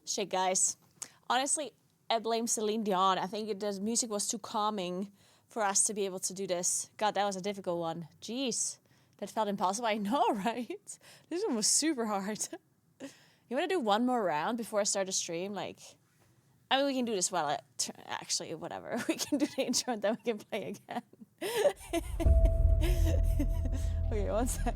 Shit, guys. Honestly, I blame Celine Dion. I think the music was too calming for us to be able to do this. God, that was a difficult one. Jeez. That felt impossible. I know, right? This one was super hard. You want to do one more round before I start the stream? Like, I mean, we can do this while actually, whatever. We can do the intro and then we can play again. Okay, one sec.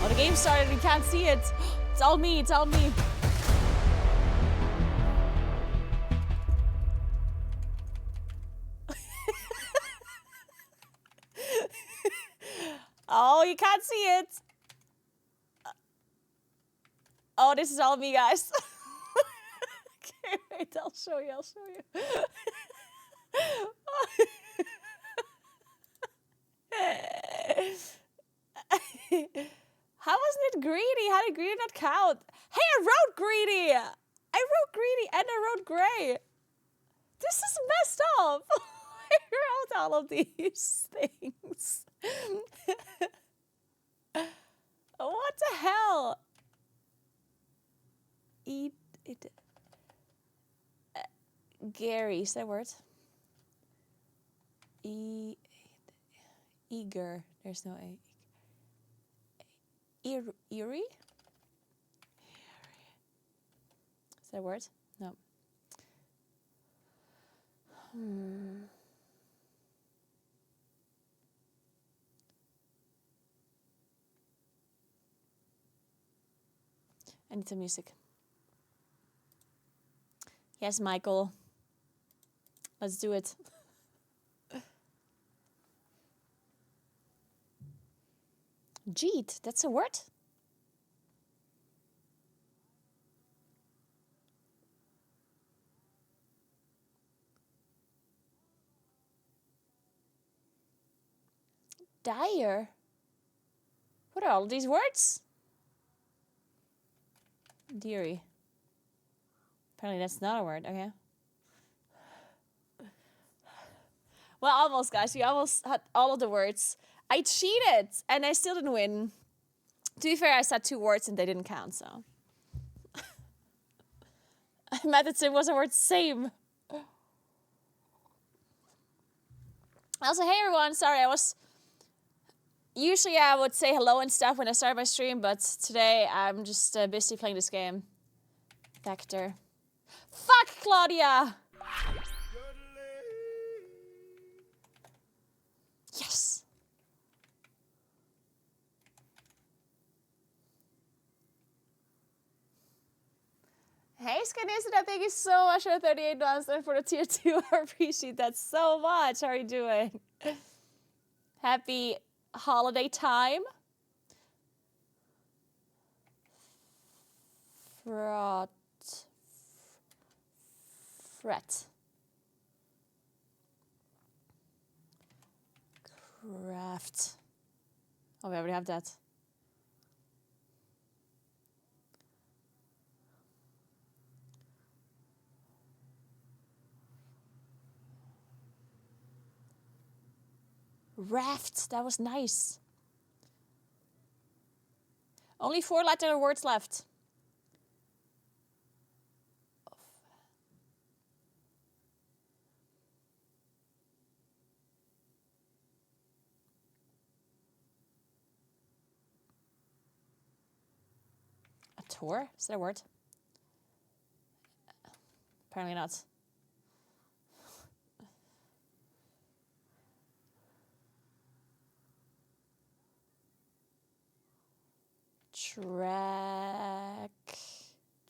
Oh, the game started. We can't see it. It's all me. It's all me. Oh, you can't see it. Oh, this is all me, guys. Okay, wait. I'll show you. How wasn't it greedy? How did greedy not count? Hey, I wrote greedy! I wrote greedy and I wrote gray. This is messed up. I wrote all of these things. What the hell? Eat it. Gary, is that word? Eager. There's no A. Eerie? Is that a word? No. I need some music. Yes, Michael. Let's do it. Jeet, that's a word? Dire? What are all these words? Deary. Apparently that's not a word, okay. Well, almost, guys. We almost had all of the words. I cheated, and I still didn't win. To be fair, I said 2 words, and they didn't count, so. Method was a word same. Also, hey everyone. Sorry, usually I would say hello and stuff when I start my stream, but today I'm just busy playing this game. Vector. Fuck, Claudia! Yes! Hey, Scanisita, thank you so much for the 38 months and for the tier 2. I appreciate that so much. How are you doing? Happy holiday time. Fret. Craft. Oh, we already have that. Raft. That was nice. Only 4-letter words left. A tour? Is that a word? Apparently not.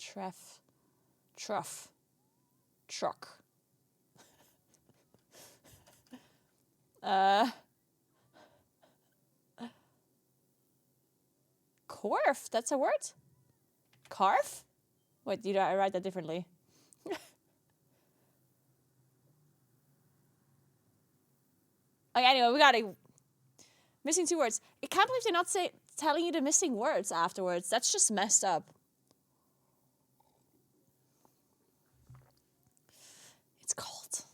Trough. Truck. Corf, that's a word? Carf? Wait, I write that differently. Okay, anyway, we got it. Missing 2 words. I can't believe they're not telling you the missing words afterwards. That's just messed up. It's cold.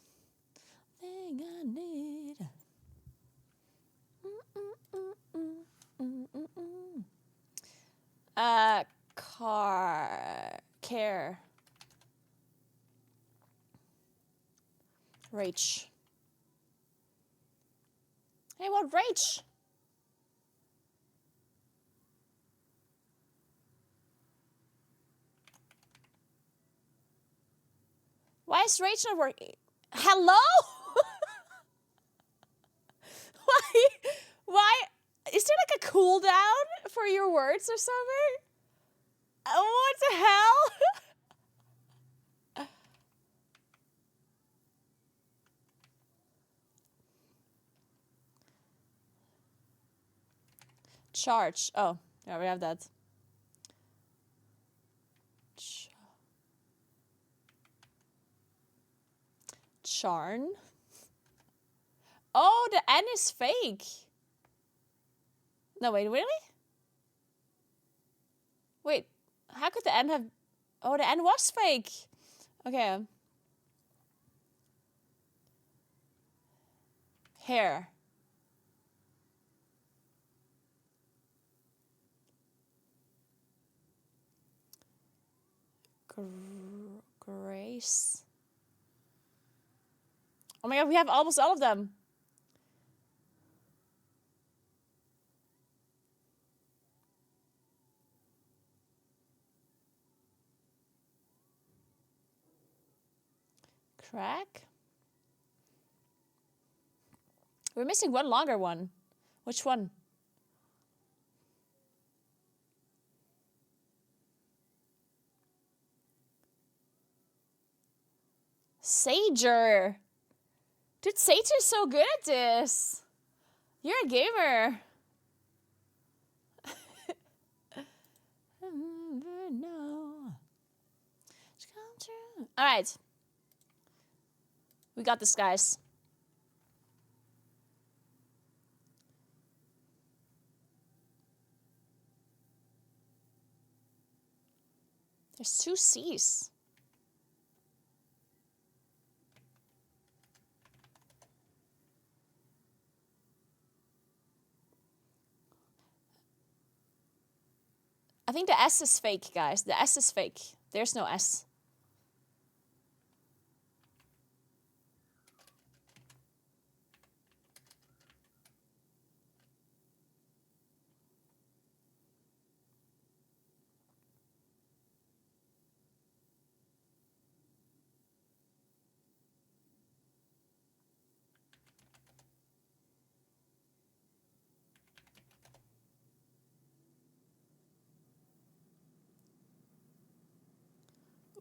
Thing I need. Care. Rage. Hey, what rage? Why is rage not working? Hello? Why? Is there like a cooldown for your words or something? What the hell? Charge. Oh, yeah, we have that. Charn. Oh, the N is fake. No, wait, really? Wait, how could the N have... Oh, the N was fake. Okay. Hair. Grace. Oh my god, we have almost all of them. Crack. We're missing one longer one. Which one? Sager. Dude, Sager's so good at this. You're a gamer. All right. We got this, guys. There's 2 C's. I think the S is fake, guys. The S is fake. There's no S.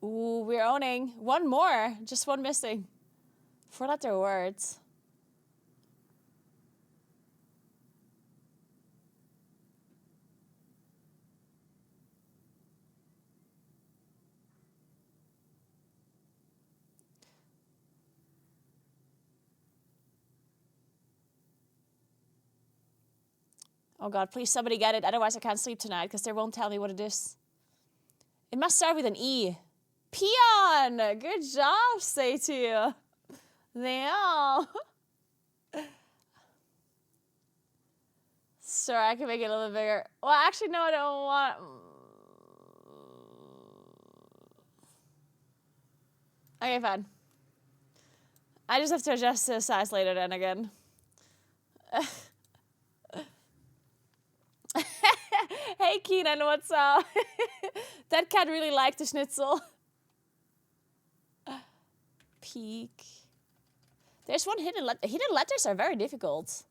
Ooh, we're owning. One more. Just one missing. 4-letter words. Oh god, please somebody get it. Otherwise I can't sleep tonight because they won't tell me what it is. It must start with an E. Peon! Good job, say to you. Damn. Sorry, I can make it a little bit bigger. Well, actually, no, I don't want... Okay, fine. I just have to adjust the size later then again. Hey, Keenan, what's up? That cat really liked the schnitzel. Peak. There's one hidden letter. Hidden letters are very difficult.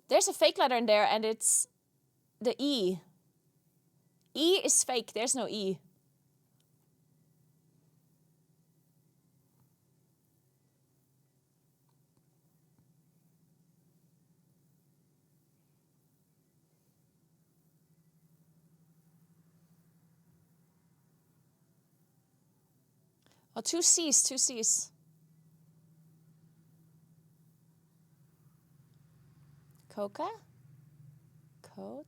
There's a fake letter in there, and it's the E. E is fake. There's no E. Oh, two C's, two C's. Coca? Coat?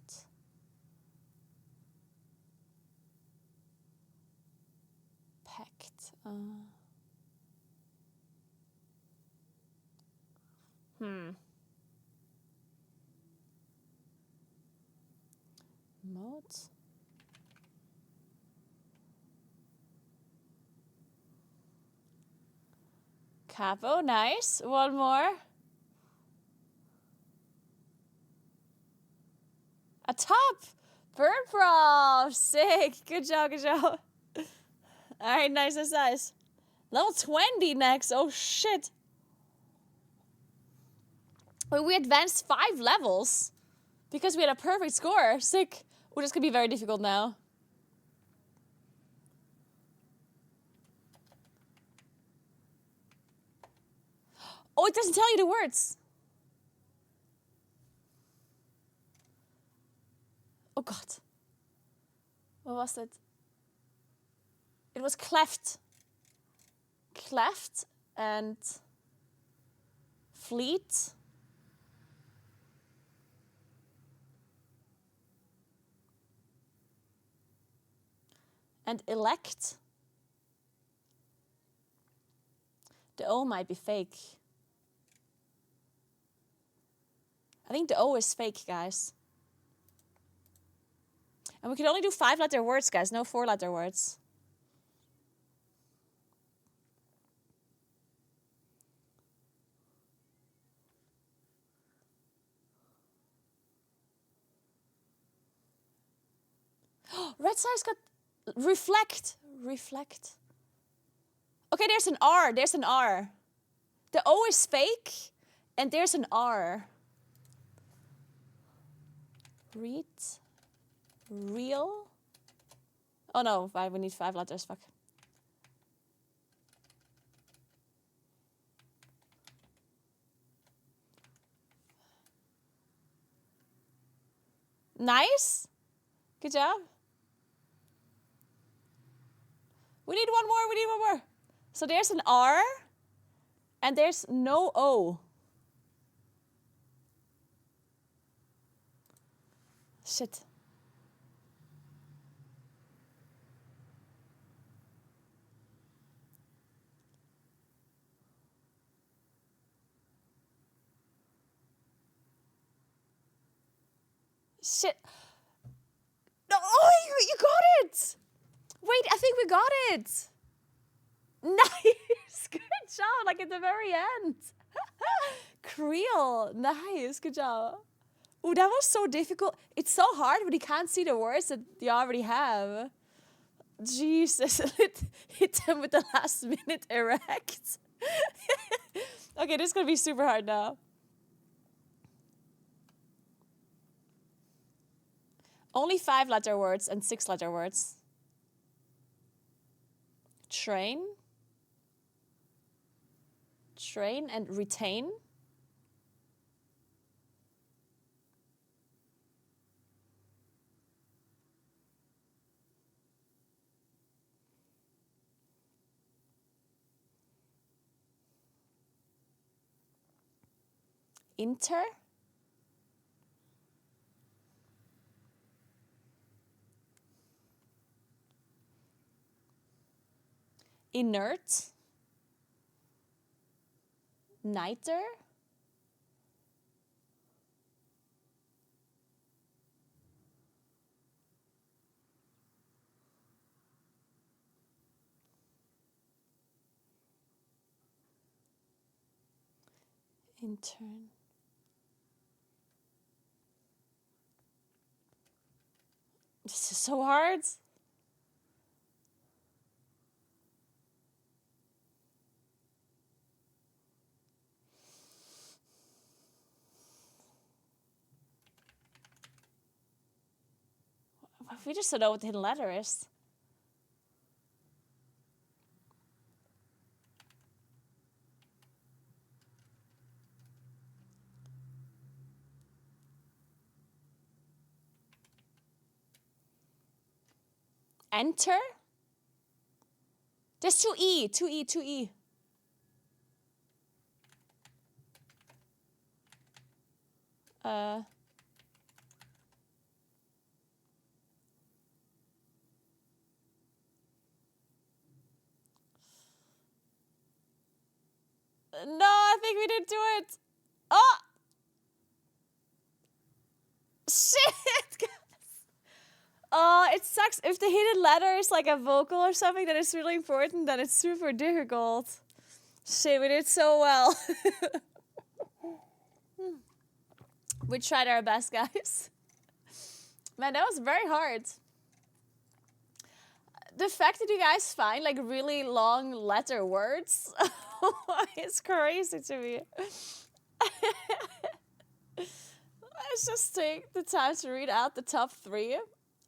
Packed. Mode? Capo, nice. One more. A top! Bird Prof! Sick! Good job, good job. Alright, nice, nice, nice. Level 20 next. Oh, shit. Wait, we advanced 5 levels because we had a perfect score. Sick. Oh, this could be very difficult now. Oh, it doesn't tell you the words. Oh, God. What was it? It was cleft. Cleft and fleet. And elect. The O might be fake. I think the O is fake, guys. And we can only do 5-letter words, guys. No 4-letter words. Red size got reflect. Reflect. Okay, there's an R. There's an R. The O is fake, and there's an R. Read. Real. Oh no, we need 5 letters. Fuck. Nice. Good job. We need one more. We need one more. So there's an R, and there's no O. Shit. Shit. No, oh, you got it. Wait, I think we got it. Nice. Good job. Like at the very end. Creel. Nice. Good job. Ooh, that was so difficult. It's so hard when you can't see the words that you already have. Jesus. Hit them with the last minute erect. Okay, this is going to be super hard now. Only 5-letter words and 6-letter words. Train. Train and retain. Inter. Inert. Niter. Intern. This is so hard. We just don't know what the hidden letter is. Enter? There's 2E, 2E, 2E. No, I think we didn't do it. Oh! Shit, guys. Oh, it sucks. If the hidden letter is like a vocal or something that is really important, then it's super difficult. Shit, we did so well. We tried our best, guys. Man, that was very hard. The fact that you guys find like really long letter words is crazy to me. Let's just take the time to read out the top 3.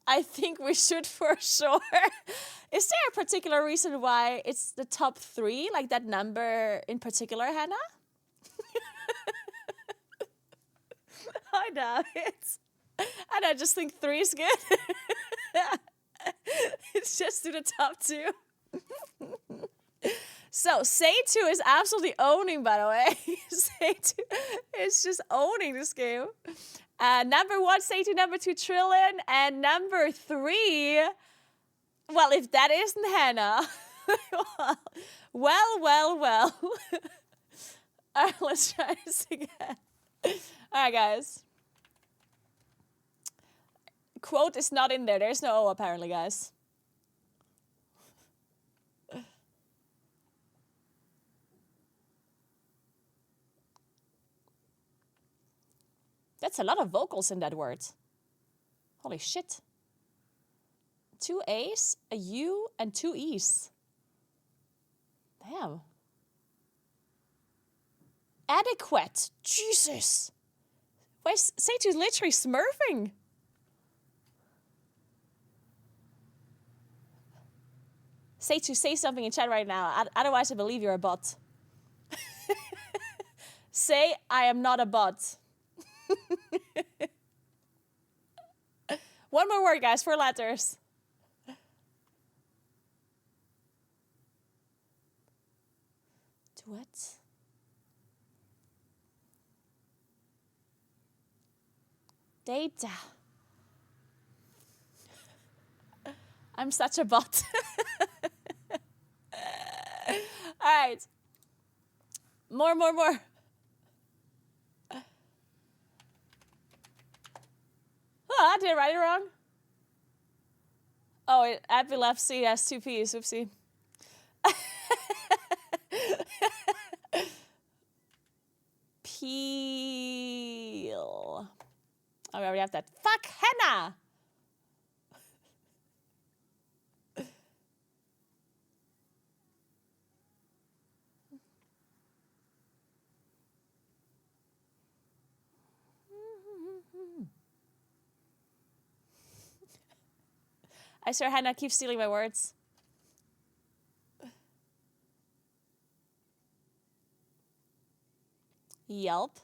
I think we should for sure. Is there a particular reason why it's the top 3? Like that number in particular, Hannah? I know it. And I just think 3 is good. It's just to the top 2. So, Seitu is absolutely owning, by the way. Seitu is just owning this game. Number 1, Seitu. Number 2, Trillin. And number 3, well, if that isn't Hannah. Well. Alright, let's try this again. Alright, guys. Quote is not in there. There's no O, apparently, guys. That's a lot of vocals in that word. Holy shit. 2 A's, a U, and 2 E's. Damn. Adequate. Jesus. Wait, Seitu's literally smurfing. Seitu, say something in chat right now. Otherwise, I believe you're a bot. Say, I am not a bot. One more word, guys. 4 letters. Duet. Data. I'm such a bot. All right. More. Oh, did I write it wrong? Oh, Abby left C has 2 P's. Oopsie. Peel. Oh, we already have that. Fuck Hannah! I swear Hannah keeps stealing my words. Yelp.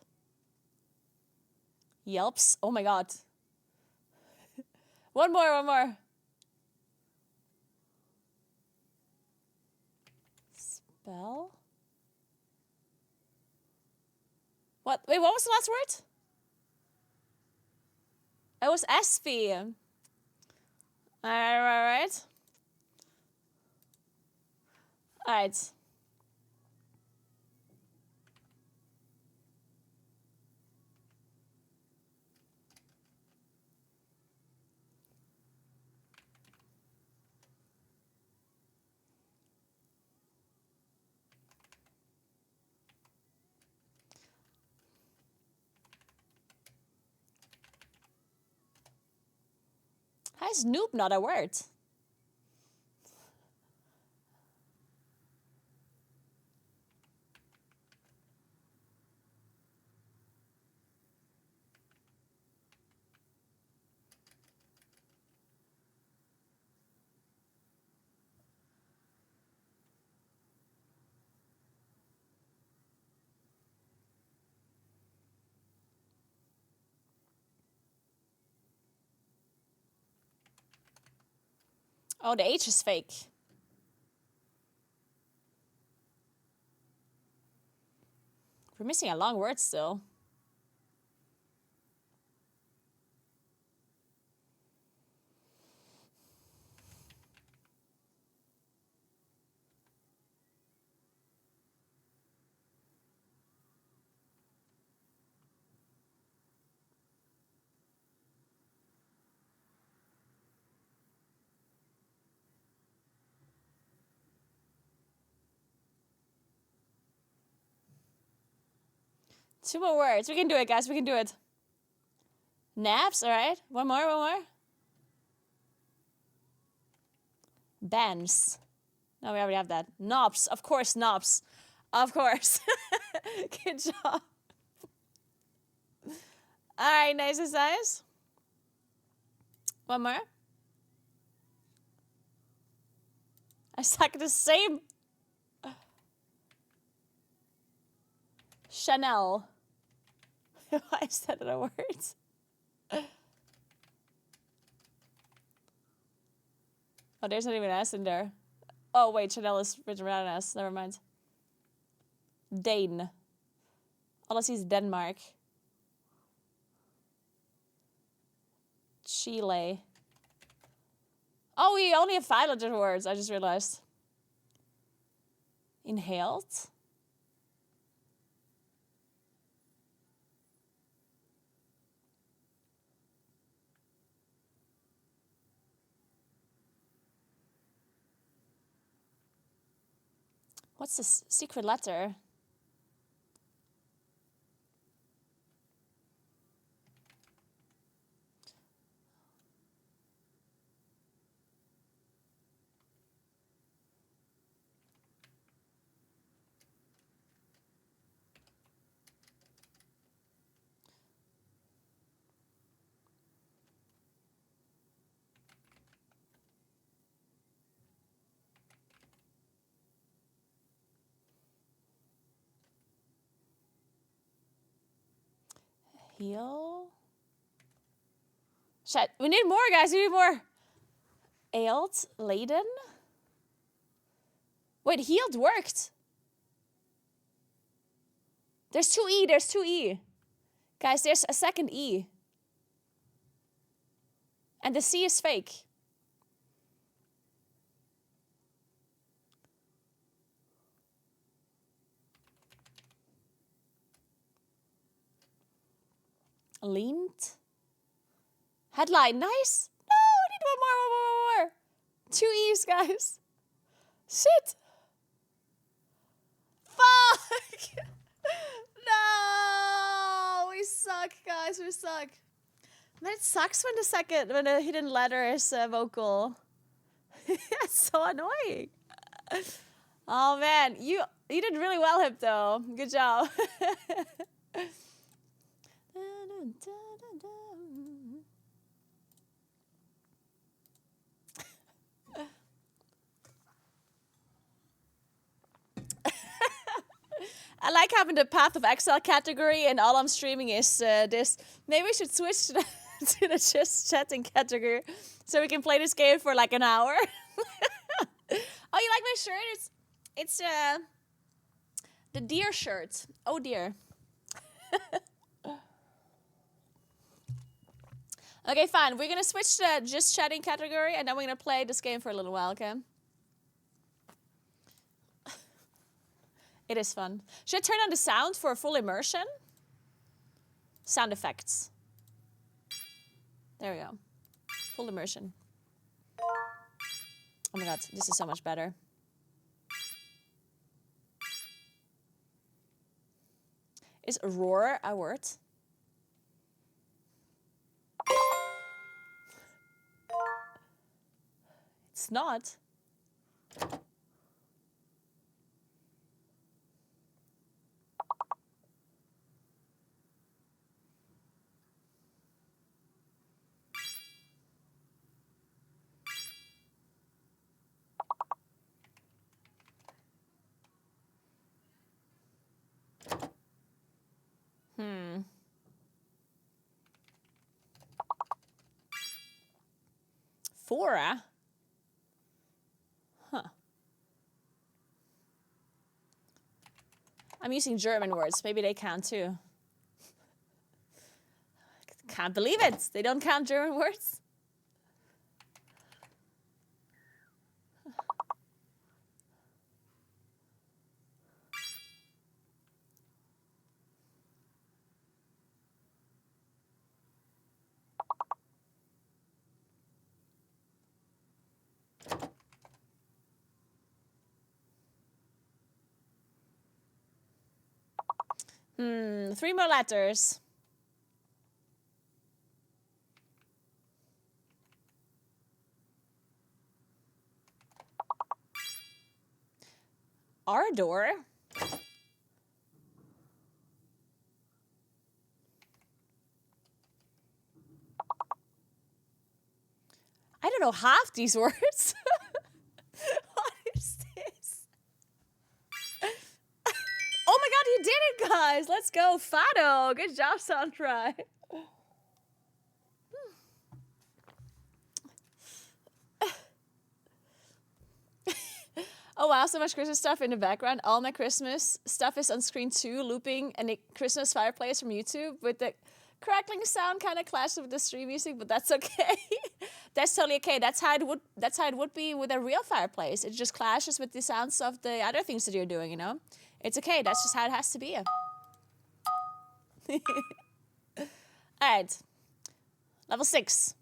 Yelps. Oh my god. One more. Spell. What? Wait, what was the last word? It was SV. Alright. Alright. How is noob not a word? Oh, the H is fake. We're missing a long word still. Two more words. We can do it, guys. We can do it. Naps, all right. One more. Bands. No, we already have that. Knobs. Of course, knobs. Of course. Good job. All right, nice exercise. One more. I suck at the same. Chanel. Why is that a word? Oh, there's not even an S in there. Oh, wait, Chanel is written without an S. Never mind. Dane. All I see is Denmark. Chile. Oh, we only have 5 letter words, I just realized. Inhaled. What's this secret letter? Heal. Shit, we need more, guys. We need more. Ailed, laden. Wait, healed worked. There's 2 E. There's 2 E. Guys, there's a second E. And the C is fake. Leaned. Headline. Nice. No, I need one more. 2 E's, guys. Shit. Fuck. No. We suck, guys. We suck. Man, it sucks when the hidden letter is vocal. It's so annoying. Oh, man. You did really well, Hip, though. Good job. I like having the Path of Exile category, and all I'm streaming is this. Maybe we should switch to the just chatting category, so we can play this game for like an hour. Oh, you like my shirt? It's the deer shirt. Oh dear. Okay, fine. We're gonna switch to just chatting category, and then we're gonna play this game for a little while. Okay. It is fun. Should I turn on the sound for full immersion? Sound effects. There we go. Full immersion. Oh my god, this is so much better. Is roar a word? It's not. Fora? I'm using German words. Maybe they count too. Can't believe it. They don't count German words. Three more letters. Ardor? I don't know half these words. What is this? Oh my god, you did it, guys! Let's go, Fado! Good job, Sandra. Oh wow, so much Christmas stuff in the background. All my Christmas stuff is on screen too, looping, and the Christmas fireplace from YouTube with the crackling sound kind of clashes with the stream music, but that's okay. That's totally okay. That's how it would be with a real fireplace. It just clashes with the sounds of the other things that you're doing, you know? It's okay. That's just how it has to be. Alright. Level 6.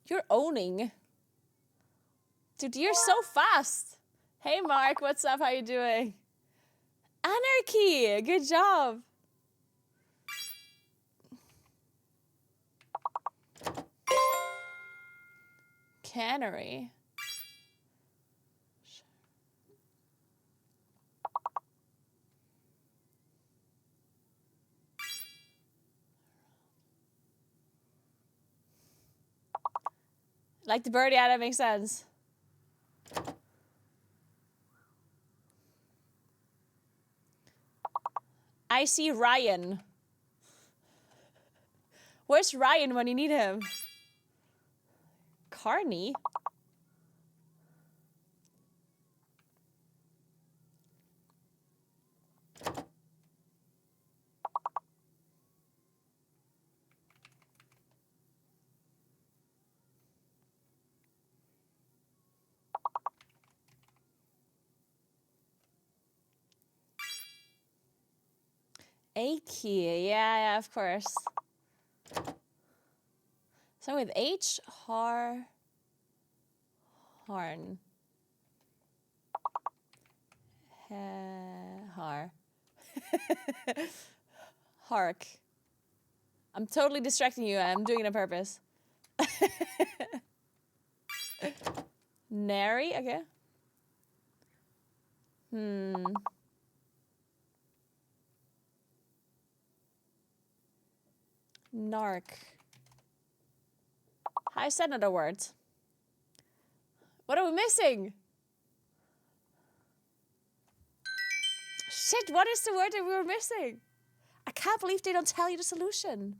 You're owning. Dude, you're so fast. Hey, Mark, what's up? How you doing? Anarchy! Good job. Cannery. Like the birdie, yeah, that makes sense. I see Ryan. Where's Ryan when you need him? Carney? Aki, yeah, of course. So with H, Harn. Har. Hark. I'm totally distracting you. I'm doing it on purpose. Nary, okay. Narc. How is that another word? What are we missing? Shit, what is the word that we were missing? I can't believe they don't tell you the solution.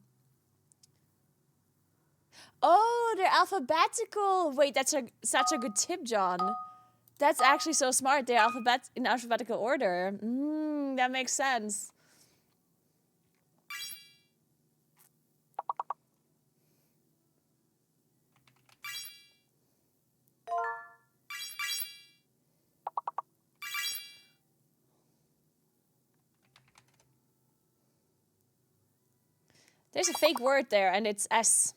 Oh, they're alphabetical. Wait, that's such a good tip, John. That's actually so smart. They're in alphabetical order. That makes sense. There's a fake word there, and it's S.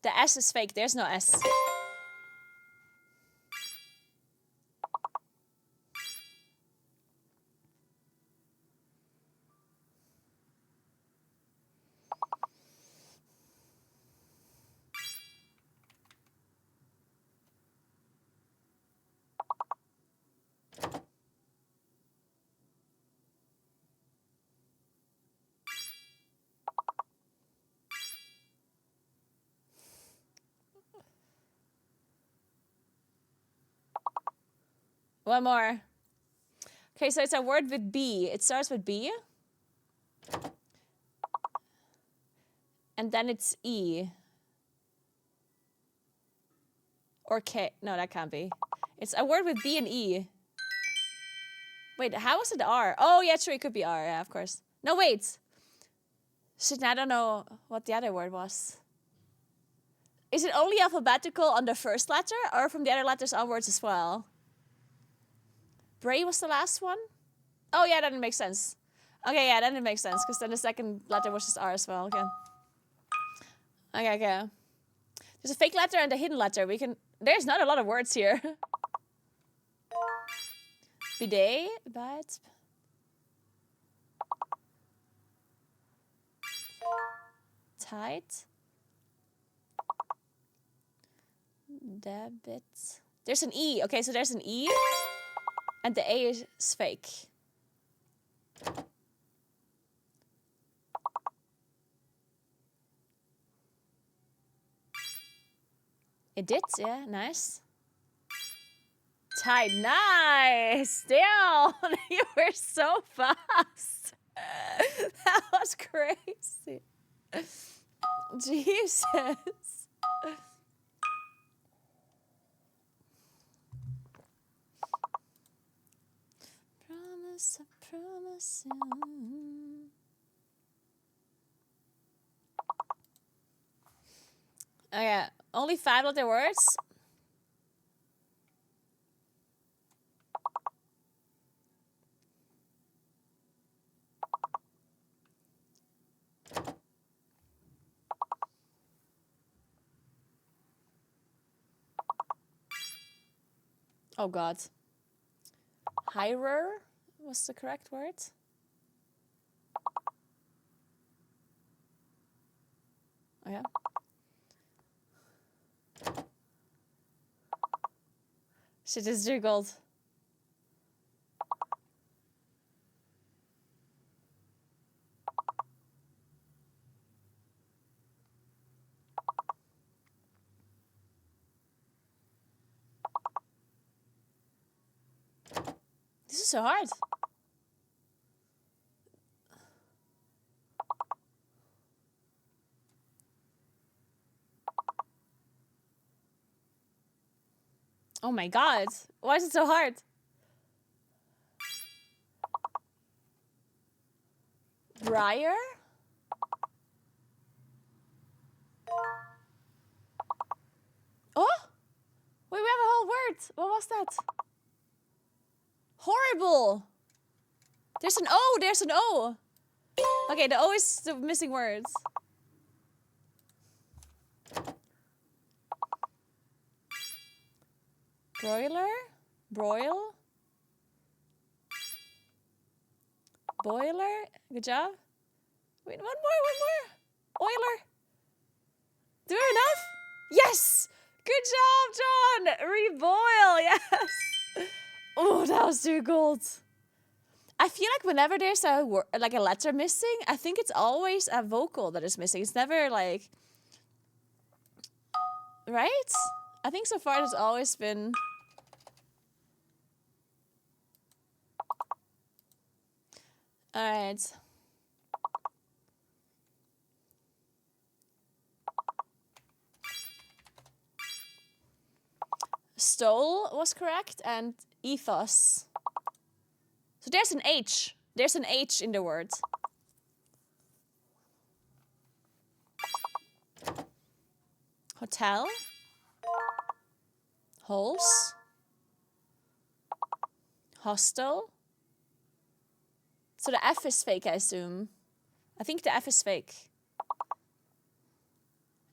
The S is fake. There's no S. One more. Okay, so it's a word with B. It starts with B. And then it's E. Or K. No, that can't be. It's a word with B and E. Wait, how was it R? Oh, yeah, true. It could be R. Yeah, of course. No, wait. Shit, I don't know what the other word was. Is it only alphabetical on the first letter or from the other letters onwards as well? Bray was the last one? Oh, yeah, then it makes sense. Okay, yeah, then it makes sense because then the second letter was just R as well. Okay. Okay. There's a fake letter and a hidden letter. There's not a lot of words here. Bidet, but tight. Debit. There's an E. Okay, so there's an E. And the A is fake. It did, yeah, nice. Tight, nice. Damn, you were so fast. That was crazy. Jesus. Promise, I promise you. Okay, only 5 letter words. Oh God. Hirer was the correct word. Okay. Shit is jiggled. This is so hard. Oh my God. Why is it so hard? Briar? Oh? Wait, we have a whole word. What was that? Horrible. There's an O. There's an O. Okay, the O is the missing words. Broiler? Broil? Boiler? Good job. Wait, one more. Oiler. Do we have enough? Yes! Good job, John! Reboil, yes! Oh, that was too gold. I feel like whenever there's a letter missing, I think it's always a vocal that is missing. It's never like... Right? I think so far it's always been... Alright. Stole was correct, and ethos. So there's an H. There's an H in the word. Hotel. Holes. Hostel. So the F is fake, I assume. I think the F is fake.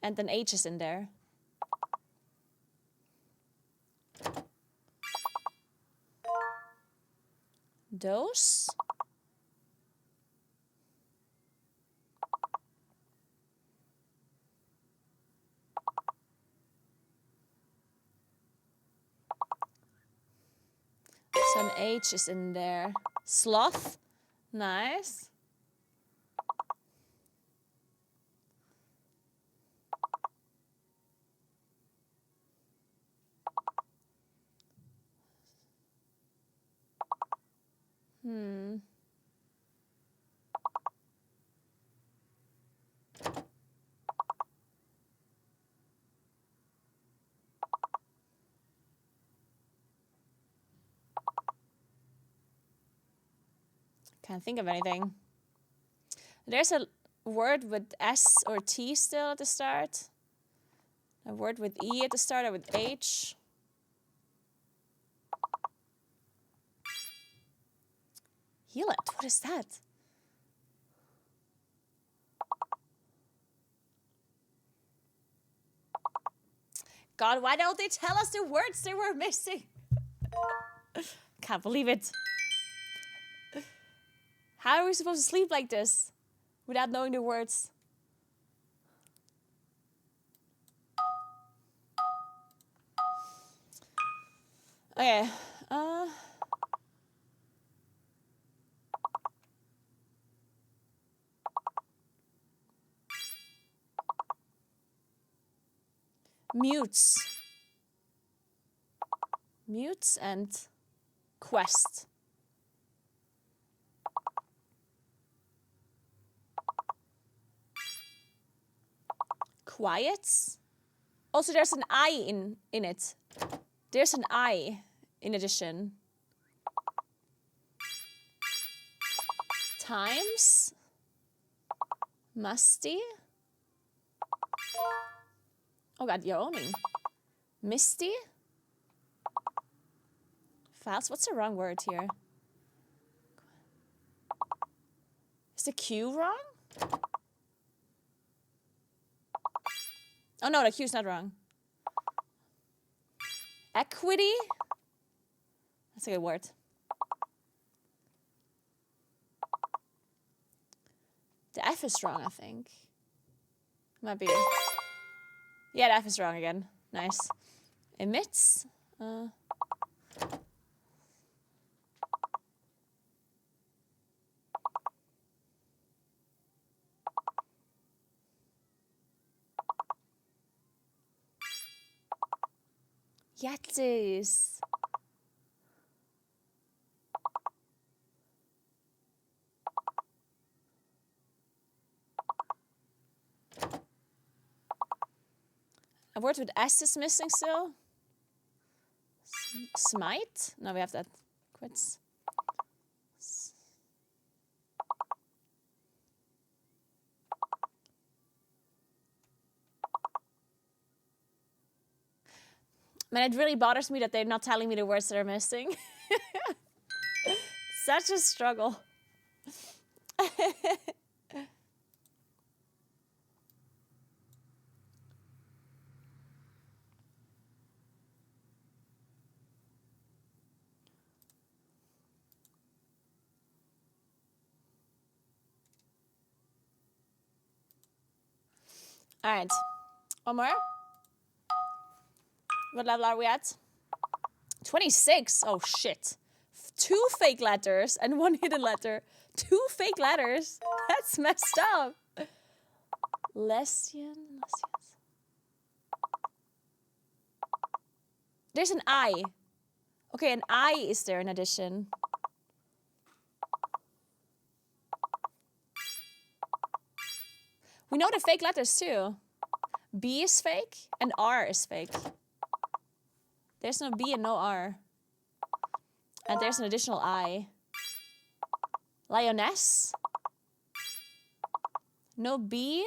And an H is in there. Dose. So an H is in there. Sloth. Nice. Can't think of anything. There's a word with S or T still at the start. A word with E at the start or with H. Heal it. What is that? God, why don't they tell us the words they were missing? Can't believe it. How are we supposed to sleep like this without knowing the words? Okay. Mutes. Mutes and quest. Quiets. Also, there's an I in it. There's an I in addition. Times. Musty. Oh god, you're owning. Misty. Fast. What's the wrong word here? Is the Q wrong? Oh no, the Q's not wrong. Equity. That's a good word. The F is wrong, I think. Might be. Yeah, the F is wrong again. Nice. Emits. Yetis. A word with S is missing still. Smite? No, we have that. Quits. Man, it really bothers me that they're not telling me the words that are missing. Such a struggle. All right, one more. What level are we at? 26. Oh shit. 2 fake letters and 1 hidden letter. 2 fake letters. That's messed up. Lessian. There's an I. Okay, an I is there in addition. We know the fake letters too. B is fake and R is fake. There's no B and no R. And there's an additional I. Lioness. No B.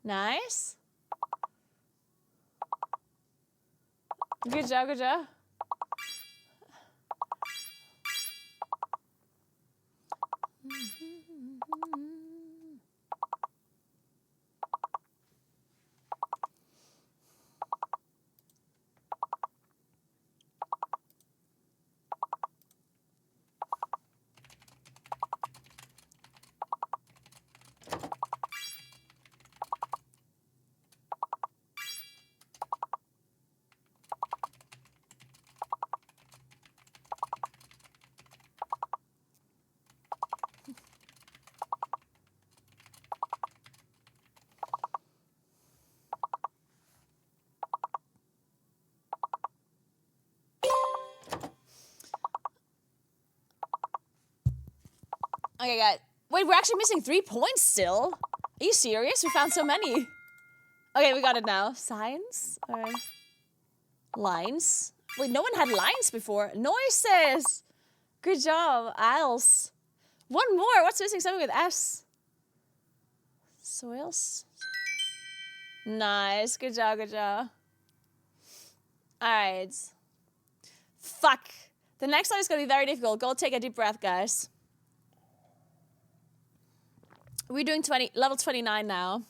Nice. Good job, good job. Okay, guys. Wait, we're actually missing 3 points still? Are you serious? We found so many. Okay, we got it now. Science? Alright. Lines. Wait, no one had lines before. Noises. Good job, Isles. One more. What's missing? Something with S. Soils. Nice. Good job. Good job. All right. Fuck. The next one is going to be very difficult. Go take a deep breath, guys. We're doing level 29 now.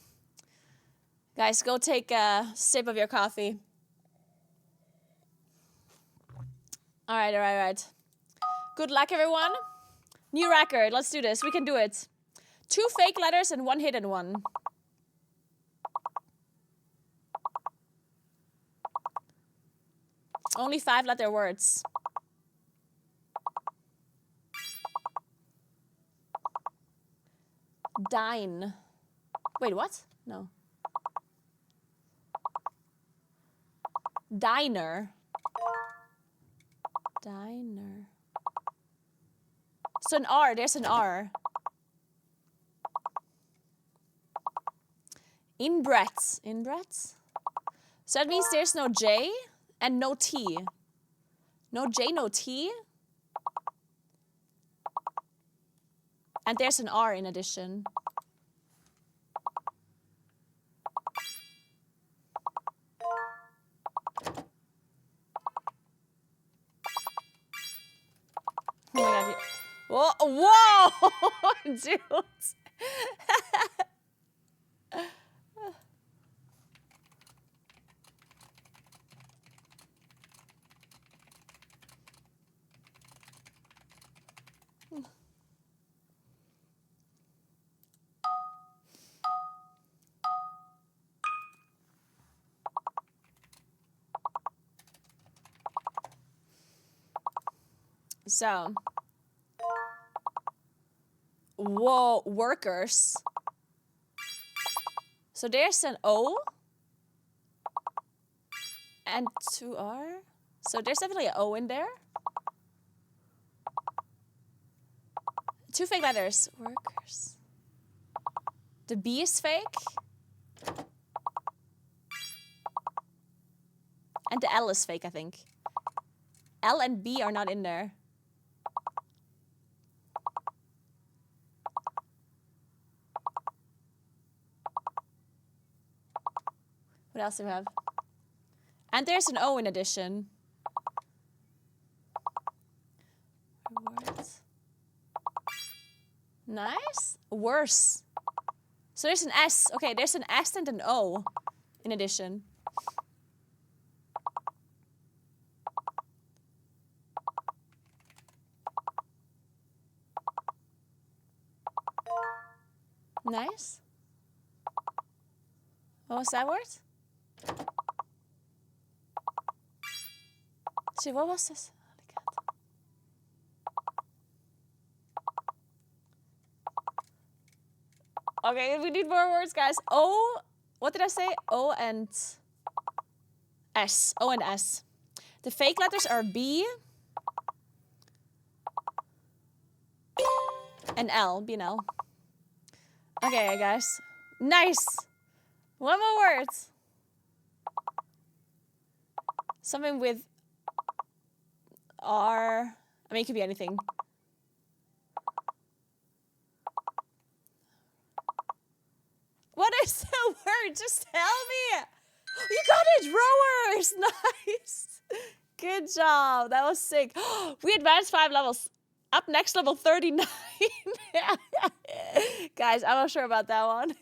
Guys, go take a sip of your coffee. All right. Good luck, everyone. New record. Let's do this. We can do it. 2 fake letters and 1 hidden one. Only 5-letter words. Dine. Wait, what? No. Diner. Diner. So an R. There's an R. Inbred. Inbred? So that means there's no J and no T. No J, no T. And there's an R in addition. Oh my god. Whoa! Dude. So, whoa, workers. So there's an O and 2 R. So there's definitely an O in there. 2 fake letters. Workers. The B is fake. And the L is fake, I think. L and B are not in there. What else do we have? And there's an O in addition. Words. Nice. Worse. So there's an S. Okay, there's an S and an O in addition. Nice. What was that word? See, what was this? Okay, we need more words, guys. O, what did I say? O and S. O and S. The fake letters are B and L. B and L. Okay, guys. Nice. One more word. Something with R. I mean, it could be anything. What is the word? Just tell me. You got it. Rowers. Nice. Good job. That was sick. We advanced 5 levels. Up next, level 39. Guys, I'm not sure about that one.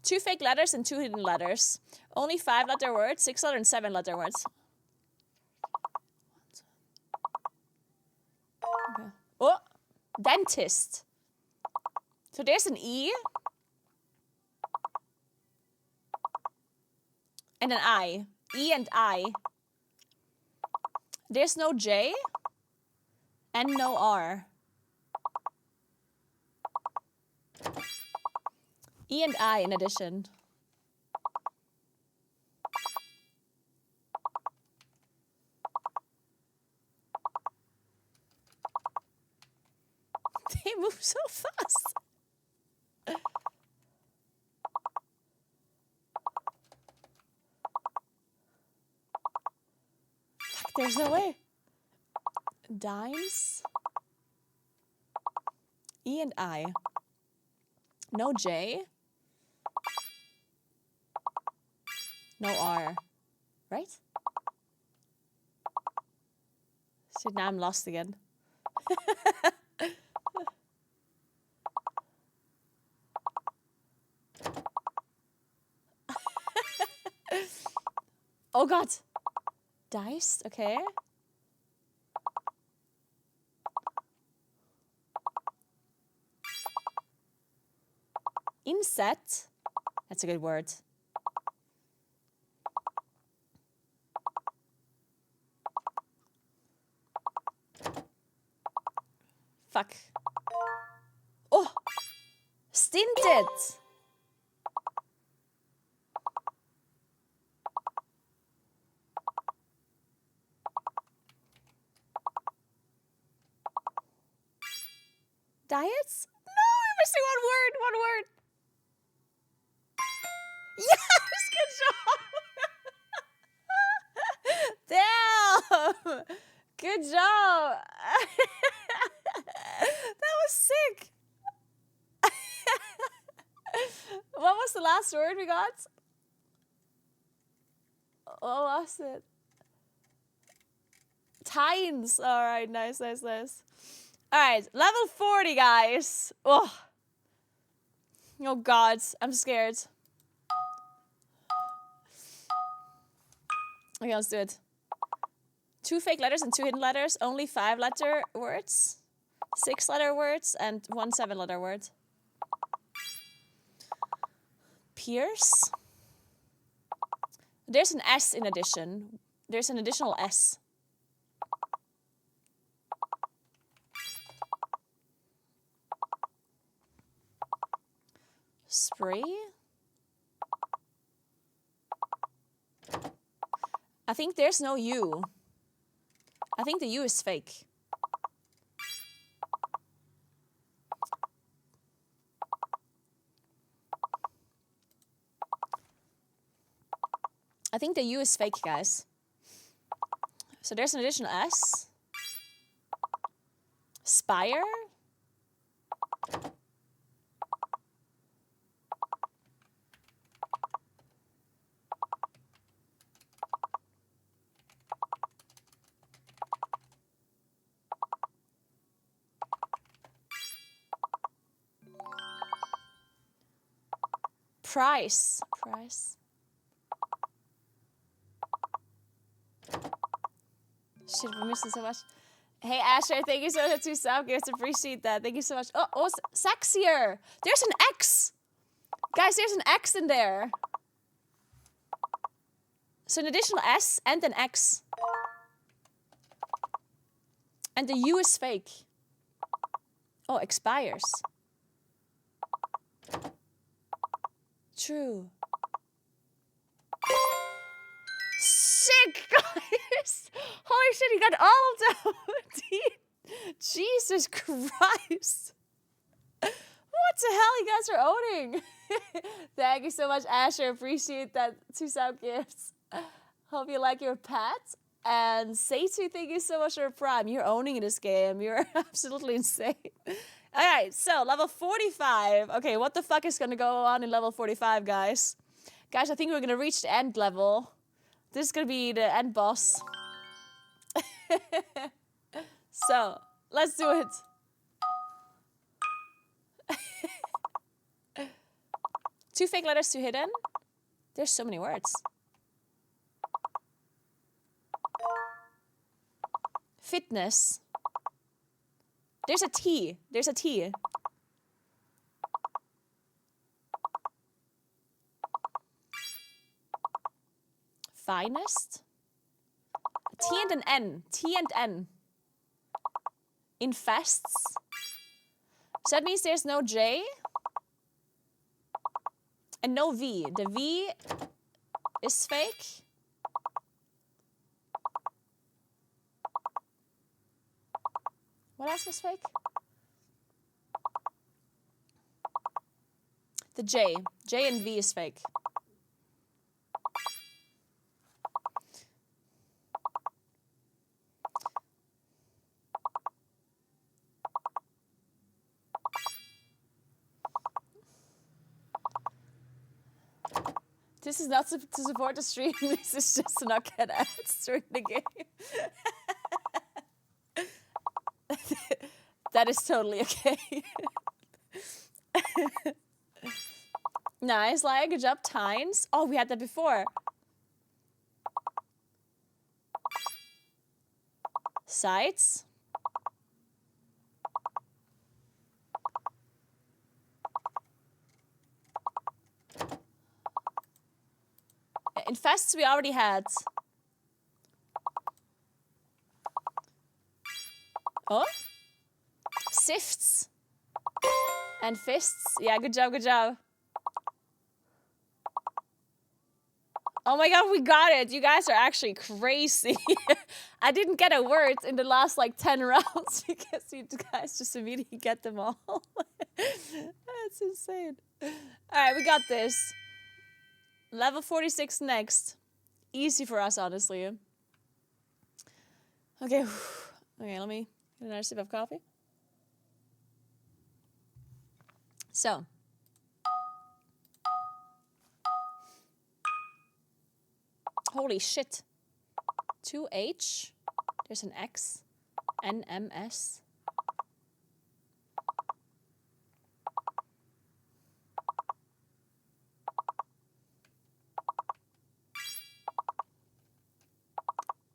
Two fake letters and 2 hidden letters. Only 5-letter words, 6-letter and 7-letter words. Okay. Oh, dentist. So there's an E and an I. E and I. There's no J and no R. E and I in addition. move so fast? Fuck, there's no way. Dimes. E and I. No J. No R. Right? Shit, now I'm lost again. Oh god. Diced, okay. Inset. That's a good word. Fuck. Oh! Stinted! Diets? No, we're missing one word, one word. Yes, good job. Damn. Good job. That was sick. What was the last word we got? What was it? Tines. All right, nice, nice, nice. All right, level 40, guys. Oh. Oh god, I'm scared. Okay, let's do it. 2 fake letters and 2 hidden letters. Only 5-letter words. 6-letter words and 1 7-letter word. Pierce. There's an S in addition. There's an additional S. Spray. I think there's no U. I think the U is fake. I think the U is fake, guys. So there's an additional S. Spire. Price. Price. Shit, we're missing so much. Hey, Asher, thank you so much for 2 sub gifts. Appreciate that. Thank you so much. Oh, sexier. There's an X. Guys, there's an X in there. So an additional S and an X. And the U is fake. Oh, expires. True. Sick, guys! Holy shit, he got all of them! Jesus Christ! What the hell you guys are owning? Thank you so much, Asher. Appreciate that 2 sub gifts. Hope you like your pet. And Seitu, thank you so much for Prime. You're owning this game. You're absolutely insane. Alright, so level 45. Okay, what the fuck is gonna go on in level 45, guys? Guys, I think we're gonna reach the end level. This is gonna be the end boss. So, let's do it. 2 fake letters, 2 hidden. There's so many words. Fitness. There's a T. There's a T. Finest. T and an N. T and N. Infests. So that means there's no J. And no V. The V is fake. What else was fake? The J. J and V is fake. This is not to support the stream. This is just to not get ads during the game. That is totally okay. Nice, like, good job, Tynes. Oh, we had that before. Sites. Infests we already had. Oh? Sifts. And fists. Yeah, good job, good job. Oh my god, we got it. You guys are actually crazy. I didn't get a word in the last like 10 rounds because you guys just immediately get them all. That's insane. Alright, we got this. Level 46 next. Easy for us, honestly. Okay. Okay, let me get another sip of coffee. So. Holy shit. 2H. There's an X. NMS.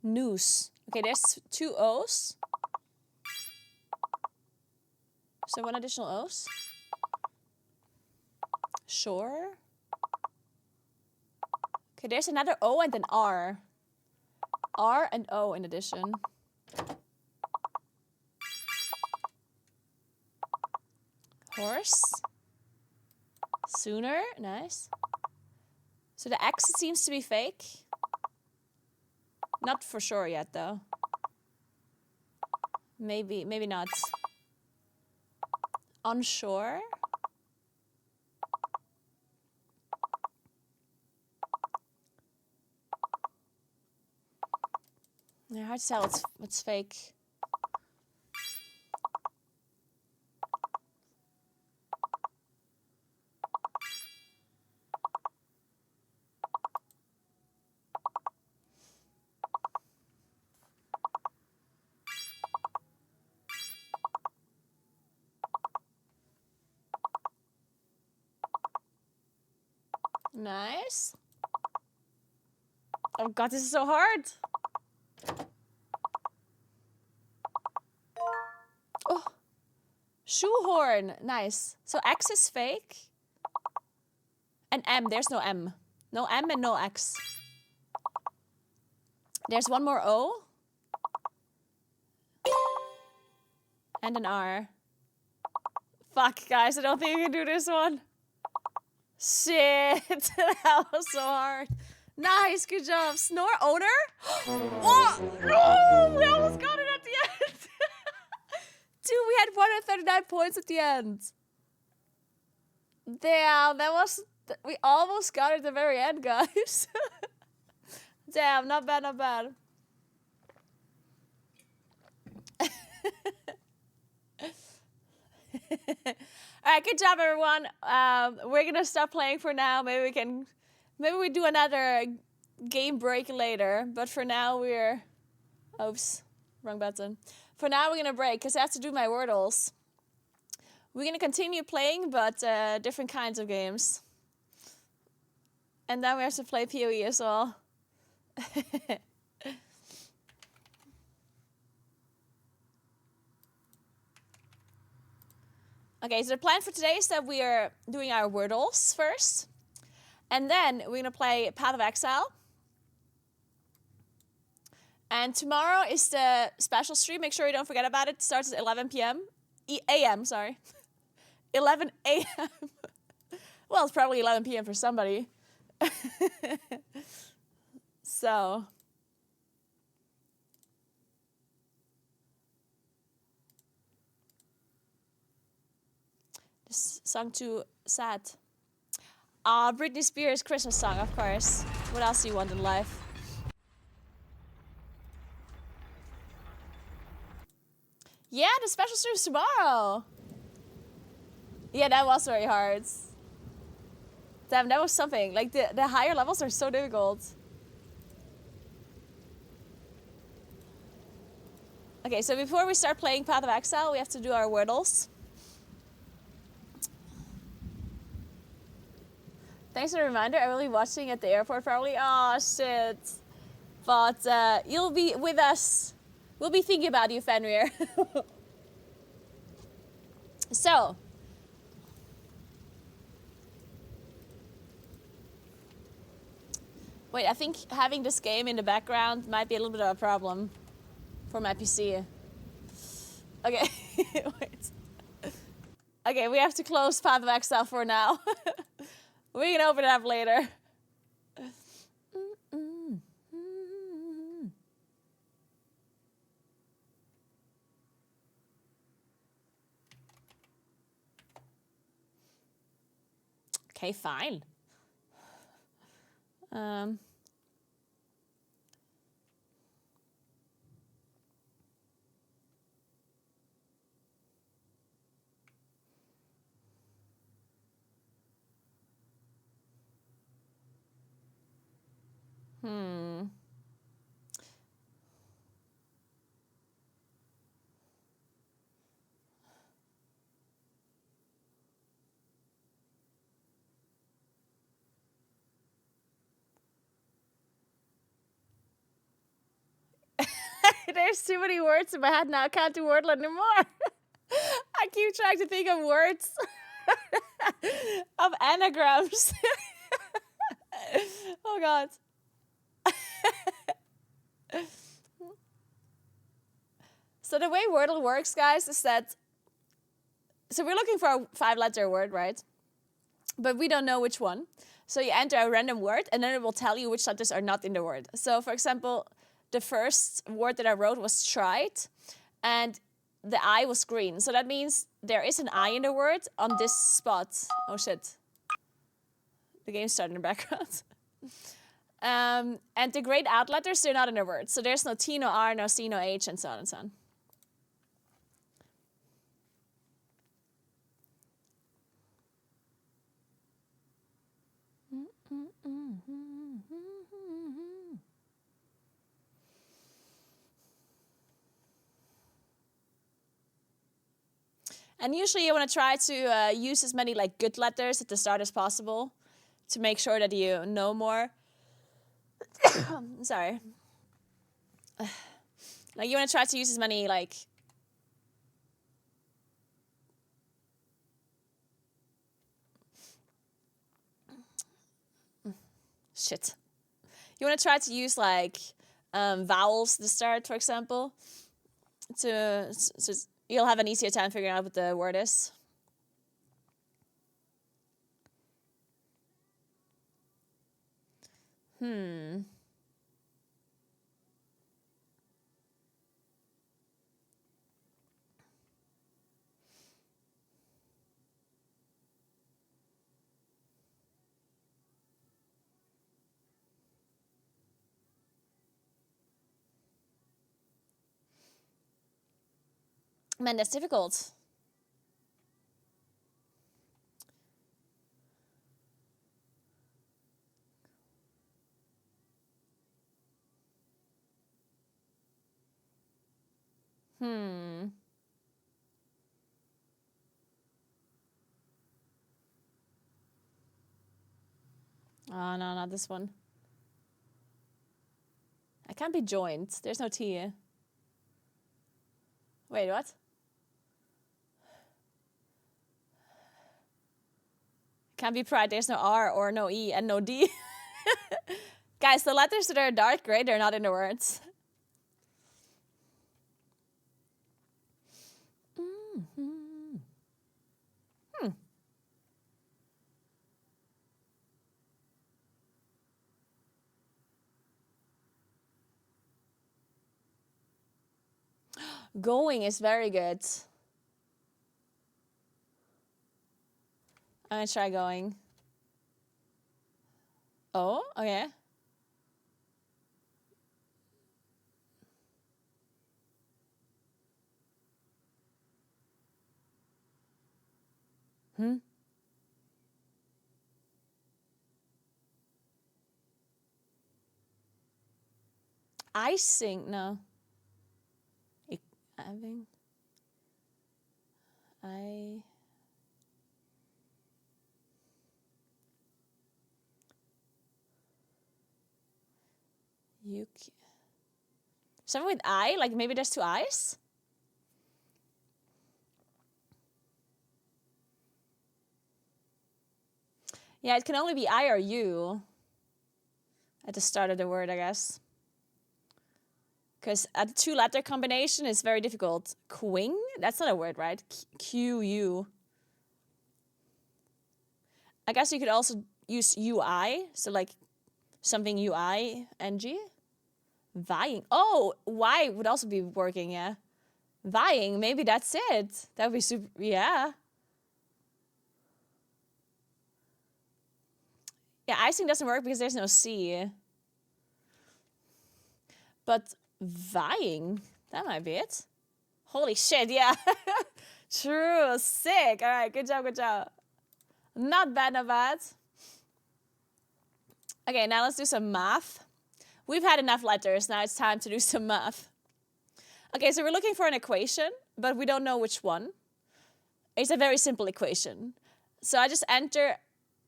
News. Okay, there's 2 O's. So 1 additional O's. Sure. Okay, there's another O and an R. R and O in addition. Horse. Sooner. Nice. So the X seems to be fake. Not for sure yet, though. Maybe not. Onshore. Yeah, hard to tell what's fake. Nice. Oh god, this is so hard. Oh, shoehorn. Nice. So X is fake. And M, there's no M. No M and no X. There's 1 more O. And an R. Fuck, guys, I don't think you can do this one. Shit, that was so hard. Nice, good job. Snore owner? Oh, no, we almost got it at the end. Dude, we had 139 points at the end. Damn, that was... We almost got it at the very end, guys. Damn, not bad, not bad. Alright, good job, everyone. We're gonna stop playing for now. Maybe we do another game break later. But for now, oops, wrong button. For now, we're gonna break because I have to do my Wordles. We're gonna continue playing, but different kinds of games. And then we have to play PoE as well. Okay, so the plan for today is that we are doing our Wordles first. And then we're going to play Path of Exile. And tomorrow is the special stream. Make sure you don't forget about it. It starts at 11 p.m. a.m., sorry. 11 a.m. Well, it's probably 11 p.m. for somebody. So... This song too sad. Ah, Britney Spears' Christmas song, of course. What else do you want in life? Yeah, the special stream's tomorrow. Yeah, that was very hard. Damn, that was something. Like, the higher levels are so difficult. Okay, so before we start playing Path of Exile, we have to do our wordles. Thanks for the reminder. I will be watching at the airport probably. Oh, shit. But you'll be with us. We'll be thinking about you, Fenrir. So. Wait, I think having this game in the background might be a little bit of a problem for my PC. Okay, wait. Okay, we have to close Path of Exile for now. We can open it up later. Okay, fine. There's too many words in my head now. I can't do Wordle anymore. I keep trying to think of words. Of anagrams. Oh, God. So the way Wordle works, guys, is that... So we're looking for a 5-letter word, right? But we don't know which one. So you enter a random word, and then it will tell you which letters are not in the word. So, for example, the first word that I wrote was tried, and the I was green. So that means there is an I in the word on this spot. Oh, shit. The game started in the background. And the grayed out letters, they're not in the word. So there's no T, no R, no C, no H, and so on and so on. And usually you want to try to use as many like good letters at the start as possible to make sure that you know more. Sorry. Like you want to try to use as many like... Shit. You want to try to use like vowels at the start, for example, so you'll have an easier time figuring out what the word is. Man, that's difficult. Oh, no, not this one. I can't be joined. There's no T. Wait, what? Can't be pride. There's no R or no E and no D. Guys, the letters that are dark gray, they're not in the words. Going is very good. I'm gonna try going. Oh, okay. Hmm. Icing, no. Having. You. Something with I, like maybe there's two I's? Yeah, it can only be I or you at the start of the word, I guess. Because a two-letter combination is very difficult. Quing? That's not a word, right? Q-U. I guess you could also use UI, so like something UI-NG. Vying. Oh, Y would also be working, yeah. Vying, maybe that's it. That would be super, yeah. Yeah, icing doesn't work because there's no C. But vying, that might be it. Holy shit, yeah. True, sick. All right, good job, good job. Not bad, not bad. Okay, now let's do some math. We've had enough letters, now it's time to do some math. Okay, so we're looking for an equation, but we don't know which one. It's a very simple equation. So I just enter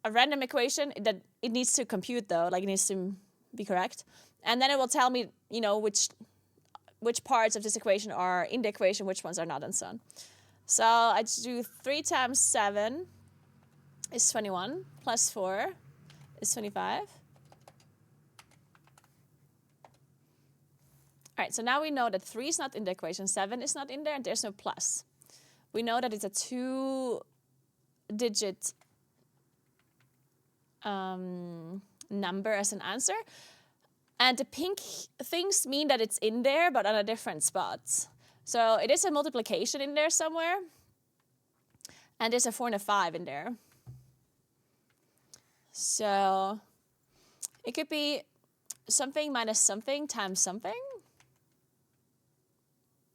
a random equation that it needs to compute though, like it needs to be correct. And then it will tell me, you know, which parts of this equation are in the equation, which ones are not, and so on. So I just do 3 times 7 is 21, plus 4 is 25. All right, so now we know that 3 is not in the equation, 7 is not in there, and there's no plus. We know that it's a 2-digit number as an answer. And the pink things mean that it's in there, but on a different spot. So it is a multiplication in there somewhere. And there's a 4 and a 5 in there. So it could be something minus something times something.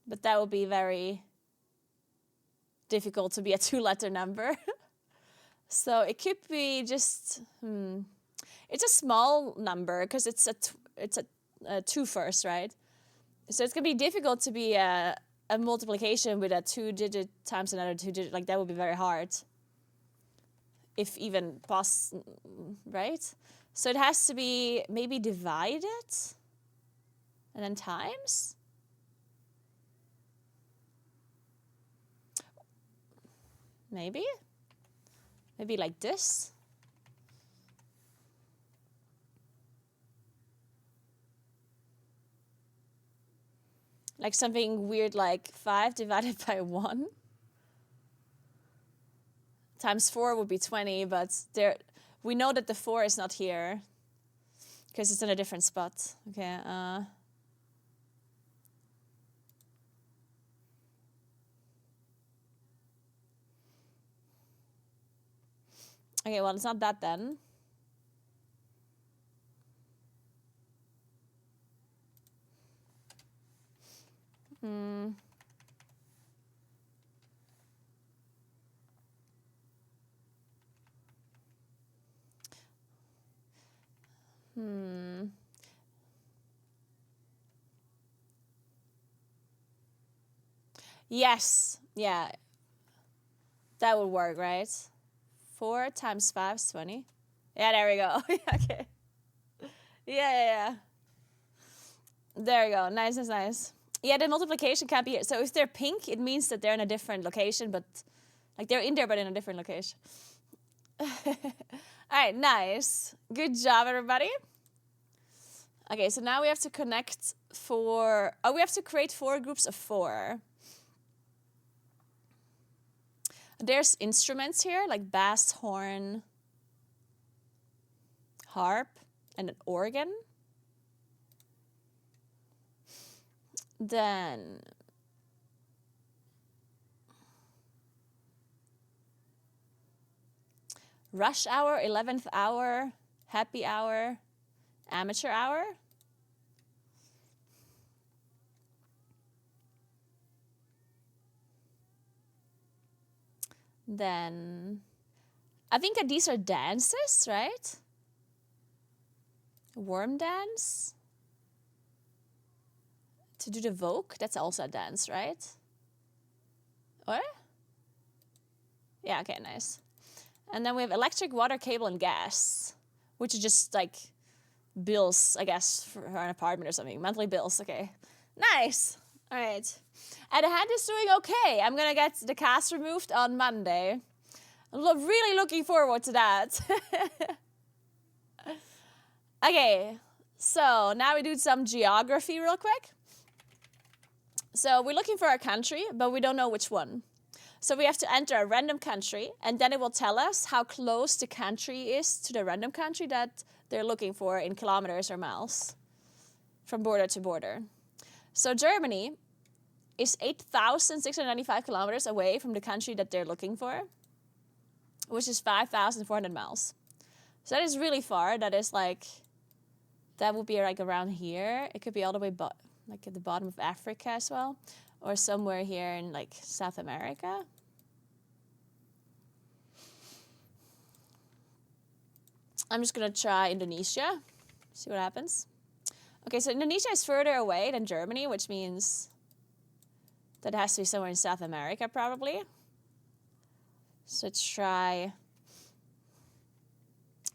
But that would be very difficult to be a 2-letter number. So it could be just, it's a small number because it's a 2 first, right? So it's going to be difficult to be a multiplication with a 2-digit times another 2-digit. Like that would be very hard. If even possible, right? So it has to be maybe divided and then times. Maybe like this. Like something weird like 5 divided by 1. Times 4 would be 20, but there we know that the 4 is not here because it's in a different spot. Okay. Okay, well, it's not that then. Yes. Yeah. That would work, right? 4 times 5 is 20. Yeah, there we go. Okay. Yeah. There you go. Nice. Yeah, the multiplication can't be here. So if they're pink, it means that they're in a different location, but like they're in there, but in a different location. All right, nice. Good job, everybody. Okay, so now we have to connect we have to create 4 groups of 4. There's instruments here, like bass, horn, harp, and an organ. Then rush hour, 11th hour, happy hour, amateur hour. Then I think that these are dances, right? Worm dance. To do the Vogue, that's also a dance, right? Or? Yeah, okay, nice. And then we have electric, water, cable, and gas, which is just like bills, I guess, for an apartment or something. Monthly bills, okay. Nice. All right. And the hand is doing okay. I'm going to get the cast removed on Monday. I'm really looking forward to that. Okay, so now we do some geography real quick. So we're looking for a country, but we don't know which one. So we have to enter a random country, and then it will tell us how close the country is to the random country that they're looking for in kilometers or miles from border to border. So Germany is 8,695 kilometers away from the country that they're looking for, which is 5,400 miles. So that is really far. That is like, that would be like around here. It could be all the way like at the bottom of Africa as well, or somewhere here in like South America. I'm just gonna try Indonesia, see what happens. Okay, so Indonesia is further away than Germany, which means that it has to be somewhere in South America probably. So let's try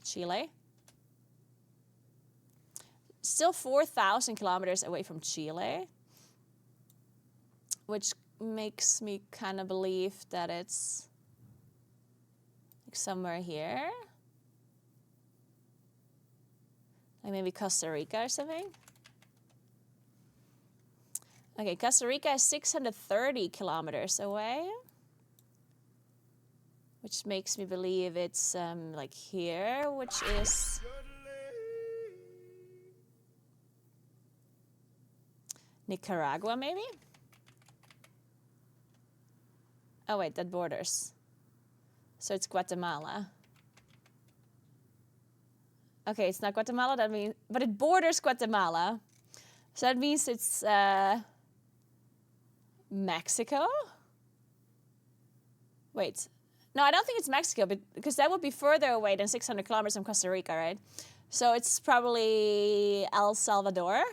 Chile. Still 4,000 kilometers away from Chile, which makes me kind of believe that it's like somewhere here. Like maybe Costa Rica or something. Okay, Costa Rica is 630 kilometers away, which makes me believe it's like here, which is Nicaragua, maybe? Oh wait, that borders. So it's Guatemala. Okay, it's not Guatemala, that means, but it borders Guatemala. So that means it's Mexico? Wait, no, I don't think it's Mexico, but because that would be further away than 600 kilometers from Costa Rica, right? So it's probably El Salvador.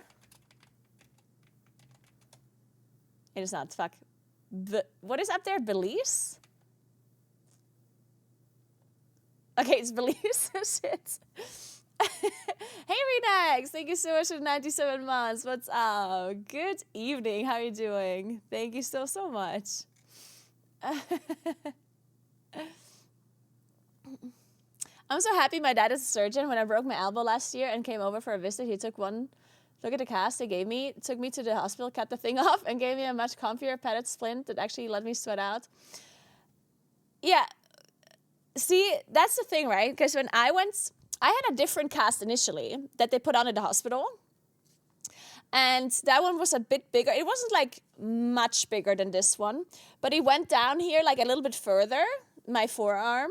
It is not, fuck. What is up there, Belize? Okay, it's Belize, shit. Hey, Renex, thank you so much for 97 months. What's up? Good evening, how are you doing? Thank you so much. I'm so happy my dad is a surgeon. When I broke my elbow last year and came over for a visit, he took one look at the cast they gave me, took me to the hospital, cut the thing off, and gave me a much comfier padded splint that actually let me sweat out. Yeah, see, that's the thing, right? Because when I went, I had a different cast initially that they put on at the hospital. And that one was a bit bigger. It wasn't like much bigger than this one, but it went down here like a little bit further, my forearm.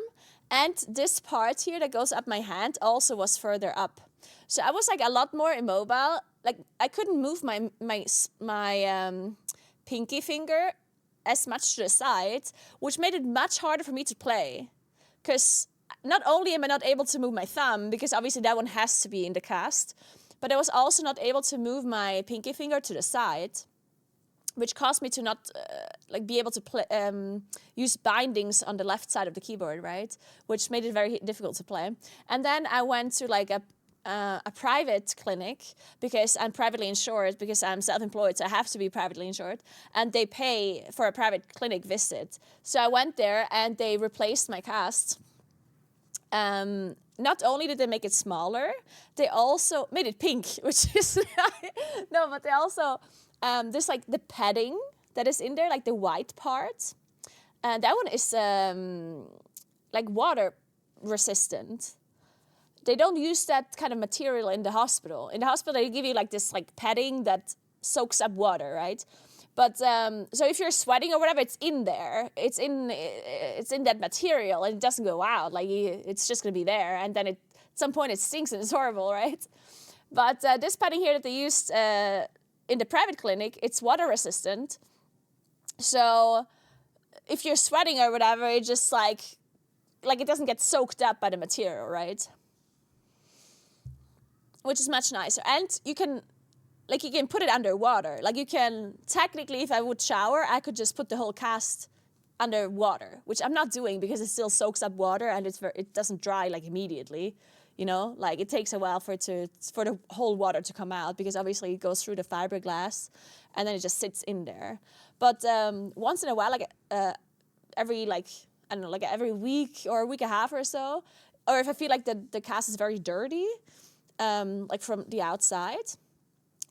And this part here that goes up my hand also was further up. So I was like a lot more immobile. Like I couldn't move my pinky finger as much to the side, which made it much harder for me to play. Because not only am I not able to move my thumb, because obviously that one has to be in the cast, but I was also not able to move my pinky finger to the side, which caused me to not be able to play, use bindings on the left side of the keyboard, right? Which made it very difficult to play. And then I went to like a private clinic because I'm privately insured, because I'm self-employed, so I have to be privately insured. And they pay for a private clinic visit. So I went there and they replaced my cast. Not only did they make it smaller, they also made it pink, which is no, but they also there's like the padding that is in there, like the white part. That one is like water resistant. They don't use that kind of material in the hospital. In the hospital, they give you like this like padding that soaks up water, right? But so if you're sweating or whatever, it's in there. It's in that material, and it doesn't go out. Like it's just gonna be there, and then it some point it stinks and it's horrible, right? But this padding here that they used in the private clinic, it's water resistant. So if you're sweating or whatever, it just like it doesn't get soaked up by the material, right? Which is much nicer. And you can put it underwater. Like you can, technically, if I would shower, I could just put the whole cast underwater, which I'm not doing because it still soaks up water and it doesn't dry like immediately. You know, like it takes a while for the whole water to come out because obviously it goes through the fiberglass and then it just sits in there. But once in a while, every week or a week and a half or so, or if I feel like the cast is very dirty, like from the outside,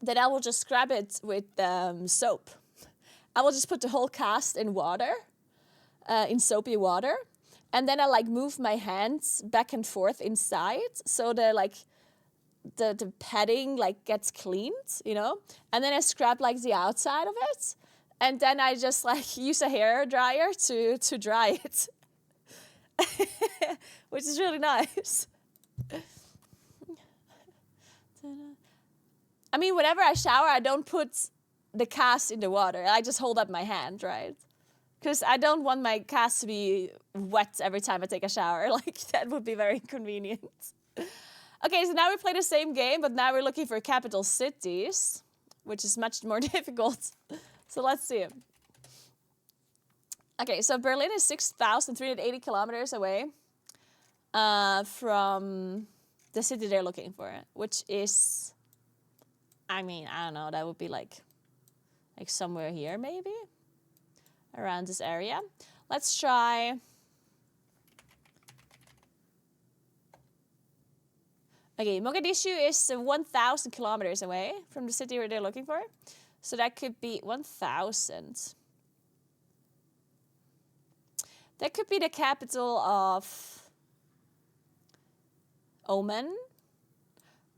then I will just scrub it with soap. I will just put the whole cast in water, in soapy water, and then I like move my hands back and forth inside so the padding like gets cleaned, you know, and then I scrub like the outside of it, and then I just like use a hair dryer to dry it, which is really nice. I mean, whenever I shower, I don't put the cast in the water. I just hold up my hand, right? Because I don't want my cast to be wet every time I take a shower. Like, that would be very inconvenient. Okay, so now we play the same game, but now we're looking for capital cities, which is much more difficult. So let's see. Okay, so Berlin is 6,380 kilometers away from the city they're looking for, which is, I mean, I don't know, that would be like somewhere here maybe, around this area. Let's try. Okay, Mogadishu is 1,000 kilometers away from the city where they're looking for. So that could be 1,000. That could be the capital of Oman,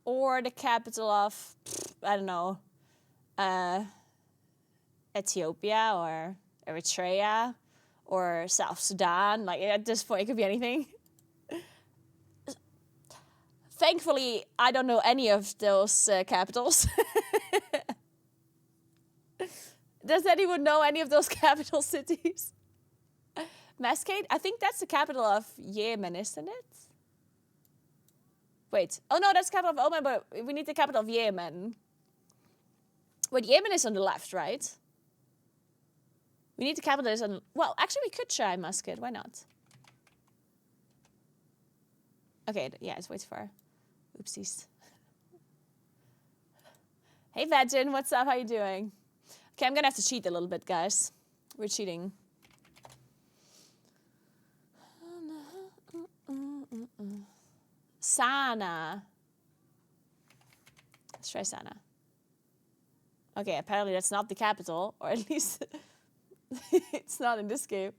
or the capital of, I don't know, Ethiopia or Eritrea or South Sudan. Like, at this point, it could be anything. Thankfully, I don't know any of those capitals. Does anyone know any of those capital cities? Mascate? I think that's the capital of Yemen, isn't it? Wait. Oh, no, that's the capital of Oman, but we need the capital of Yemen. Wait, Yemen is on the left, right? We need the capital is on... Well, actually, we could try Muscat. Why not? Okay, yeah, it's way too far. Oopsies. Hey, Vagin, what's up? How you doing? Okay, I'm gonna have to cheat a little bit, guys. We're cheating. Sana. Let's try Sana. Okay, apparently that's not the capital, or at least it's not in this game.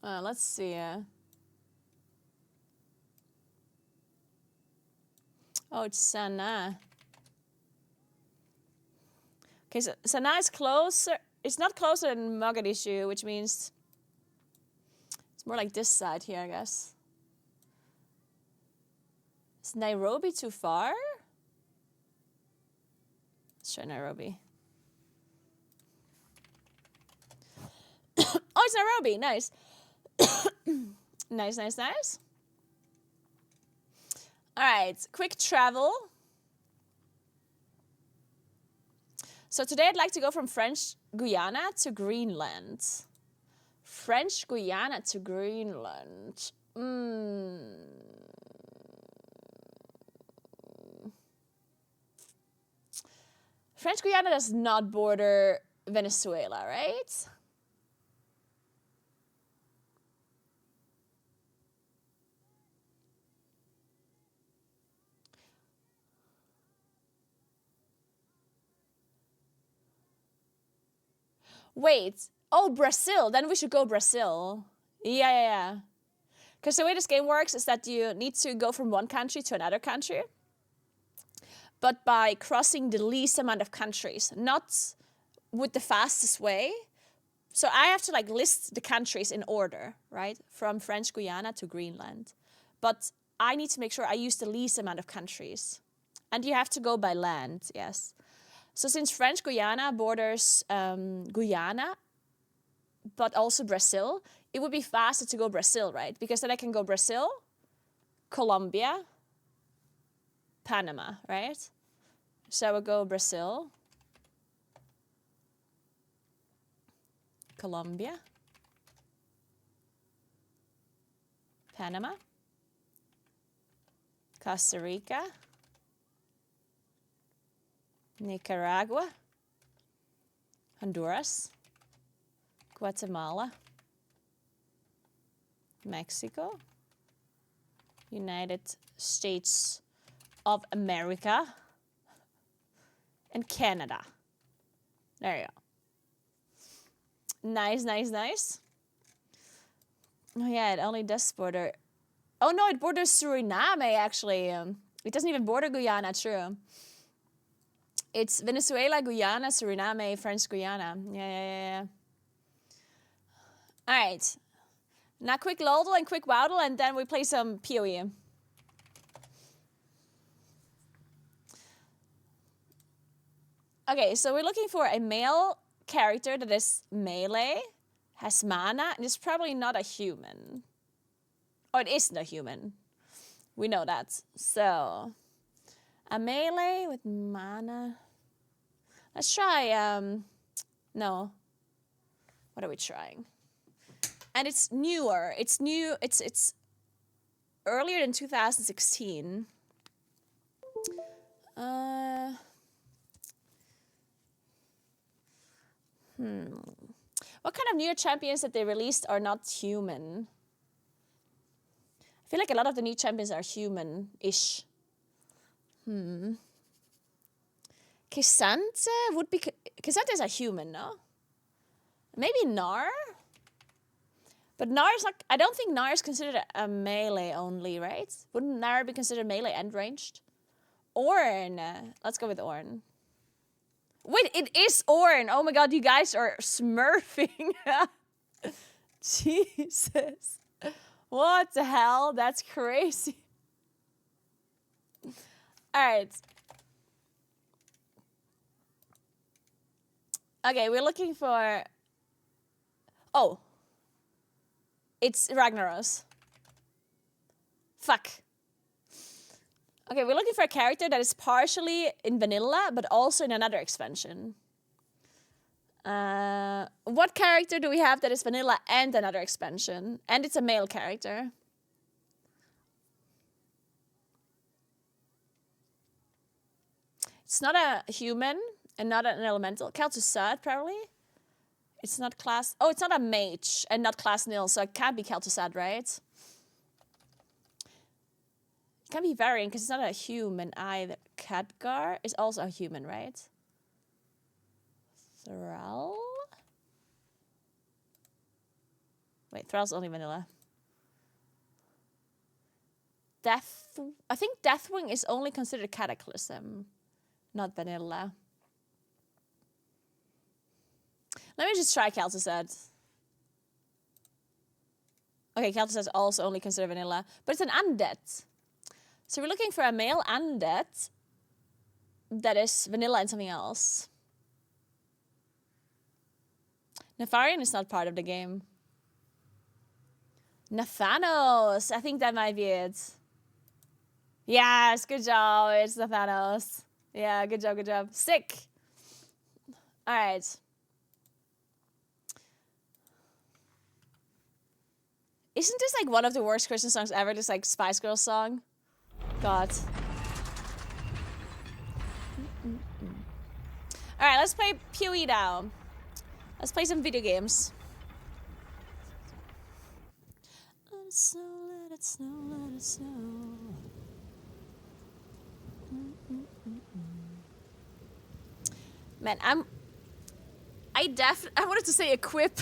Let's see. Oh, it's Sana. Okay, so Sana is closer. It's not closer than Mogadishu, which means it's more like this side here, I guess. Is Nairobi too far? Let's try Nairobi. Oh, it's Nairobi. Nice. Nice, nice, nice. All right, quick travel. So today I'd like to go from French Guiana to Greenland. French Guiana to Greenland. French Guiana does not border Venezuela, right? Wait. Oh, Brazil. Then we should go Brazil. Yeah. Because the way this game works is that you need to go from one country to another country, but by crossing the least amount of countries, not with the fastest way. So I have to like list the countries in order, right? From French Guiana to Greenland. But I need to make sure I use the least amount of countries. And you have to go by land, yes. So since French Guiana borders Guyana, but also Brazil, it would be faster to go Brazil, right? Because then I can go Brazil, Colombia, Panama, right? So I would go Brazil, Colombia, Panama, Costa Rica, Nicaragua, Honduras, Guatemala, Mexico, United States of America, and Canada. There you go. Nice, nice, nice. Oh yeah, it only does border. Oh no, it borders Suriname actually. It doesn't even border Guyana, true. It's Venezuela, Guyana, Suriname, French Guiana. Yeah. All right. Now quick Lodel and quick Wowdle, and then we play some PoE. Okay, so we're looking for a male character that is melee, has mana, and is probably not a human. Or it isn't a human. We know that. So, a melee with mana. Let's try, no. What are we trying? And it's newer. It's new, it's earlier than 2016. What kind of new champions that they released are not human? I feel like a lot of the new champions are human-ish. K'Sante would be... K'Sante is a human, no? Maybe Gnar? But Gnar is like... I don't think Gnar is considered a melee only, right? Wouldn't Gnar be considered melee and ranged? Ornn. Let's go with Ornn. Wait, it is Ornn. Oh my god, you guys are smurfing. Jesus. What the hell? That's crazy. Alright. Okay, we're looking for... Oh. It's Ragnaros. Fuck. Okay, we're looking for a character that is partially in vanilla, but also in another expansion. What character do we have that is vanilla and another expansion? And it's a male character. It's not a human and not an elemental. Kel'Thuzad, probably. It's not class... Oh, it's not a mage and not class nil, so it can't be Kel'Thuzad, right? It can be variant because it's not a human either. Khadgar is also a human, right? Thrall? Wait, Thrall's only vanilla. I think Deathwing is only considered Cataclysm, not vanilla. Let me just try Kel'Thuzad. Okay, Kel'Thuzad is also only considered vanilla, but it's an undead. So we're looking for a male undead that is vanilla and something else. Nefarian is not part of the game. Nathanos. I think that might be it. Yes, good job. It's Nathanos. Yeah, good job, good job. Sick. All right. Isn't this like one of the worst Christian songs ever? This like Spice Girls song? God. All right, let's play PoE now. Let's play some video games. Let it snow, let it snow, let it snow. Man, I wanted to say equip.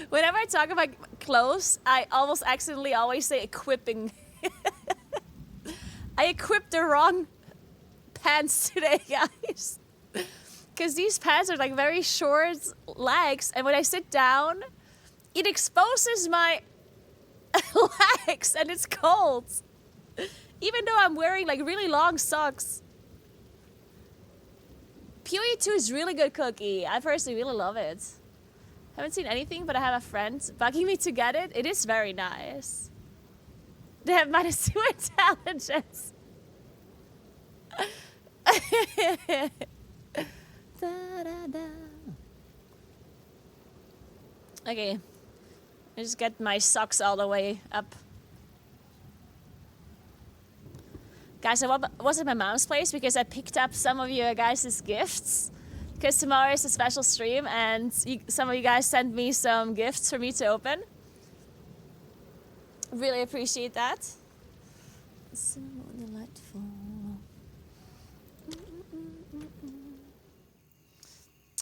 Whenever I talk about clothes, I almost accidentally always say equipping. I equipped the wrong pants today, guys. Because these pants are like very short legs, and when I sit down, it exposes my legs, and it's cold. Even though I'm wearing like really long socks. PoE 2 is really good cookie. I personally really love it. Haven't seen anything, but I have a friend bugging me to get it. It is very nice. They have -2 intelligence. Okay. I just get my socks all the way up. Guys, I was at my mom's place because I picked up some of you guys' gifts. Because tomorrow is a special stream and some of you guys sent me some gifts for me to open. Really appreciate that. So delightful.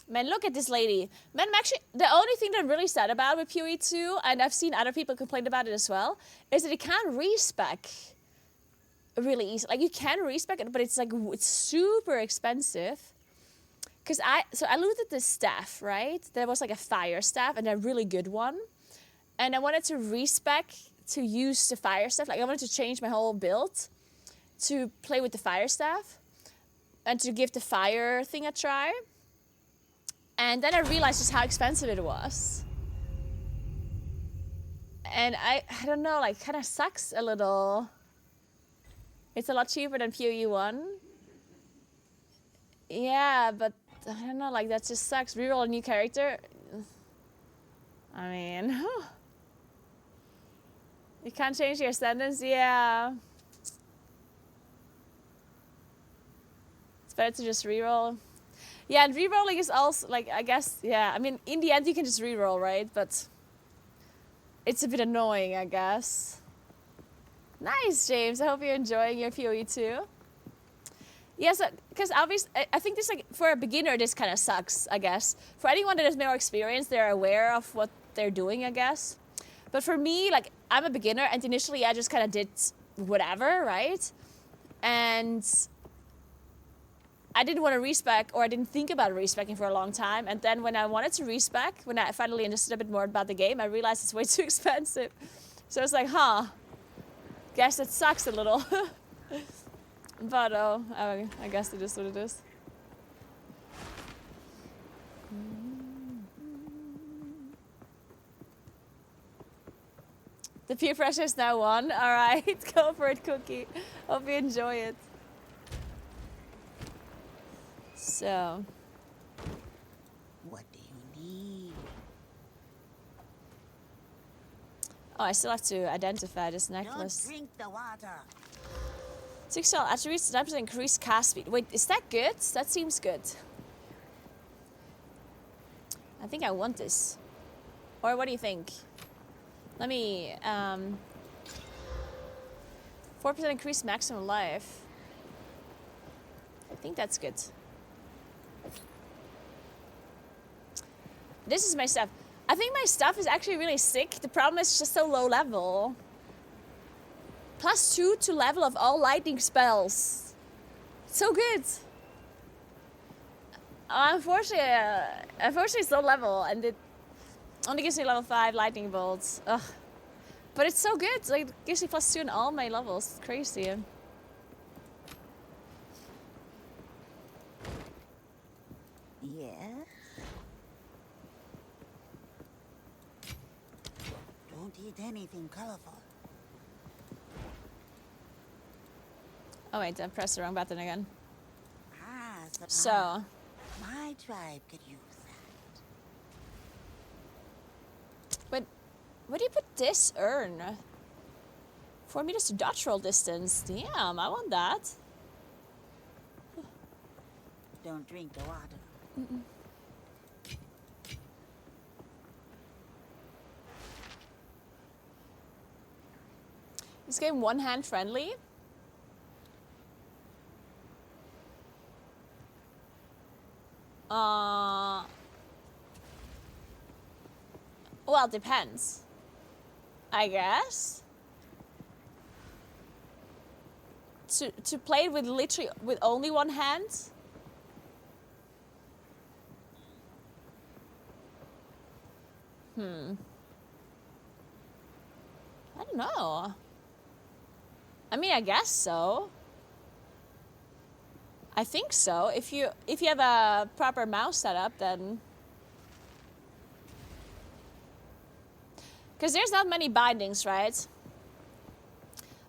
Man, look at this lady. Man, I'm actually, the only thing that I'm really sad about with PoE 2, and I've seen other people complain about it as well, is that it can't respec really easy. Like, you can respec it, but it's like, it's super expensive. Because I looted this staff, right? There was like a fire staff and a really good one. And I wanted to respec to use the fire staff. Like, I wanted to change my whole build to play with the fire staff and to give the fire thing a try. And then I realized just how expensive it was. And I don't know, like, kind of sucks a little. It's a lot cheaper than PoE 1. Yeah, but I don't know, like, that just sucks. Reroll a new character. I mean, you can't change your ascendants, yeah. It's better to just reroll. Yeah, and rerolling is also, like, I guess, yeah. I mean, in the end, you can just reroll, right? But it's a bit annoying, I guess. Nice, James. I hope you're enjoying your PoE 2. Yes, because obviously, I think this, like, for a beginner, this kind of sucks, I guess. For anyone that has more experience, they're aware of what they're doing, I guess. But for me, like, I'm a beginner, and initially I just kind of did whatever, right? And I didn't want to respec, or I didn't think about respecing for a long time. And then when I wanted to respec, when I finally understood a bit more about the game, I realized it's way too expensive. So I was like, huh, guess it sucks a little. But oh, I guess it is what it is. The peer pressure is now on. All right, go for it, Cookie. Hope you enjoy it. So. What do you need? Oh, I still have to identify this necklace. Don't drink the water. 6 attributes, 9% increased cast speed. Wait, is that good? That seems good. I think I want this. Or what do you think? Let me, 4% increased maximum life. I think that's good. This is my stuff. I think my stuff is actually really sick. The problem is just so low level. +2 to level of all lightning spells. So good. Unfortunately it's low level and it only gives me level 5 lightning bolts. Ugh. But it's so good. Like, it gives me +2 in all my levels. It's crazy. Yes? Don't eat anything colorful. Oh wait, I pressed the wrong button again. Ah, So. My tribe could use that. But where do you put this urn? 4 meters to dodge roll distance. Damn, I want that. Don't drink the water. Mm-mm. This game one-hand friendly. Well, depends. I guess. To play it with literally with only one hand. I don't know. I mean, I guess so. I think so. If you have a proper mouse setup, then. Because there's not many bindings, right?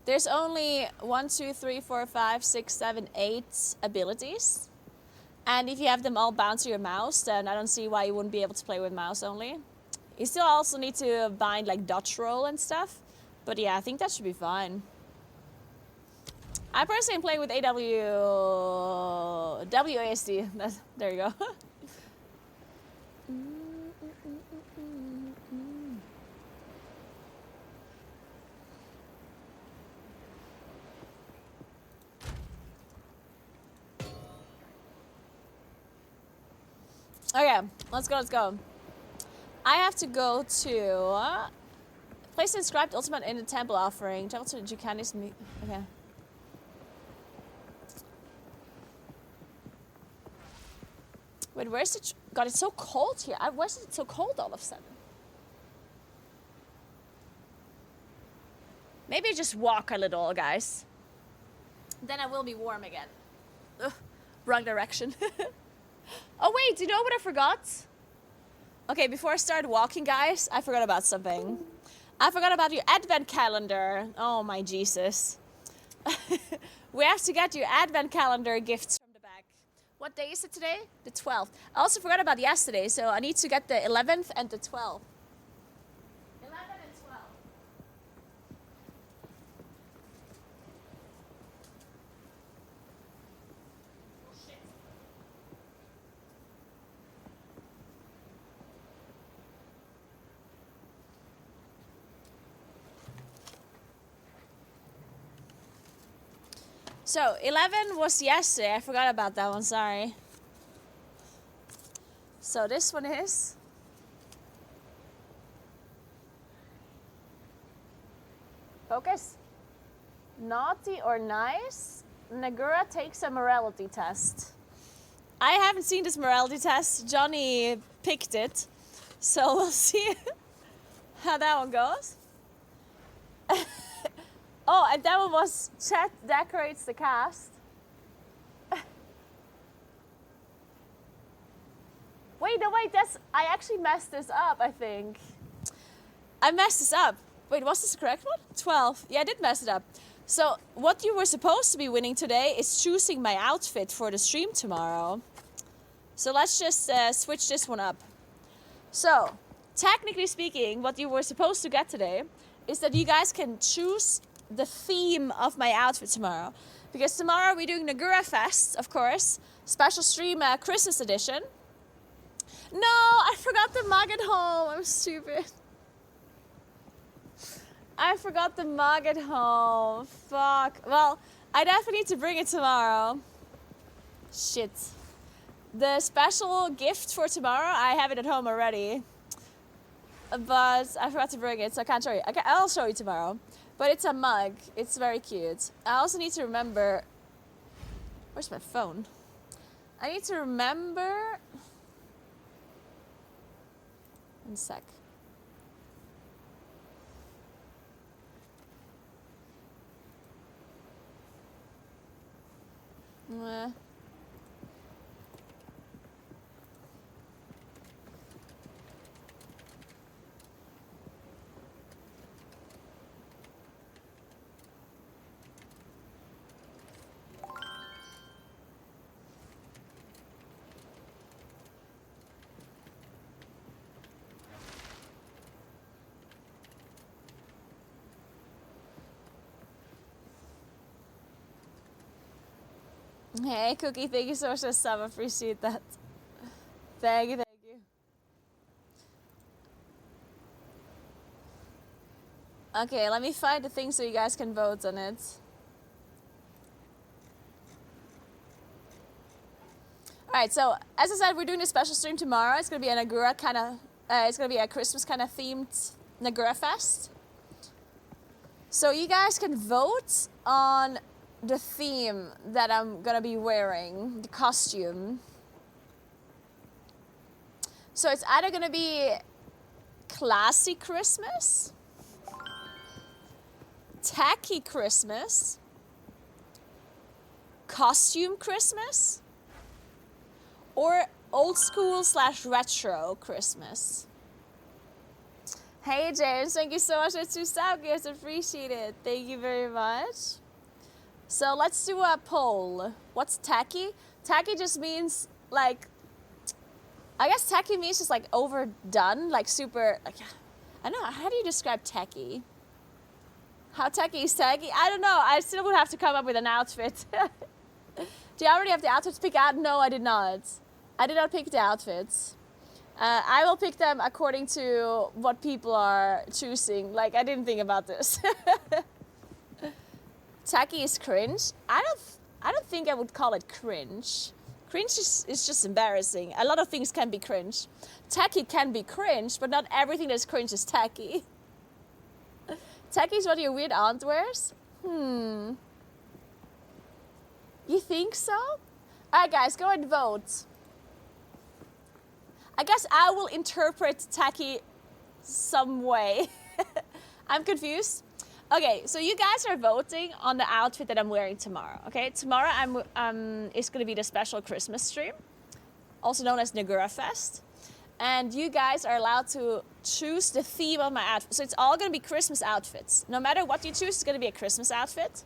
There's only 1, 2, 3, 4, 5, 6, 7, 8 abilities. And if you have them all bound to your mouse, then I don't see why you wouldn't be able to play with mouse only. You still also need to bind like dodge roll and stuff. But yeah, I think that should be fine. I personally am playing with WASD. There you go. Okay, let's go. I have to go to place inscribed ultimate in the temple offering. Travel to the Jukanis. Okay. Wait, where's it? God, it's so cold here. Why is it so cold all of a sudden? Maybe just walk a little, guys. Then I will be warm again. Ugh, wrong direction. Oh wait, do you know what I forgot? Okay, before I start walking, guys, I forgot about something. I forgot about your advent calendar. Oh my Jesus. We have to get your advent calendar gifts from the back. What day is it today? The 12th. I also forgot about yesterday, so I need to get the 11th and the 12th. 11 and 12. Oh shit. So 11 was yesterday. I forgot about that one. Sorry. So this one is focus. Naughty or nice? Naguura takes a morality test. I haven't seen this morality test. Johnny picked it, so we'll see how that one goes. Oh, and that one was chat decorates the cast. Wait, I actually messed this up, I think. I messed this up. Wait, was this the correct one? 12. Yeah, I did mess it up. So, what you were supposed to be winning today is choosing my outfit for the stream tomorrow. So let's just switch this one up. So, technically speaking, what you were supposed to get today is that you guys can choose the theme of my outfit tomorrow. Because tomorrow we're doing Naguura Fest, of course. Special stream Christmas edition. No, I forgot the mug at home. I'm stupid. I forgot the mug at home. Fuck. Well, I definitely need to bring it tomorrow. Shit. The special gift for tomorrow, I have it at home already. But I forgot to bring it, so I can't show you. I'll show you tomorrow. But it's a mug. It's very cute. I also need to remember... Where's my phone? I need to remember... One sec. Hey, Cookie, thank you so much for the sub. I appreciate that. Thank you. Okay, let me find the thing so you guys can vote on it. Alright, so as I said, we're doing a special stream tomorrow. It's gonna be a Naguura kind of, it's gonna be a Christmas kind of themed Naguura Fest. So you guys can vote on the theme that I'm gonna be wearing, the costume. So it's either gonna be Classy Christmas, tacky Christmas, costume Christmas, or old school / retro Christmas? Hey James, thank you so much for 2 sub gifts. Appreciate it. Thank you very much. So let's do a poll. What's tacky? Tacky just means like, I guess tacky means just like overdone, like super, like, I don't know, how do you describe tacky? How tacky is tacky? I don't know, I still would have to come up with an outfit. Do you already have the outfits picked out? No, I did not. I did not pick the outfits. I will pick them according to what people are choosing. Like, I didn't think about this. Tacky is cringe. I don't think I would call it cringe. Cringe is just embarrassing. A lot of things can be cringe. Tacky can be cringe, but not everything that's cringe is tacky. Tacky is what your weird aunt wears? You think so? Alright guys, go and vote. I guess I will interpret tacky some way. I'm confused. Okay, so you guys are voting on the outfit that I'm wearing tomorrow. Okay, tomorrow it's gonna be the special Christmas stream, also known as Naguura Fest, and you guys are allowed to choose the theme of my outfit. So it's all gonna be Christmas outfits. No matter what you choose, it's gonna be a Christmas outfit.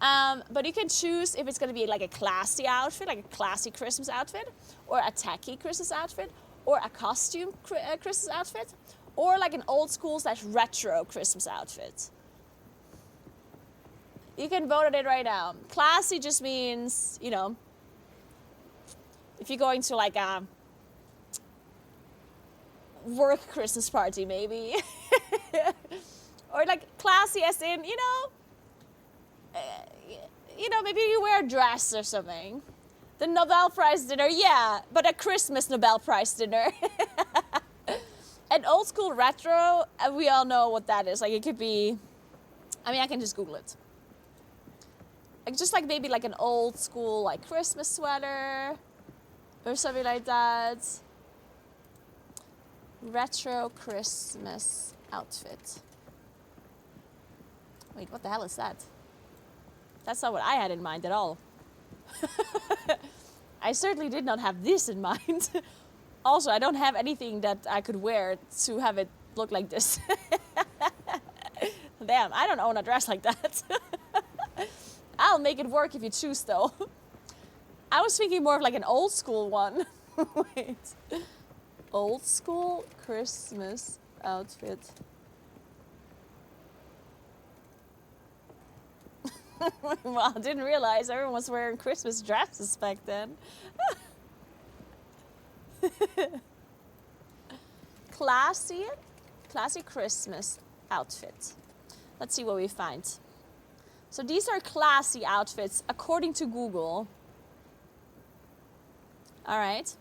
But you can choose if it's gonna be like a classy outfit, like a classy Christmas outfit, or a tacky Christmas outfit, or a costume Christmas outfit, or like an old school / retro Christmas outfit. You can vote on it right now. Classy just means, you know, if you're going to like a work Christmas party maybe. Or like classy as in, you know, maybe you wear a dress or something. The Nobel Prize dinner, yeah, but a Christmas Nobel Prize dinner. And old school retro, we all know what that is. Like it could be, I mean, I can just Google it. Like just like maybe like an old school like Christmas sweater or something like that. Retro Christmas outfit. Wait, what the hell is that? That's not what I had in mind at all. I certainly did not have this in mind. Also, I don't have anything that I could wear to have it look like this. Damn, I don't own a dress like that. I'll make it work if you choose, though. I was thinking more of like an old school one. Wait. Old school Christmas outfit. Well, I didn't realize everyone was wearing Christmas dresses back then. Classy Christmas outfit. Let's see what we find. So these are classy outfits according to Google. All right.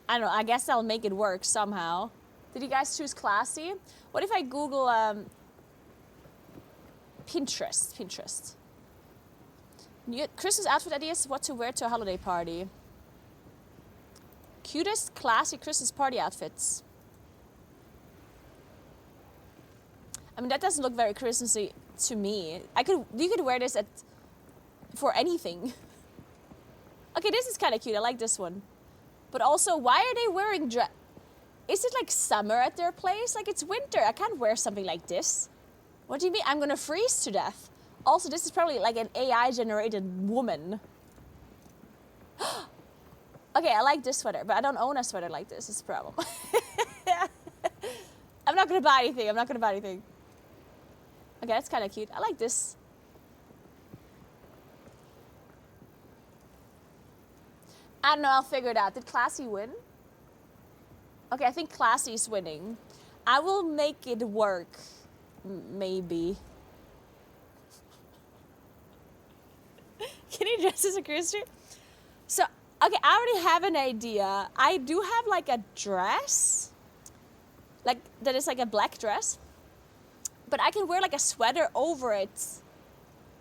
I don't know, I guess I'll make it work somehow. Did you guys choose classy? What if I Google Pinterest. New Christmas outfit ideas, what to wear to a holiday party. Cutest classy Christmas party outfits. I mean, that doesn't look very Christmassy to me. You could wear this for anything. Okay, this is kind of cute. I like this one. But also, why are they wearing dress? Is it like summer at their place? Like it's winter. I can't wear something like this. What do you mean? I'm gonna freeze to death. Also, this is probably like an AI-generated woman. Okay, I like this sweater, but I don't own a sweater like this. It's a problem. I'm not gonna buy anything. Okay, that's kind of cute. I like this. I don't know, I'll figure it out. Did Classy win? Okay, I think Classy is winning. I will make it work. Maybe. Can you dress as a Christian? So, okay, I already have an idea. I do have like a dress. Like, that is like a black dress. But I can wear like a sweater over it.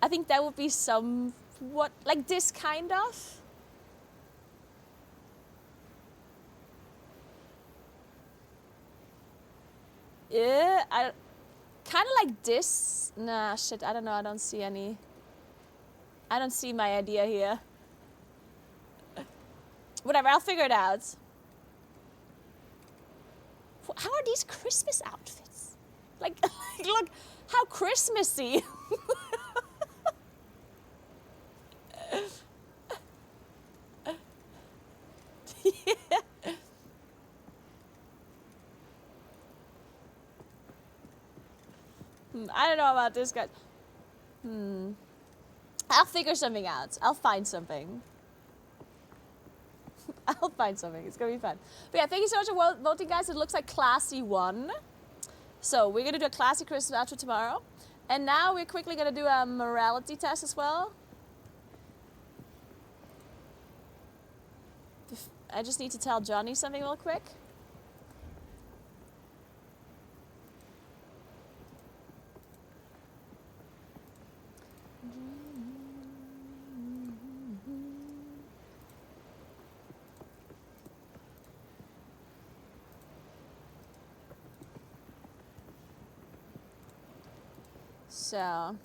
I think that would be somewhat like this kind of. Yeah, I kind of like this. Nah, shit, I don't know. I don't see any. I don't see my idea here. Whatever, I'll figure it out. How are these Christmas outfits? Like, look, how Christmassy. Yeah. I don't know about this guy. I'll figure something out. I'll find something. I'll find something. It's gonna be fun. But yeah, thank you so much for voting, guys. It looks like Classy won. So we're gonna do a Classy Christmas outfit tomorrow. And now we're quickly gonna do a morality test as well. I just need to tell Johnny something real quick. So,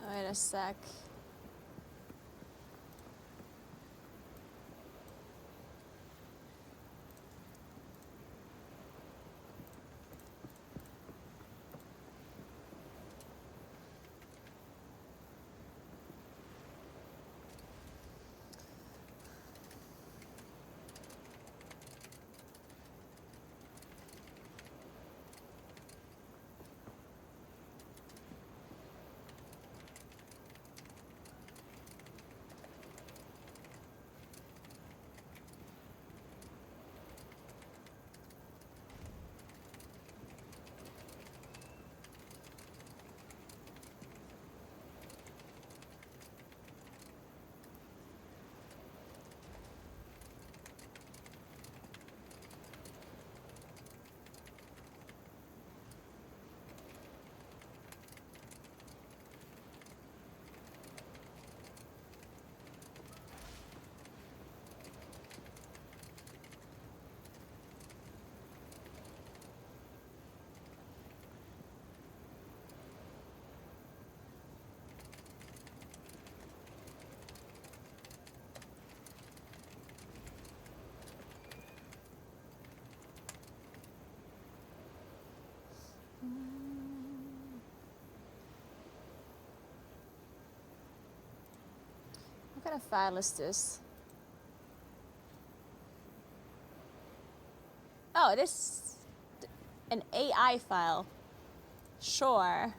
wait a sec. What kind of file is this? Oh, it is an AI file. Sure.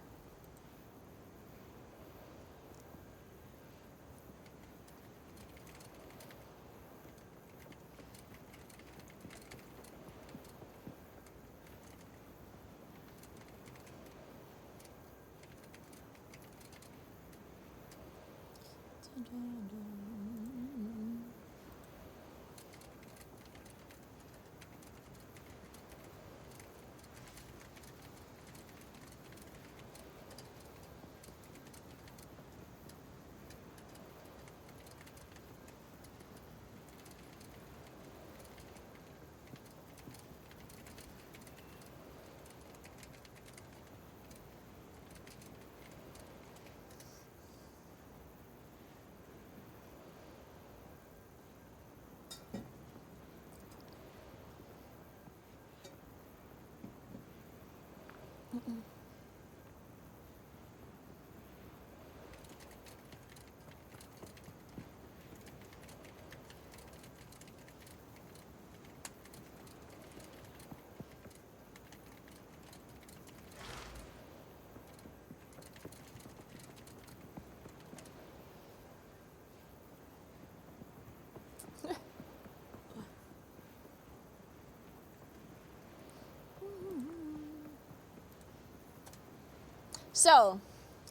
So,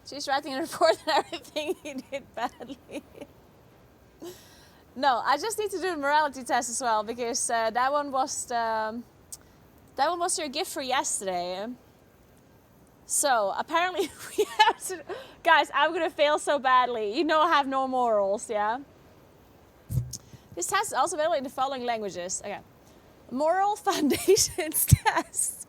she's writing a report and everything he did badly. No, I just need to do a morality test as well because that one was your gift for yesterday. So apparently we have to, guys. I'm gonna fail so badly. You know I have no morals, yeah. This test is also available in the following languages. Okay, moral foundations test.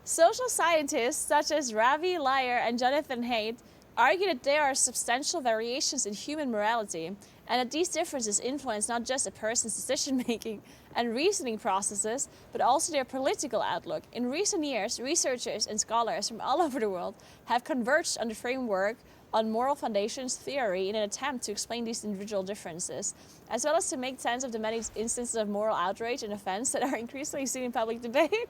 Social scientists such as Ravi Lyer and Jonathan Haidt argue that there are substantial variations in human morality, and that these differences influence not just a person's decision-making and reasoning processes, but also their political outlook. In recent years, researchers and scholars from all over the world have converged on the framework on moral foundations theory in an attempt to explain these individual differences, as well as to make sense of the many instances of moral outrage and offense that are increasingly seen in public debate.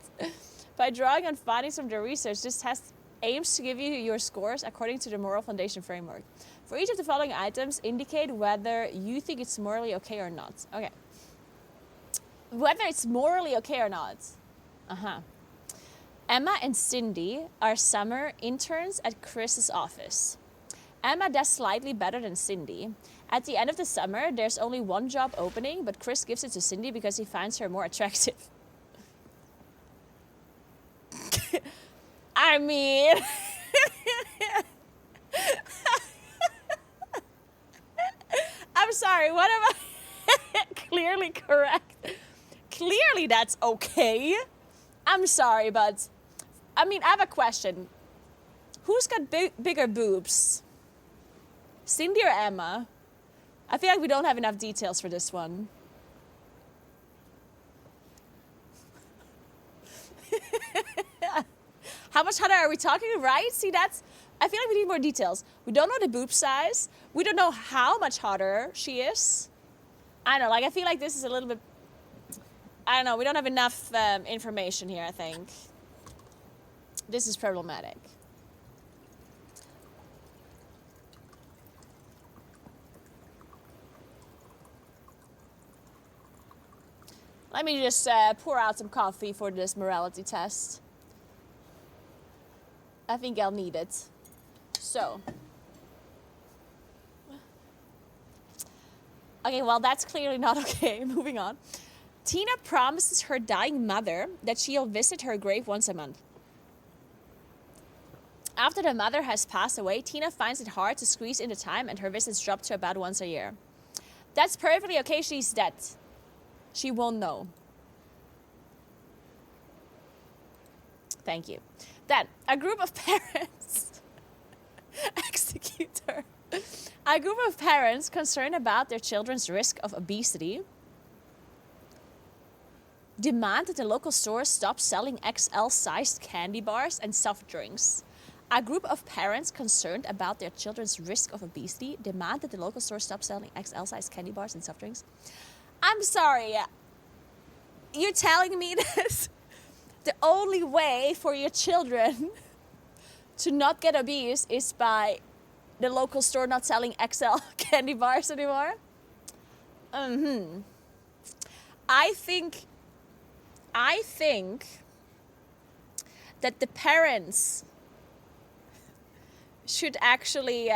By drawing on findings from the research, this test aims to give you your scores according to the moral foundation framework. For each of the following items, indicate whether you think it's morally okay or not. Okay. Whether it's morally okay or not. Emma and Cindy are summer interns at Chris's office. Emma does slightly better than Cindy. At the end of the summer, there's only one job opening, but Chris gives it to Cindy because he finds her more attractive. I mean... I'm sorry, what am I... Clearly correct. Clearly that's okay. I'm sorry, but... I mean, I have a question. Who's got bigger boobs? Cindy or Emma? I feel like we don't have enough details for this one. How much hotter are we talking, right? See, that's... I feel like we need more details. We don't know the boob size. We don't know how much hotter she is. I don't know, like, I feel like this is a little bit... I don't know, we don't have enough information here, I think. This is problematic. Let me just pour out some coffee for this morality test. I think I'll need it. So. Okay, well, that's clearly not okay. Moving on. Tina promises her dying mother that she'll visit her grave once a month. After the mother has passed away, Tina finds it hard to squeeze in the time and her visits drop to about once a year. That's perfectly okay, she's dead. She won't know. Thank you. Then, a group of parents execute her. A group of parents concerned about their children's risk of obesity demand that the local stores stop selling XL-sized candy bars and soft drinks. A group of parents concerned about their children's risk of obesity demand that the local stores stop selling XL-sized candy bars and soft drinks. I'm sorry. You're telling me that the only way for your children to not get obese is by the local store not selling XL candy bars anymore? I think that the parents should actually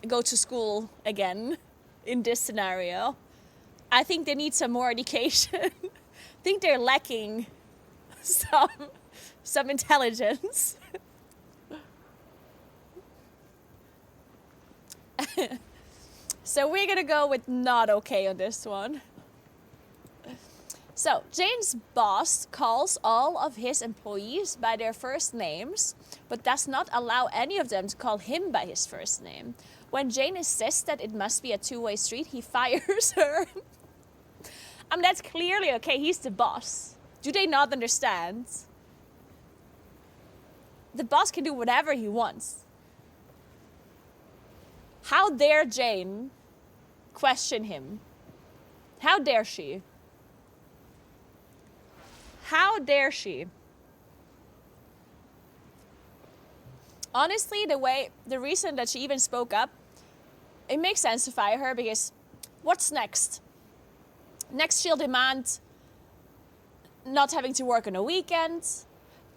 go to school again in this scenario. I think they need some more education. I think they're lacking some intelligence. So we're gonna go with not okay on this one. So Jane's boss calls all of his employees by their first names, but does not allow any of them to call him by his first name. When Jane insists that it must be a two-way street, he fires her. That's clearly okay, he's the boss. Do they not understand? The boss can do whatever he wants. How dare Jane question him? How dare she? How dare she? Honestly, the reason that she even spoke up, it makes sense to fire her because what's next? Next, she'll demand not having to work on a weekend.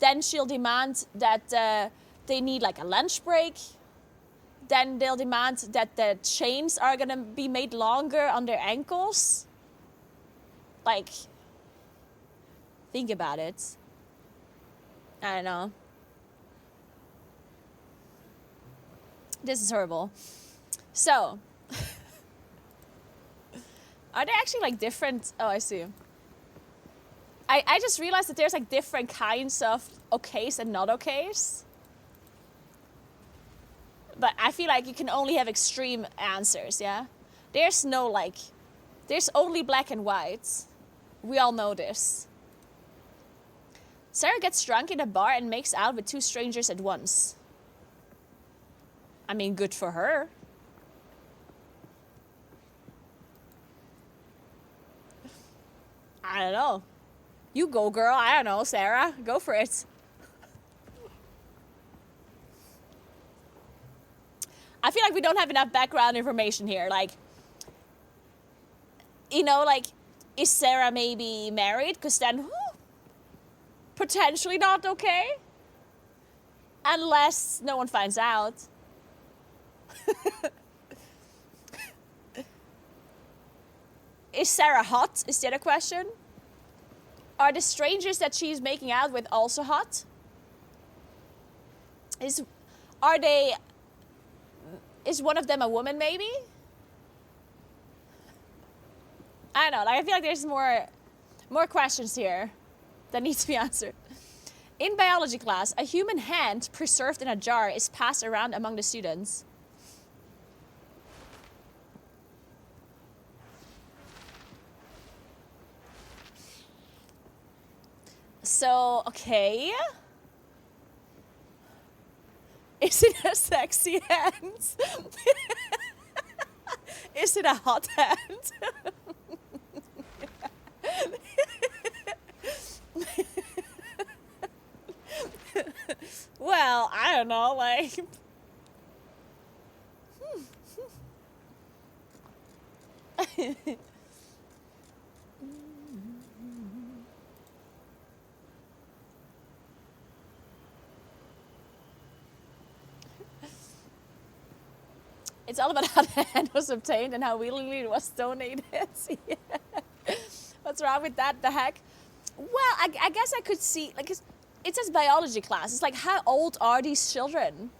Then she'll demand that they need like a lunch break, then they'll demand that the chains are gonna be made longer on their ankles. Like, think about it. I don't know. This is horrible. So, are there actually like different... Oh, I see. I just realized that there's like different kinds of okays and not okays. But I feel like you can only have extreme answers, yeah? There's no like... There's only black and white. We all know this. Sarah gets drunk in a bar and makes out with 2 strangers at once. I mean, good for her. I don't know. You go, girl. I don't know, Sarah. Go for it. I feel like we don't have enough background information here. Like, you know, like, is Sarah maybe married? Because then, potentially not okay. Unless no one finds out. Is Sarah hot? Is the other question. Are the strangers that she's making out with also hot? Is one of them a woman maybe? I don't know, like I feel like there's more questions here that need to be answered. In biology class, a human hand preserved in a jar is passed around among the students. So, okay. Is it a sexy hand? Is it a hot hand? Well, I don't know, like... It's all about how the hand was obtained and how willingly it was donated. Yeah. What's wrong with that? The heck? Well, I guess I could see, like, it says biology class. It's like, how old are these children?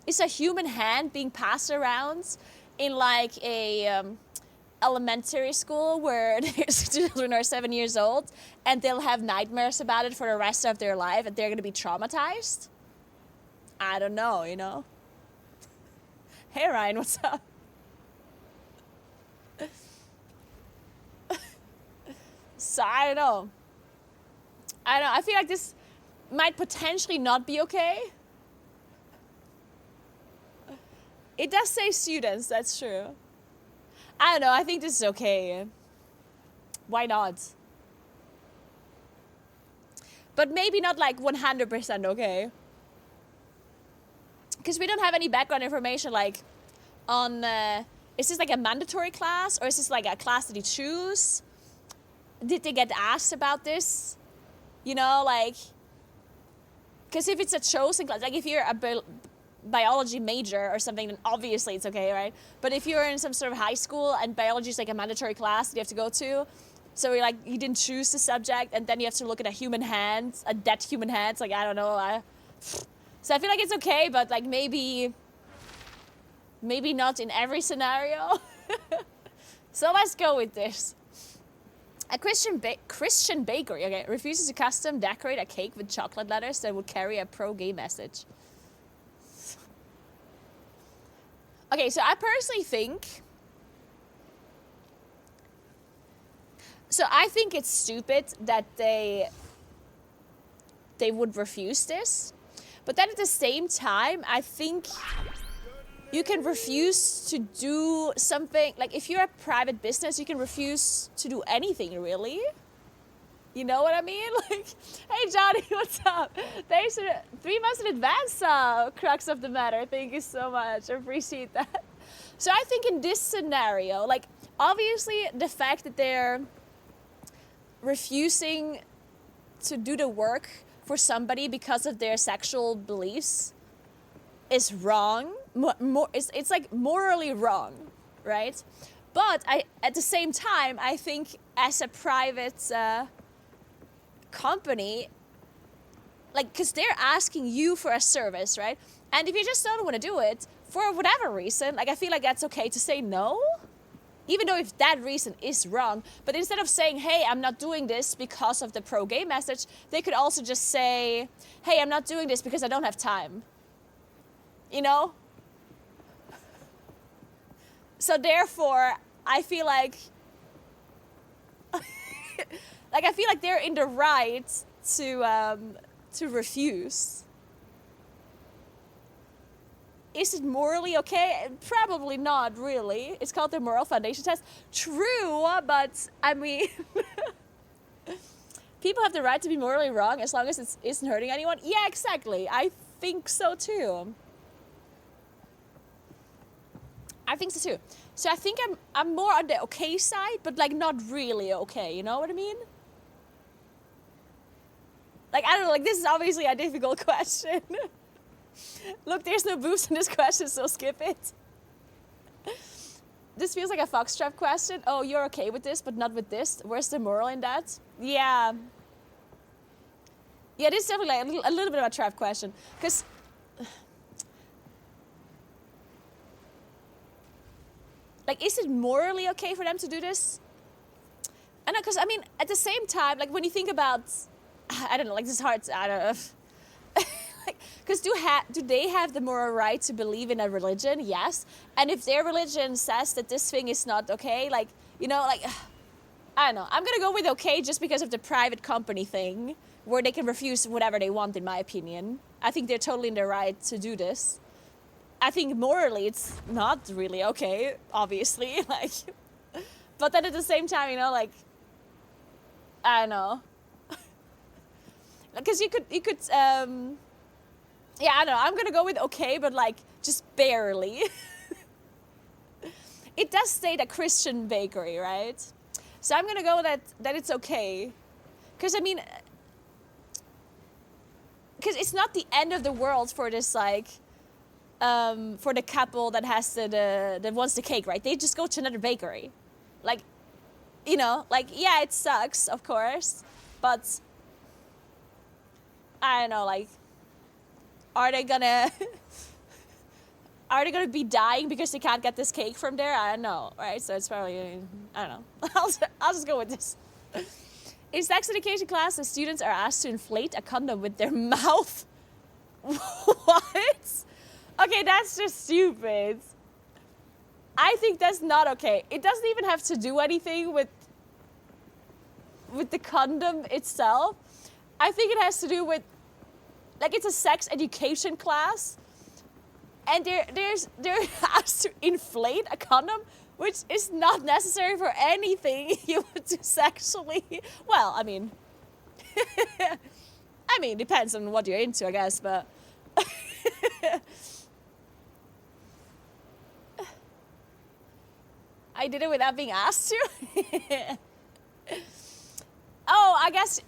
Is a human hand being passed around in like a elementary school where there's children are 7 years old and they'll have nightmares about it for the rest of their life and they're going to be traumatized? I don't know, you know? Hey Ryan, what's up? So I don't know. I feel like this might potentially not be okay. It does say students, that's true. I don't know, I think this is okay. Why not? But maybe not like 100% okay. Because we don't have any background information like on, is this like a mandatory class or is this like a class that you choose? Did they get asked about this? You know, like, because if it's a chosen class, like if you're a biology major or something, then obviously it's okay, right? But if you're in some sort of high school and biology is like a mandatory class that you have to go to, so you're like, you didn't choose the subject and then you have to look at a human hand, a dead human hand, it's like, I don't know. So I feel like it's okay, but like maybe not in every scenario. So let's go with this. A Christian bakery, okay, refuses to custom decorate a cake with chocolate letters that would carry a pro-gay message. Okay, so I personally think... So I think it's stupid that they would refuse this. But then at the same time, I think you can refuse to do something. Like if you're a private business, you can refuse to do anything, really. You know what I mean? Like, hey Johnny, what's up? Thanks for 3 months in advance, crux of the matter. Thank you so much. I appreciate that. So I think in this scenario, like obviously the fact that they're refusing to do the work for somebody because of their sexual beliefs is wrong. It's like morally wrong, right? But at the same time, I think as a private company, like, because they're asking you for a service, right? And if you just don't want to do it for whatever reason, like, I feel like that's okay to say no, even though if that reason is wrong. But instead of saying, hey, I'm not doing this because of the pro-gay message, they could also just say, hey, I'm not doing this because I don't have time. You know? So therefore, I feel like, I feel like they're in the right to refuse. Is it morally okay? Probably not, really. It's called the moral foundation test. True, but I mean, people have the right to be morally wrong as long as it isn't hurting anyone. Yeah, exactly. I think so too. I think so too. So I think I'm more on the okay side, but like not really okay. You know what I mean? Like, I don't know, like, this is obviously a difficult question. Look, there's no boobs in this question, so skip it. This feels like a foxtrot question. Oh, you're okay with this, but not with this. Where's the moral in that? Yeah. Yeah, this is definitely like a little bit of a trap question. Because like, is it morally okay for them to do this? I know, because, I mean, at the same time, like, when you think about, I don't know, like, this is hard, I don't know. Because do they have the moral right to believe in a religion? Yes. And if their religion says that this thing is not okay, like, you know, like, I don't know. I'm going to go with okay just because of the private company thing, where they can refuse whatever they want, in my opinion. I think they're totally in their right to do this. I think morally it's not really okay, obviously. Like, but then at the same time, you know, like, I don't know. Because you could, yeah, I don't know. I'm going to go with okay, but like just barely. It does state a Christian bakery, right? So I'm going to go that it's okay. Because, I mean, because it's not the end of the world for this, like, for the couple that has that wants the cake, right? They just go to another bakery. Like, you know, like, yeah, it sucks, of course. But, I don't know, like, are they gonna be dying because they can't get this cake from there? I don't know, right? So it's probably, I don't know. I'll just go with this. In sex education class, the students are asked to inflate a condom with their mouth. What? Okay, that's just stupid. I think that's not okay. It doesn't even have to do anything with the condom itself. I think it has to do with, like, it's a sex education class, and they're asked to inflate a condom, which is not necessary for anything you would do sexually. Well, I mean, depends on what you're into, I guess, but I did it without being asked to. Oh, I guess,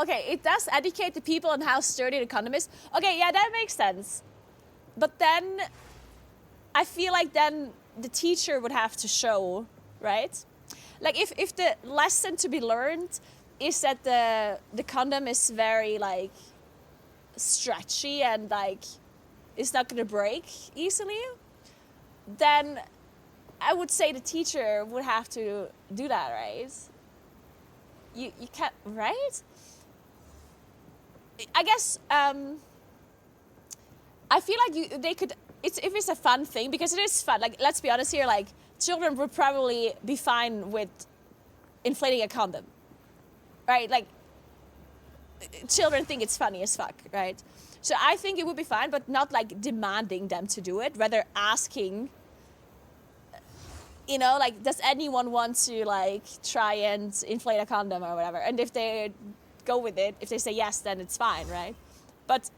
okay, it does educate the people on how sturdy the condom is. Okay, yeah, that makes sense. But then, I feel like then the teacher would have to show, right? Like, if the lesson to be learned is that the condom is very, like, stretchy and, like, it's not gonna break easily, then I would say the teacher would have to do that, right? You can't, right? I guess, I feel like they could, if it's a fun thing, because it is fun, like, let's be honest here, like, children would probably be fine with inflating a condom, right? Like, children think it's funny as fuck, right? So I think it would be fine, but not, like, demanding them to do it, rather asking, you know, like, does anyone want to, like, try and inflate a condom or whatever? And if they go with it, if they say yes, then it's fine, right? But,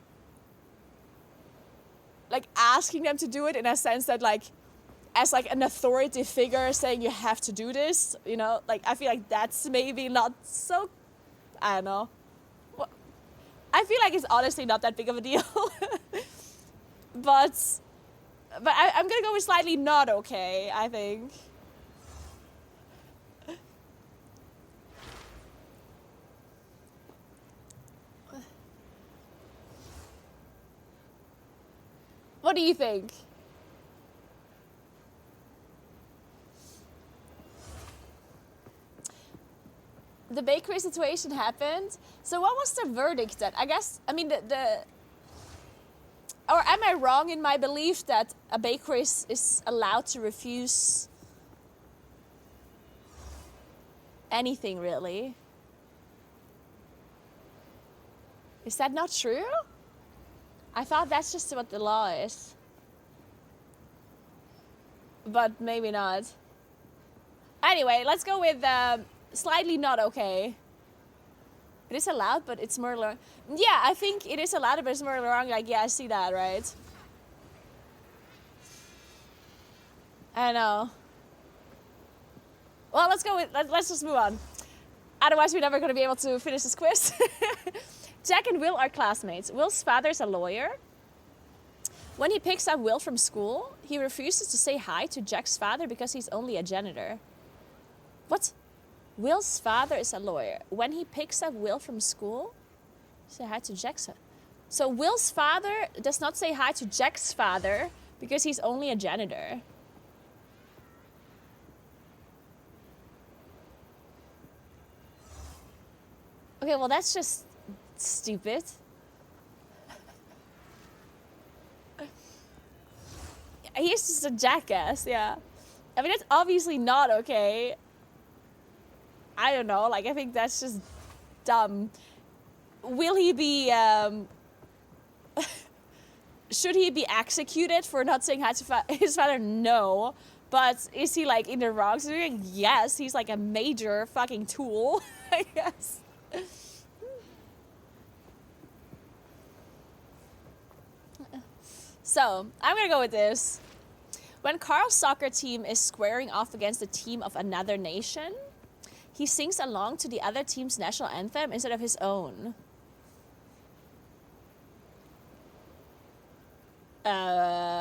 like, asking them to do it in a sense that, like, as, like, an authoritative figure saying you have to do this, you know, like, I feel like that's maybe not so, I don't know. I feel like it's honestly not that big of a deal. but I'm gonna go with slightly not okay, I think. What do you think? The bakery situation happened. So what was the verdict then? I guess, I mean, or am I wrong in my belief that a bakery is allowed to refuse anything, really? Is that not true? I thought that's just what the law is. But maybe not. Anyway, let's go with slightly not okay. It is allowed, but it's more... Yeah, I think it is allowed, but it's more wrong. Like, yeah, I see that, right? I know. Well, let's go with... Let's just move on. Otherwise, we're never going to be able to finish this quiz. Jack and Will are classmates. Will's father is a lawyer. When he picks up Will from school, he refuses to say hi to Jack's father because he's only a janitor. What? Will's father is a lawyer. When he picks up Will from school, say hi to Jack's father. So Will's father does not say hi to Jack's father because he's only a janitor. Okay, well that's just stupid. He's just a jackass, yeah. I mean, that's obviously not okay. I don't know, like, I think that's just dumb. Will he be, should he be executed for not saying hi to his father? No. But is he, like, in the wrong? Yes, he's, like, a major fucking tool, I guess. So, I'm gonna go with this. When Carl's soccer team is squaring off against the team of another nation, he sings along to the other team's national anthem instead of his own. I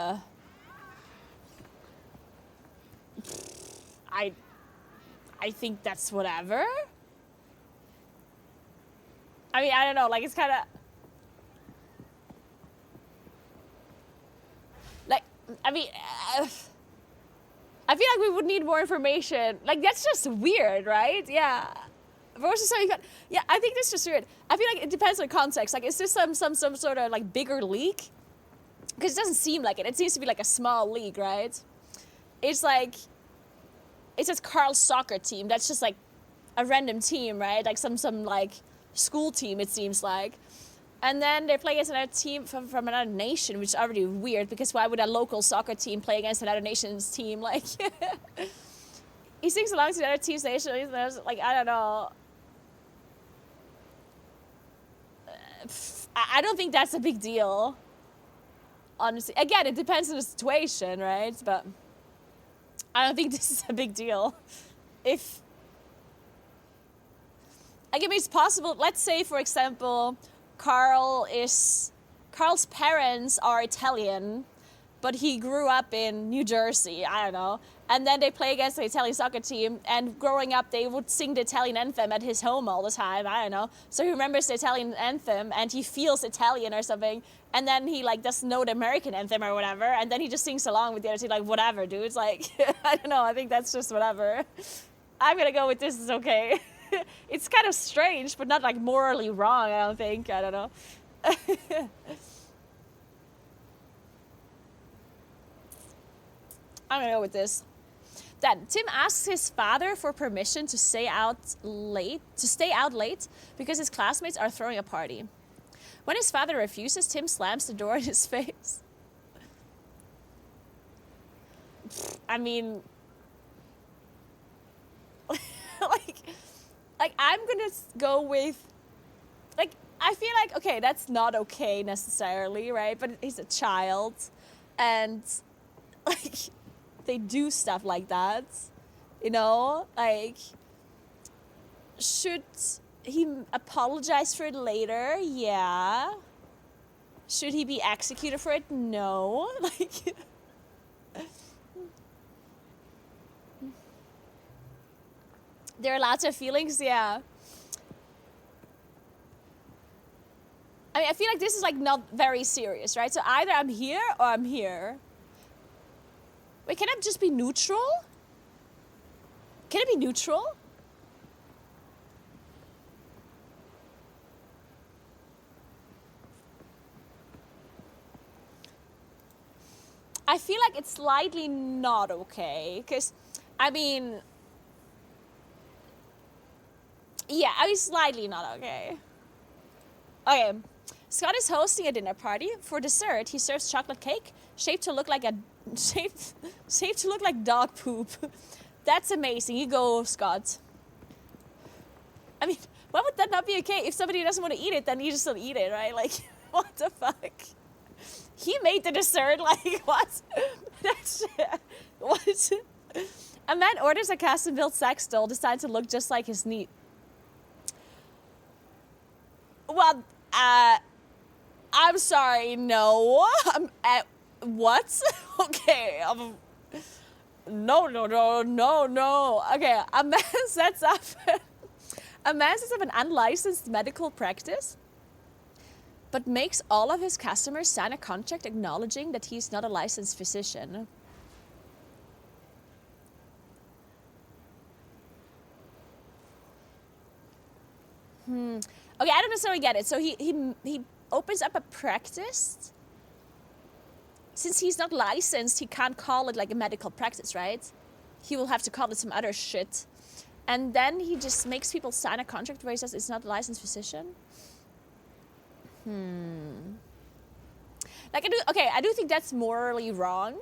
think that's whatever. I mean, I don't know, like, it's kind of... Like, I mean... I feel like we would need more information. Like, that's just weird, right? Yeah. Versus so you got... Yeah, I think that's just weird. I feel like it depends on context. Like, is this some sort of, like, bigger leak? Because it doesn't seem like it. It seems to be, like, a small league, right? It's, like... It says Carl's soccer team. That's just, like, a random team, right? Like, some like, school team, it seems like. And then they play against another team from another nation, which is already weird, because why would a local soccer team play against another nation's team? Like, he sings along to the other team's nation. Like, I don't know. I don't think that's a big deal. Honestly, again, it depends on the situation, right? But I don't think this is a big deal. If, like, I mean, it's possible. Let's say, for example, Carl's parents are Italian, but he grew up in New Jersey, I don't know. And then they play against the Italian soccer team, and growing up they would sing the Italian anthem at his home all the time, I don't know. So he remembers the Italian anthem and he feels Italian or something, and then he like doesn't know the American anthem or whatever, and then he just sings along with the other team, like whatever, dude. It's like, I don't know, I think that's just whatever. I'm gonna go with this is okay. It's kind of strange, but not like morally wrong, I don't think. I don't know. I'm gonna go with this. Then Tim asks his father for permission to stay out late because his classmates are throwing a party. When his father refuses, Tim slams the door in his face. I mean, like I'm gonna go with, like, I feel like, okay, that's not okay necessarily, right? But he's a child, and like they do stuff like that, you know? Like, should He apologized for it later, yeah. Should he be executed for it? No. Like, there are lots of feelings, yeah. I mean, I feel like this is like not very serious, right? So either I'm here or I'm here. Wait, can it just be neutral? Can it be neutral? I feel like it's slightly not okay, because, I mean, yeah, I mean, slightly not okay. Okay, Scott is hosting a dinner party. For dessert, he serves chocolate cake shaped to look like shaped to look like dog poop. That's amazing. You go, Scott. I mean, why would that not be okay? If somebody doesn't want to eat it, then you just don't eat it, right? Like, what the fuck? He made the dessert, like, what? That's, what? A man orders a custom-built sex doll designed to look just like his niece. Well, I'm sorry, no. What? Okay, no. Okay, a man sets up an unlicensed medical practice, but makes all of his customers sign a contract acknowledging that he's not a licensed physician. Okay, I don't necessarily get it. So he opens up a practice. Since he's not licensed, he can't call it like a medical practice, right? He will have to call it some other shit. And then he just makes people sign a contract where he says it's not a licensed physician. Like, I do think that's morally wrong.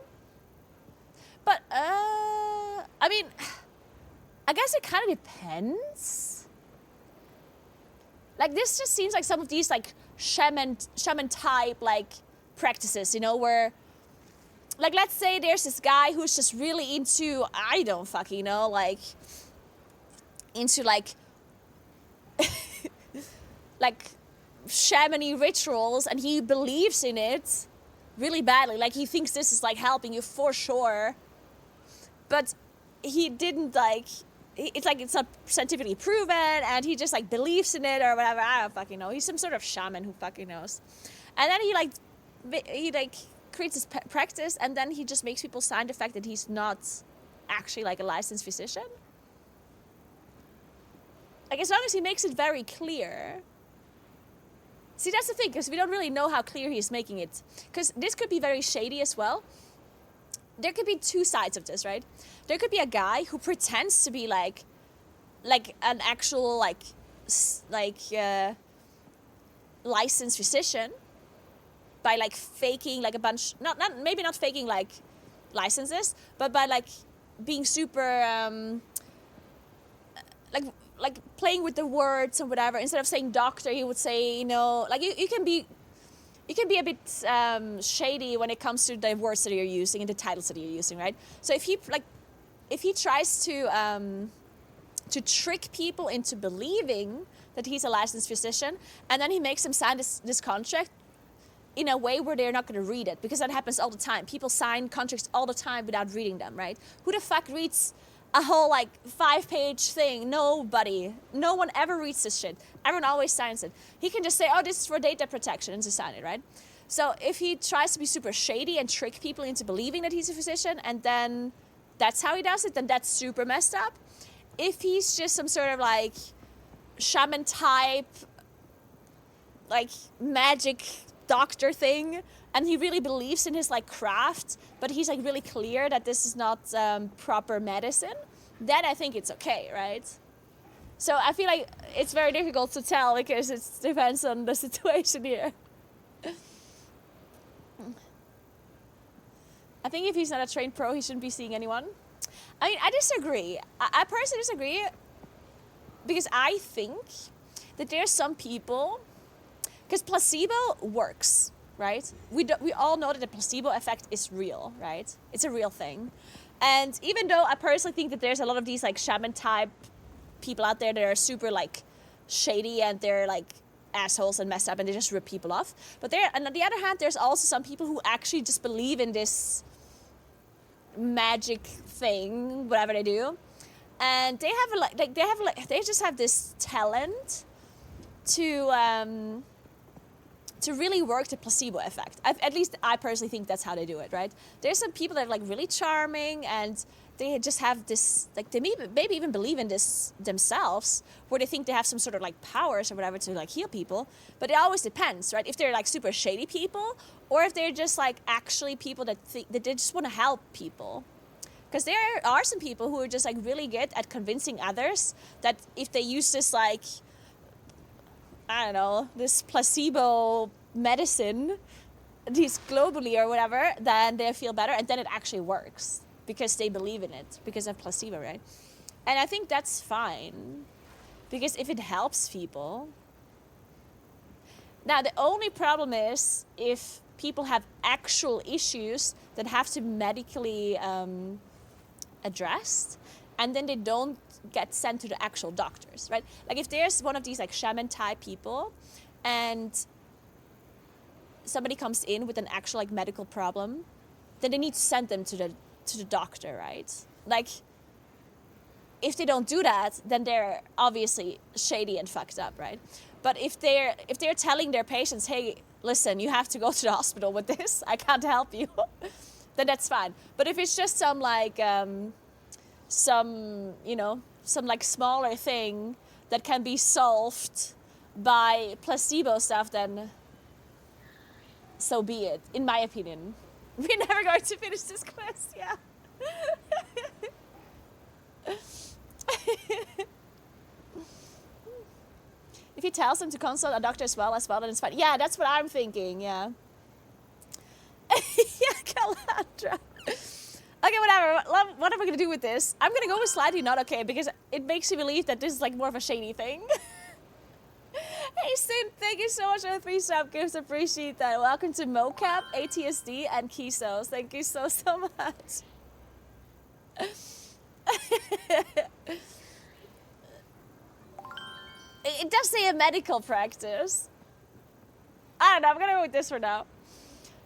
But, I mean, I guess it kind of depends. Like, this just seems like some of these, like, shaman type, like, practices, you know, where, like, let's say there's this guy who's just really into, I don't fucking know, like, into, like, like, shamany rituals, and he believes in it really badly. Like, he thinks this is, like, helping you for sure. But he didn't, like, it's like it's not scientifically proven, and he just, like, believes in it or whatever. I don't fucking know. He's some sort of shaman who fucking knows. And then he creates his practice, and then he just makes people sign the fact that he's not actually, like, a licensed physician. Like, as long as he makes it very clear. See, that's the thing, because we don't really know how clear he's making it. Because this could be very shady as well. There could be two sides of this, right? There could be a guy who pretends to be like an actual, like licensed physician by, like, faking, like, a bunch, maybe not faking, like, licenses, but by, like, being super, like playing with the words and whatever. Instead of saying doctor, he would say, you know, like, you can be a bit shady when it comes to the words that you're using and the titles that you're using, right? So if he tries to trick people into believing that he's a licensed physician, and then he makes them sign this contract in a way where they're not going to read it, because that happens all the time. People sign contracts all the time without reading them, right? Who the fuck reads a whole, like, 5-page thing? Nobody. No one ever reads this shit. Everyone always signs it. He can just say, oh, this is for data protection, and just sign it, right? So if he tries to be super shady and trick people into believing that he's a physician, and then that's how he does it, then that's super messed up. If he's just some sort of, like, shaman type, like, magic doctor thing, and he really believes in his, like, craft, but he's, like, really clear that this is not proper medicine, then I think it's okay, right? So I feel like it's very difficult to tell, because it depends on the situation here. I think if he's not a trained pro, he shouldn't be seeing anyone. I mean, I disagree. I personally disagree, because I think that there's some people, because placebo works, right? We all know that the placebo effect is real, right? It's a real thing. And even though I personally think that there's a lot of these, like, shaman type people out there that are super, like, shady and they're like assholes and messed up and they just rip people off. But there, and on the other hand, there's also some people who actually just believe in this magic thing, whatever they do, and they have they just have this talent to really work the placebo effect. At least I personally think that's how they do it, right? There's some people that are like really charming and they just have this, like they maybe even believe in this themselves, where they think they have some sort of like powers or whatever to like heal people. But it always depends, right? If they're like super shady people, or if they're just like actually people that think that they just want to help people. Because there are some people who are just like really good at convincing others that if they use this like, I don't know, this placebo medicine, these globally or whatever, then they feel better, and then it actually works because they believe in it, because of placebo, right? And I think that's fine, because if it helps people. Now, the only problem is if people have actual issues that have to be medically addressed, and then they don't get sent to the actual doctors, right? Like if there's one of these like shaman type people and somebody comes in with an actual like medical problem, then they need to send them to the doctor, right? Like if they don't do that, then they're obviously shady and fucked up, right? But if they're telling their patients, hey, listen, you have to go to the hospital with this, I can't help you, then that's fine. But if it's just some like some like smaller thing that can be solved by placebo stuff, then so be it, in my opinion. We're never going to finish this quest, yeah. If he tells them to consult a doctor as well, then it's fine. Yeah, that's what I'm thinking, yeah. Yeah, Calandra. Okay, whatever. What am I going to do with this? I'm going to go with slightly not okay, because it makes me believe that this is like more of a shady thing. Hey, Sin, thank you so much for the 3 sub gifts. Appreciate that. Welcome to Mocap, ATSD, and Kisos. Thank you so much. It does say a medical practice. I don't know. I'm going to go with this for now.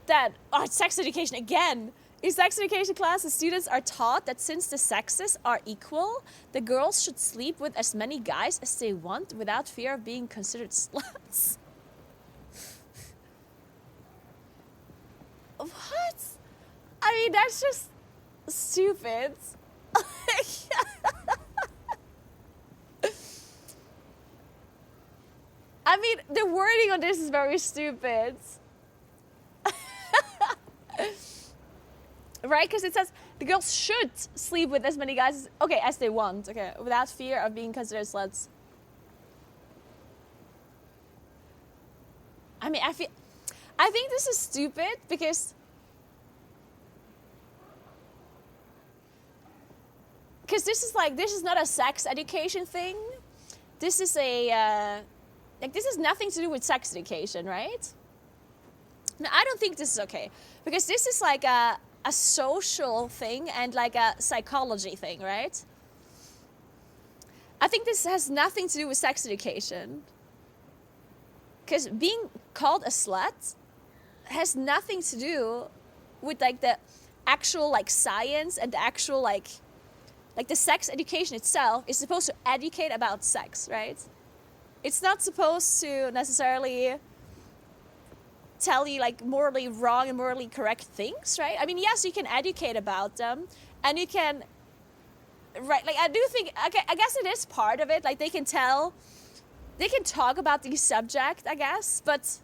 Then, it's sex education again. In sex education classes, students are taught that since the sexes are equal, the girls should sleep with as many guys as they want without fear of being considered sluts. What? I mean, that's just stupid. I mean, the wording on this is very stupid. Right? Because it says the girls should sleep with as many guys, as they want, without fear of being considered sluts. I mean, I think this is stupid because this is not a sex education thing. This is this has nothing to do with sex education, right? No, I don't think this is okay, because this is like a social thing and like a psychology thing, right? I think this has nothing to do with sex education. Because being called a slut has nothing to do with like the actual like science and the actual like the sex education itself is supposed to educate about sex, right? It's not supposed to necessarily tell you like morally wrong and morally correct things, right? I mean, yes, you can educate about them, and you can, right? Like I do think, okay, I guess it is part of it. Like they can talk about the subject, I guess, but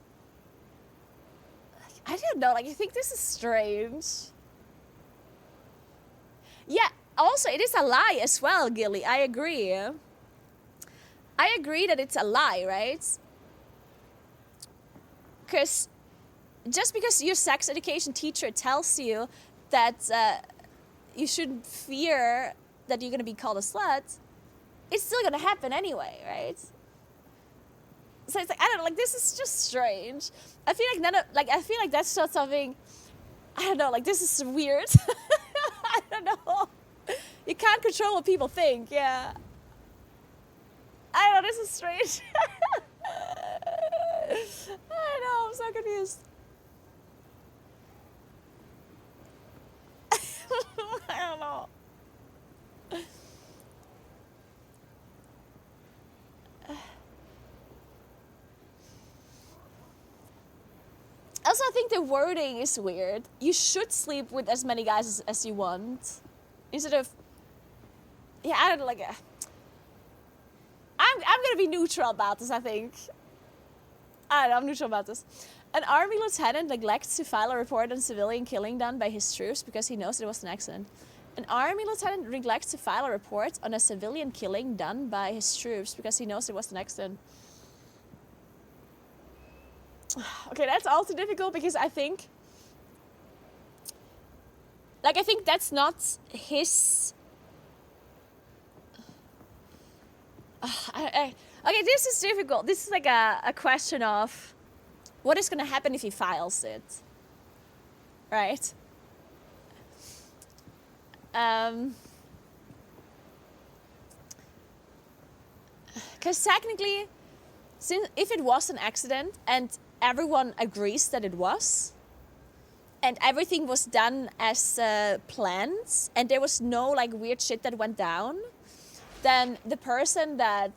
I don't know. Like I think this is strange. Yeah. Also, it is a lie as well, Gilly. I agree. I agree that it's a lie, right? Because just because your sex education teacher tells you that you shouldn't fear that you're going to be called a slut, it's still going to happen anyway, right? So it's like, I don't know, like this is just strange. I feel like that's not something, I don't know, like this is weird. I don't know. You can't control what people think, yeah. I know, this is strange. I know, I'm so confused. I don't know. Also, I think the wording is weird. You should sleep with as many guys as you want. Instead of... Yeah, I don't know, like... I'm gonna be neutral about this, I think. I don't know, I'm neutral about this. An army lieutenant neglects to file a report on civilian killing done by his troops because he knows it was an accident. An army lieutenant neglects to file a report on a civilian killing done by his troops because he knows it was an accident. Okay, that's also difficult because I think... Like, I think that's not his... okay, this is difficult. This is like a question of what is going to happen if he files it, right? Because technically, if it was an accident and everyone agrees that it was, and everything was done as planned, and there was no like weird shit that went down, then the person that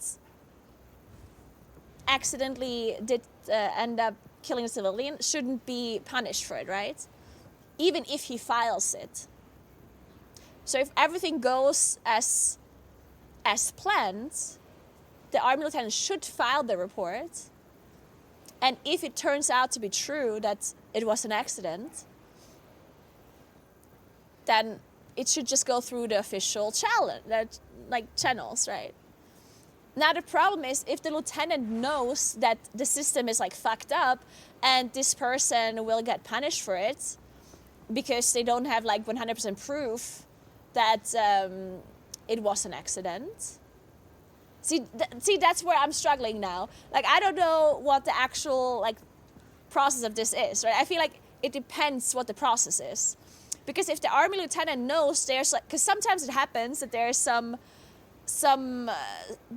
accidentally did end up killing a civilian shouldn't be punished for it, right? Even if he files it. So if everything goes as planned, the army lieutenant should file the report. And if it turns out to be true that it was an accident, then it should just go through the official channels, right? Now the problem is if the lieutenant knows that the system is like fucked up and this person will get punished for it because they don't have like 100% proof that it was an accident. See, that's where I'm struggling now. Like, I don't know what the actual like process of this is, right? I feel like it depends what the process is. Because if the army lieutenant knows there's like, because sometimes it happens that there's some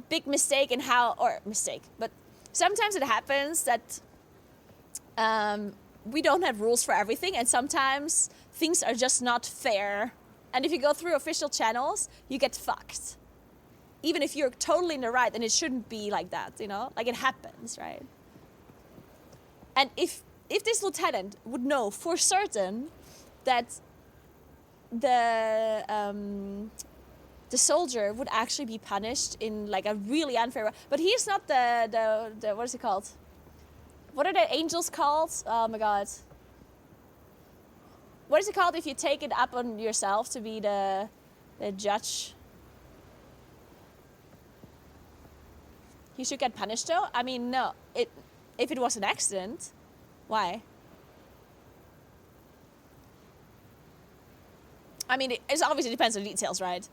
big mistake in but sometimes it happens that we don't have rules for everything, and sometimes things are just not fair. And if you go through official channels, you get fucked. Even if you're totally in the right, and it shouldn't be like that, you know? Like, it happens, right? And if this lieutenant would know for certain that the soldier would actually be punished in like a really unfair way. But he's not the what is it called? What are the angels called? Oh my god. What is it called if you take it up on yourself to be the judge? He should get punished though? I mean, no. If it was an accident, why? I mean, it obviously depends on the details, right?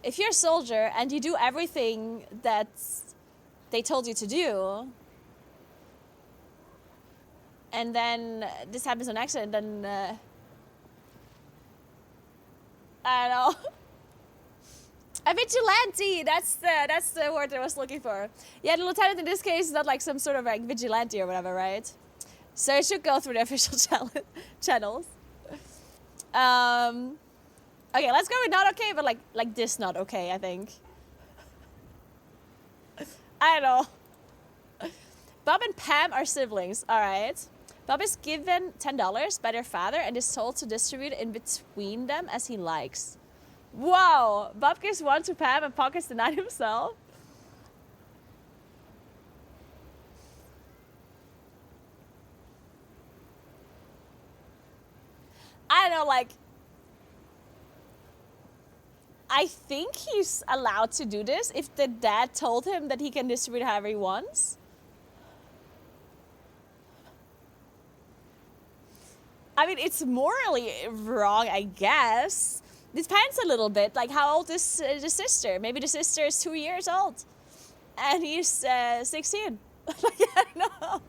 If you're a soldier and you do everything that they told you to do, and then this happens on accident, then I don't know. A vigilante, that's the word I was looking for. Yeah, the lieutenant in this case is not like some sort of like vigilante or whatever, right? So it should go through the official channels. Okay, let's go with not okay, but like this not okay, I think. I don't know. Bob and Pam are siblings, all right. Bob is given $10 by their father and is told to distribute in between them as he likes. Wow, Bob gives one to Pam and pockets the 9 himself. I don't know, like, I think he's allowed to do this if the dad told him that he can distribute however he wants. I mean, it's morally wrong, I guess. Depends a little bit, like how old is the sister? Maybe the sister is 2 years old and he's 16. Like, I don't know.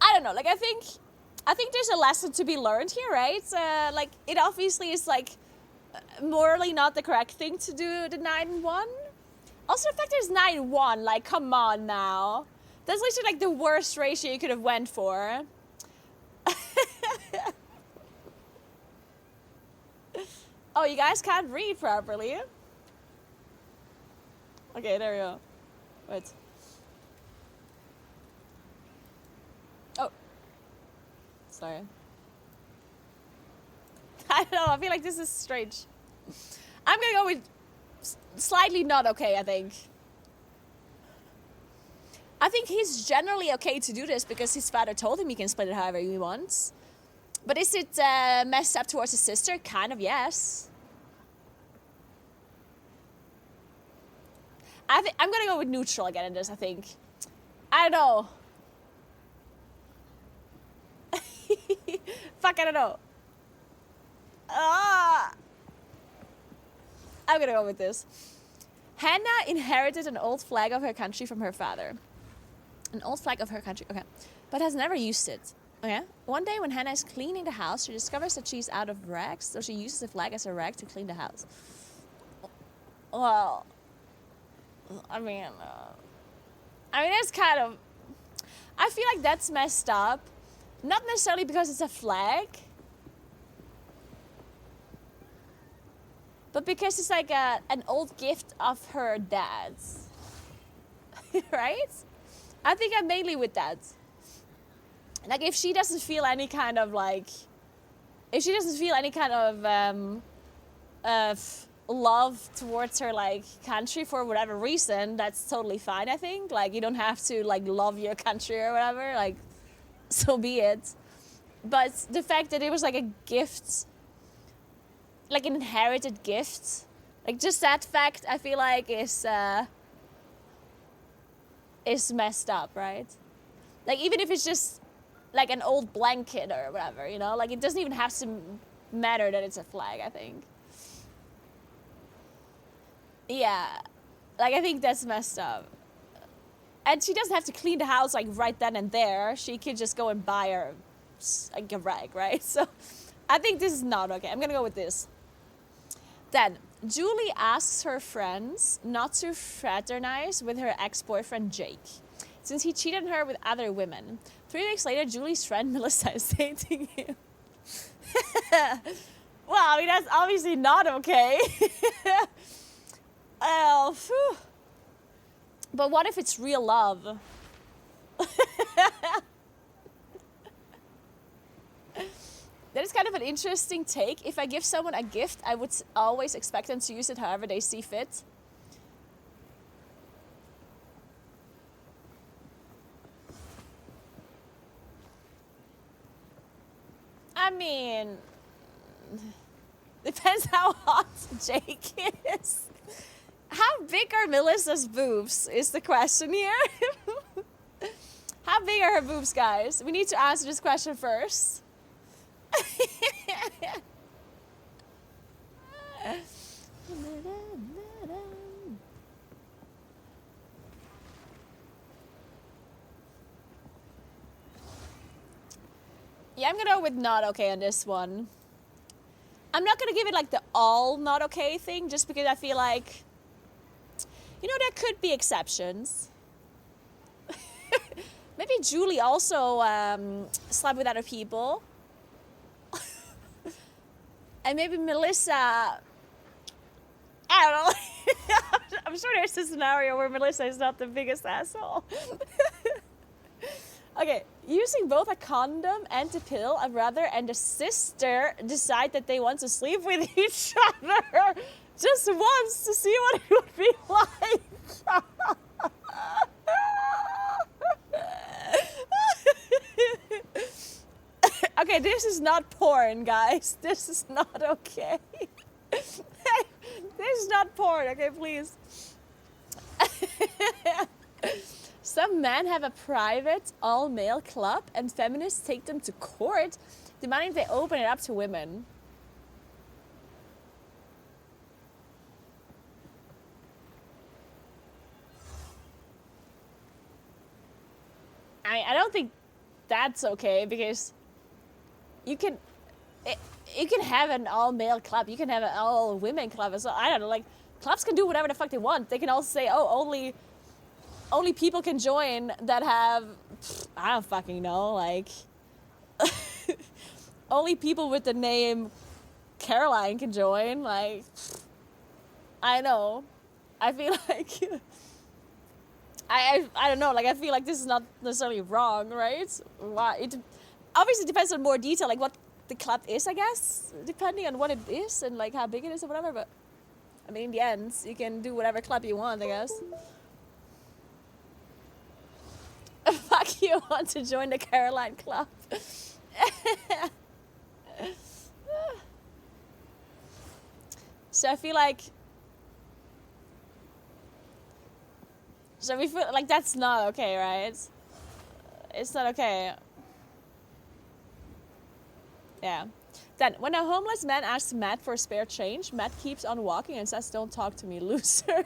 I don't know, like I I think there's a lesson to be learned here, right? Like, it obviously is, like, morally not the correct thing to do, the 9-1. Also, the fact there's 9-1, like, come on now. That's literally, like, the worst ratio you could have went for. Oh, you guys can't read properly. Okay, there we go. Wait. Oh. Sorry. I don't know, I feel like this is strange. I'm gonna go with slightly not okay, I think. I think he's generally okay to do this because his father told him he can split it however he wants. But is it messed up towards his sister? Kind of, yes. I'm gonna go with neutral again in this, I think. I don't know. Fuck, I don't know. I'm gonna go with this. Hannah inherited an old flag of her country from her father. An old flag of her country, okay. But has never used it. Okay. One day when Hannah is cleaning the house, she discovers that she's out of rags, so she uses the flag as a rag to clean the house. Well, I mean, it's kind of... I feel like that's messed up. Not necessarily because it's a flag, but because it's like an old gift of her dad's. Right? I think I'm mainly with that. Like, if she doesn't feel any kind of, like... If she doesn't feel any kind of love towards her, like, country for whatever reason, that's totally fine, I think. Like, you don't have to, like, love your country or whatever. Like, so be it. But the fact that it was, like, a gift... Like, an inherited gift. Like, just that fact, I feel like, is messed up, right? Like, even if it's just, like, an old blanket or whatever, you know? Like, it doesn't even have to matter that it's a flag, I think. Yeah. Like, I think that's messed up. And she doesn't have to clean the house, like, right then and there. She could just go and buy her, like, a rag, right? So, I think this is not okay. I'm gonna go with this. Then, Julie asks her friends not to fraternize with her ex-boyfriend Jake, since he cheated on her with other women. 3 weeks later, Julie's friend Melissa is dating him. Well, I mean, that's obviously not okay. Oh, phew. But what if it's real love? That is kind of an interesting take. If I give someone a gift, I would always expect them to use it however they see fit. I mean, depends how hot Jake is. How big are Melissa's boobs is the question here. How big are her boobs, guys? We need to answer this question first. Yeah, I'm gonna go with not okay on this one. I'm not gonna give it like the all not okay thing, just because I feel like, you know, there could be exceptions. Maybe Julie also slept with other people. And maybe Melissa, I don't know. I'm sure there's a scenario where Melissa is not the biggest asshole. Okay, using both a condom and a pill, a brother and a sister decide that they want to sleep with each other just once to see what it would be like. Okay, this is not porn, guys. This is not okay. This is not porn, okay, please. Some men have a private, all-male club, and feminists take them to court, demanding they open it up to women. I don't think that's okay, because you can you can have an all-male club. You can have an all-women club as well. I don't know, like, clubs can do whatever the fuck they want. They can also say, oh, only people can join that have, I don't fucking know, like, only people with the name Caroline can join. Like, I know. I feel like, I don't know, like, I feel like this is not necessarily wrong, right? Why? It obviously depends on more detail, like what the club is, I guess, depending on what it is and like how big it is or whatever, but I mean, in the end, you can do whatever club you want, I guess. Fuck, you want to join the Caroline Club. So I feel like, so we feel like that's not okay, right? It's not okay. Yeah. Then, when a homeless man asks Matt for spare change, Matt keeps on walking and says, "Don't talk to me, loser."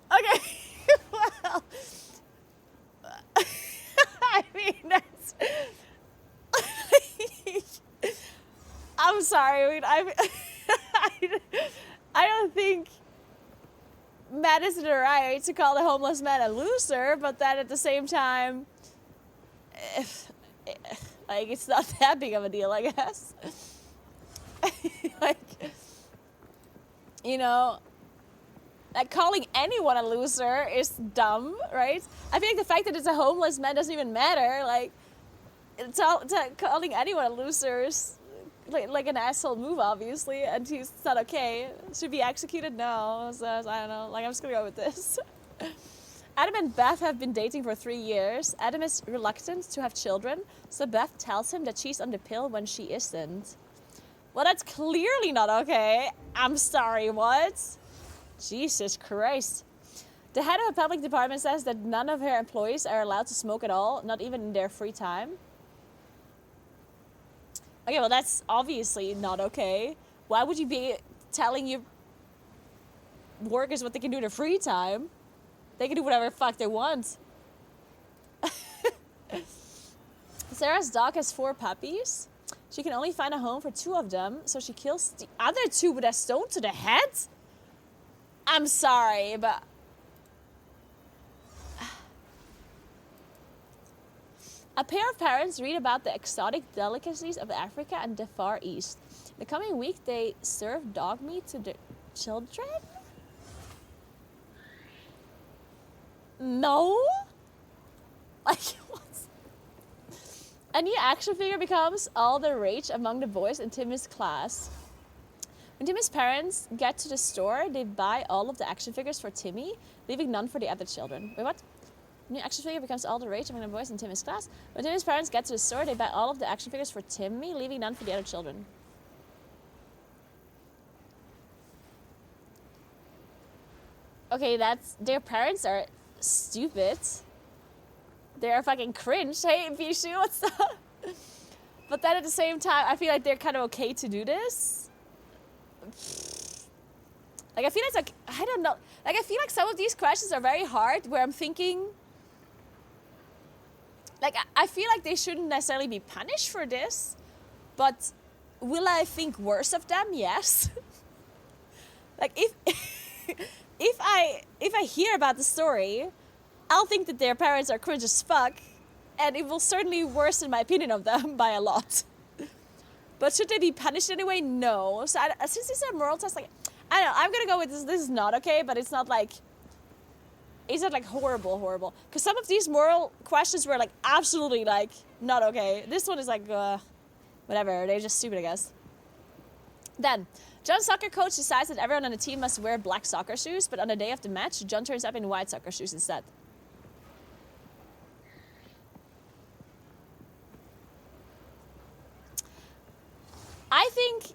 Okay. Well, I mean, that's. I'm sorry. I don't think Matt is in the right to call the homeless man a loser, but then at the same time, like, it's not that big of a deal, I guess. Like, you know, like, calling anyone a loser is dumb, right? I feel like the fact that it's a homeless man doesn't even matter. Like, calling anyone a loser is like an asshole move, obviously, and it's not okay. Should be executed? No. So, I don't know. Like, I'm just gonna go with this. Adam and Beth have been dating for 3 years. Adam is reluctant to have children, so Beth tells him that she's on the pill when she isn't. Well, that's clearly not okay. I'm sorry, what? Jesus Christ. The head of a public department says that none of her employees are allowed to smoke at all, not even in their free time. Okay, well, that's obviously not okay. Why would you be telling your workers what they can do in their free time? They can do whatever the fuck they want. Sarah's dog has 4 puppies. She can only find a home for 2 of them, so she kills the other 2 with a stone to the head? I'm sorry, but... A pair of parents read about the exotic delicacies of Africa and the Far East. The coming week, they serve dog meat to their children? No? Like, what? A new action figure becomes all the rage among the boys in Timmy's class. When Timmy's parents get to the store, they buy all of the action figures for Timmy, leaving none for the other children. Wait, what? A new action figure becomes all the rage among the boys in Timmy's class. When Timmy's parents get to the store, they buy all of the action figures for Timmy, leaving none for the other children. Okay, that's... Their parents are stupid. They're fucking cringe. Hey, Bishu, what's up? But then at the same time, I feel like they're kind of okay to do this. Like, I feel it's like, I don't know. Like, I feel like some of these questions are very hard, where I'm thinking, like, I feel like they shouldn't necessarily be punished for this, but will I think worse of them? Yes. Like, if I hear about the story, I'll think that their parents are cringe as fuck, and it will certainly worsen my opinion of them by a lot. But should they be punished anyway? No. So since these are moral tests, like, I don't know, I'm gonna go with this. This is not okay, but it's not like horrible. Because some of these moral questions were like absolutely like not okay. This one is like, whatever. They're just stupid, I guess. Then, John's soccer coach decides that everyone on the team must wear black soccer shoes, but on the day of the match, John turns up in white soccer shoes instead. I think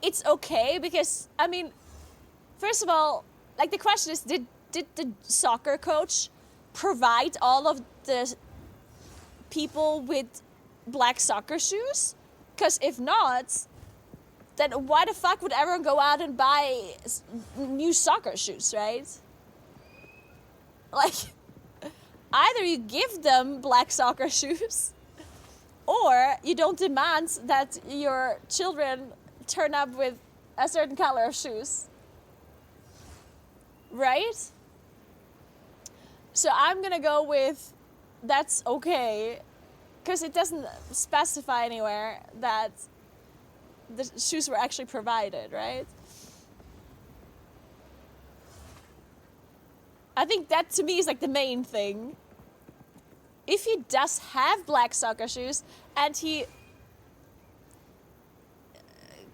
it's okay because, I mean, first of all, like, the question is, did the soccer coach provide all of the people with black soccer shoes? Because if not, then why the fuck would everyone go out and buy new soccer shoes, right? Like, either you give them black soccer shoes, or you don't demand that your children turn up with a certain color of shoes. Right? So I'm gonna go with that's okay, because it doesn't specify anywhere that the shoes were actually provided, right? I think that to me is like the main thing. If he does have black soccer shoes and he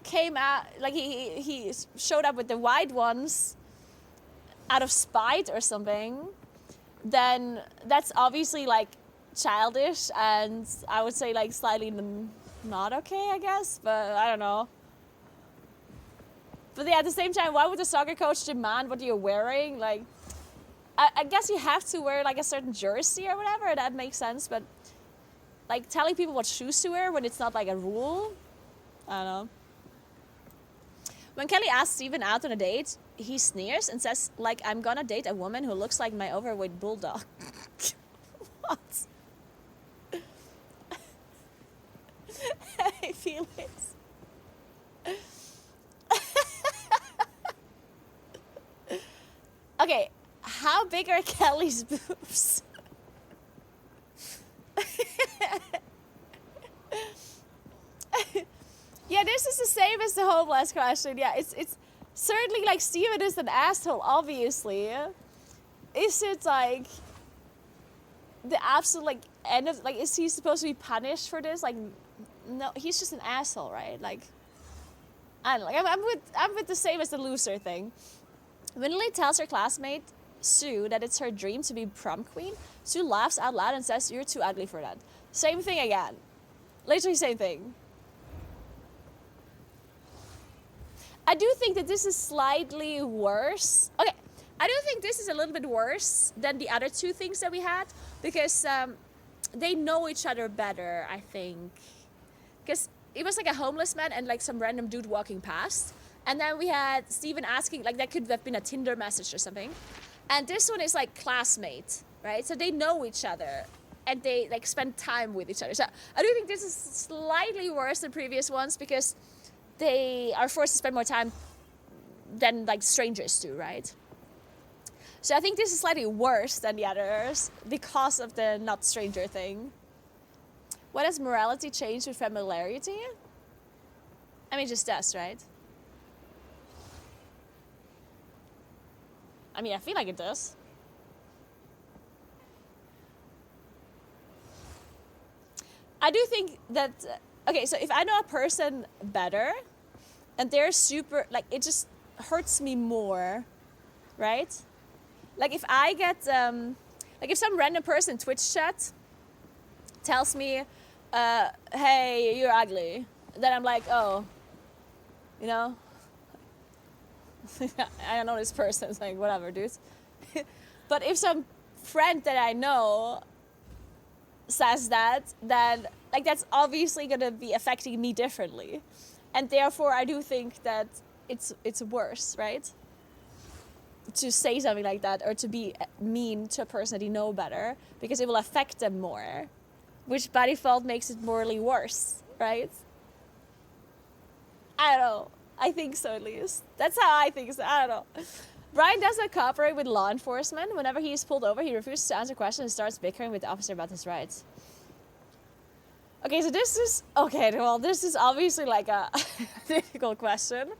came out, like he showed up with the white ones out of spite or something, then that's obviously like childish, and I would say like slightly not okay, I guess, but I don't know. But yeah, at the same time, why would the soccer coach demand what you're wearing? Like, I guess you have to wear like a certain jersey or whatever, that makes sense, but like telling people what shoes to wear when it's not like a rule, I don't know. When Kelly asks Steven out on a date, he sneers and says, like, I'm gonna date a woman who looks like my overweight bulldog. What? I feel it. Okay, how big are Kelly's boobs? Yeah, this is the same as the homeless question. Yeah, it's certainly like Steven is an asshole, obviously. Is it like the absolute like end of like, is he supposed to be punished for this? Like, no, he's just an asshole, right? Like, I don't know. Like, I'm with the same as the loser thing. When Lily tells her classmate Sue that it's her dream to be prom queen, Sue laughs out loud and says, "You're too ugly for that." Same thing again. Literally same thing. I do think that this is slightly worse. Okay, I do think this is a little bit worse than the other two things that we had, because they know each other better, I think. Because it was like a homeless man and like some random dude walking past. And then we had Steven asking, like that could have been a Tinder message or something. And this one is like classmate, right? So they know each other and they like spend time with each other. So I do think this is slightly worse than previous ones, because they are forced to spend more time than like strangers do, right? So I think this is slightly worse than the others because of the not stranger thing. What has morality changed with familiarity? I mean, it just does, right? I mean, I feel like it does. I do think that, okay, so if I know a person better and they're super, like, it just hurts me more, right? Like, if I get, like, if some random person Twitch chat tells me, hey, you're ugly, then I'm like, oh, you know? I don't know this person, it's like, whatever, dude. But if some friend that I know says that, then like that's obviously gonna be affecting me differently, and therefore I do think that it's worse, right? To say something like that or to be mean to a person that you know better, because it will affect them more, which by default makes it morally worse, right? I don't know. I think so, at least. That's how I think so. I don't know. Brian does not cooperate with law enforcement. Whenever he is pulled over, he refuses to answer questions and starts bickering with the officer about his rights. Okay, so this is... Okay, well, this is obviously like a difficult question.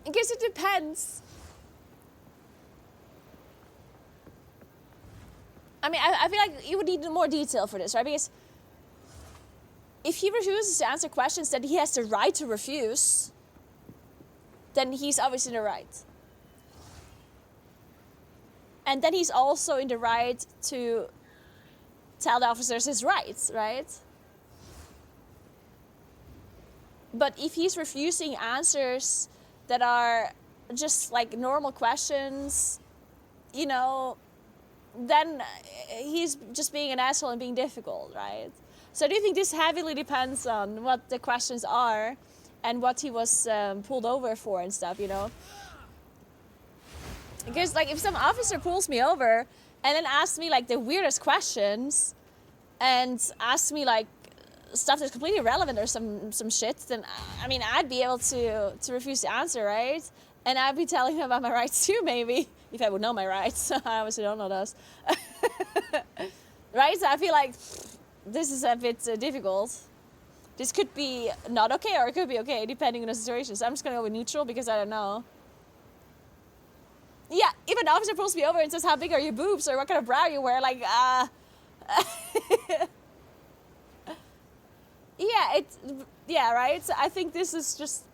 I guess it depends. I mean, I feel like you would need more detail for this, right? Because if he refuses to answer questions that he has the right to refuse, then he's obviously in the right. And then he's also in the right to tell the officers his rights, right? But if he's refusing answers that are just like normal questions, you know, then he's just being an asshole and being difficult, right? So I do think this heavily depends on what the questions are and what he was pulled over for and stuff, you know? Because like if some officer pulls me over and then asks me like the weirdest questions and asks me like stuff that's completely irrelevant or some shit, then I mean I'd be able to refuse to answer, right? And I'd be telling him about my rights too, maybe, if I would know my rights. I obviously don't know those. Right? So I feel like this is a bit difficult. This could be not okay or it could be okay, depending on the situation. So I'm just gonna go with neutral because I don't know. Yeah, if an officer pulls me over and says, how big are your boobs or what kind of bra you wear, like, yeah, right? So I think this is just,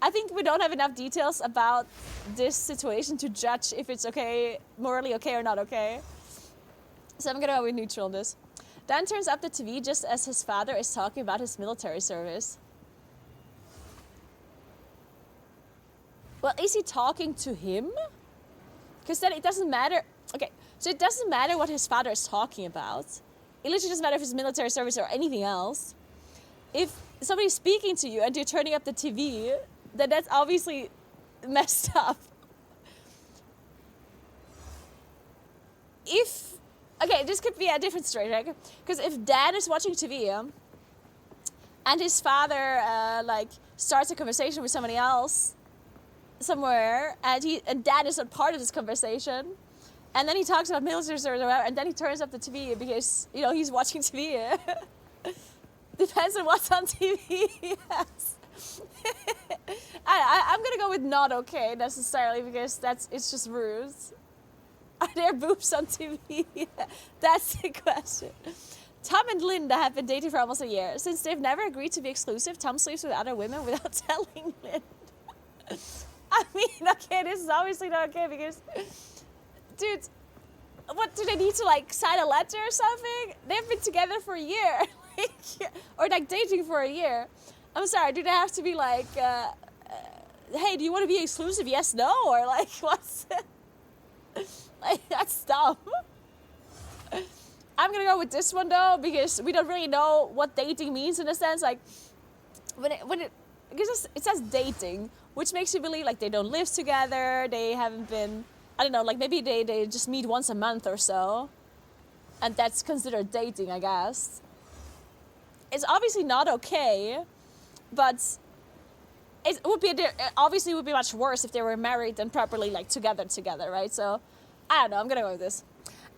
I think we don't have enough details about this situation to judge if it's okay, morally okay or not okay. So I'm gonna go with neutral on this. Dan turns up the TV just as his father is talking about his military service. Well, is he talking to him? Because then it doesn't matter. Okay, so it doesn't matter what his father is talking about. It literally doesn't matter if it's military service or anything else. If somebody's speaking to you and you're turning up the TV, then that's obviously messed up. Okay, this could be a different story, right? Because if Dad is watching TV and his father like starts a conversation with somebody else somewhere, and Dad is not part of this conversation, and then he talks about military service or whatever, and then he turns up the TV because he's watching TV. Depends on what's on TV. Yes. I'm gonna go with not okay necessarily because it's just rude. Are there boobs on TV? That's the question. Tom and Linda have been dating for almost a year. Since they've never agreed to be exclusive, Tom sleeps with other women without telling Linda. I mean, okay, this is obviously not okay because, dude, what do they need to like sign a letter or something? They've been together for a year, or like dating for a year. I'm sorry, do they have to be like, hey, do you want to be exclusive? Yes, no, or like what's? Like, that's dumb. I'm gonna go with this one though because we don't really know what dating means in a sense. Like because it says dating, which makes you believe like they don't live together, they haven't been, I don't know, like maybe they just meet once a month or so, and that's considered dating, I guess. It's obviously not okay, but it would be obviously it would be much worse if they were married and properly like together, right? So I don't know, I'm gonna go with this.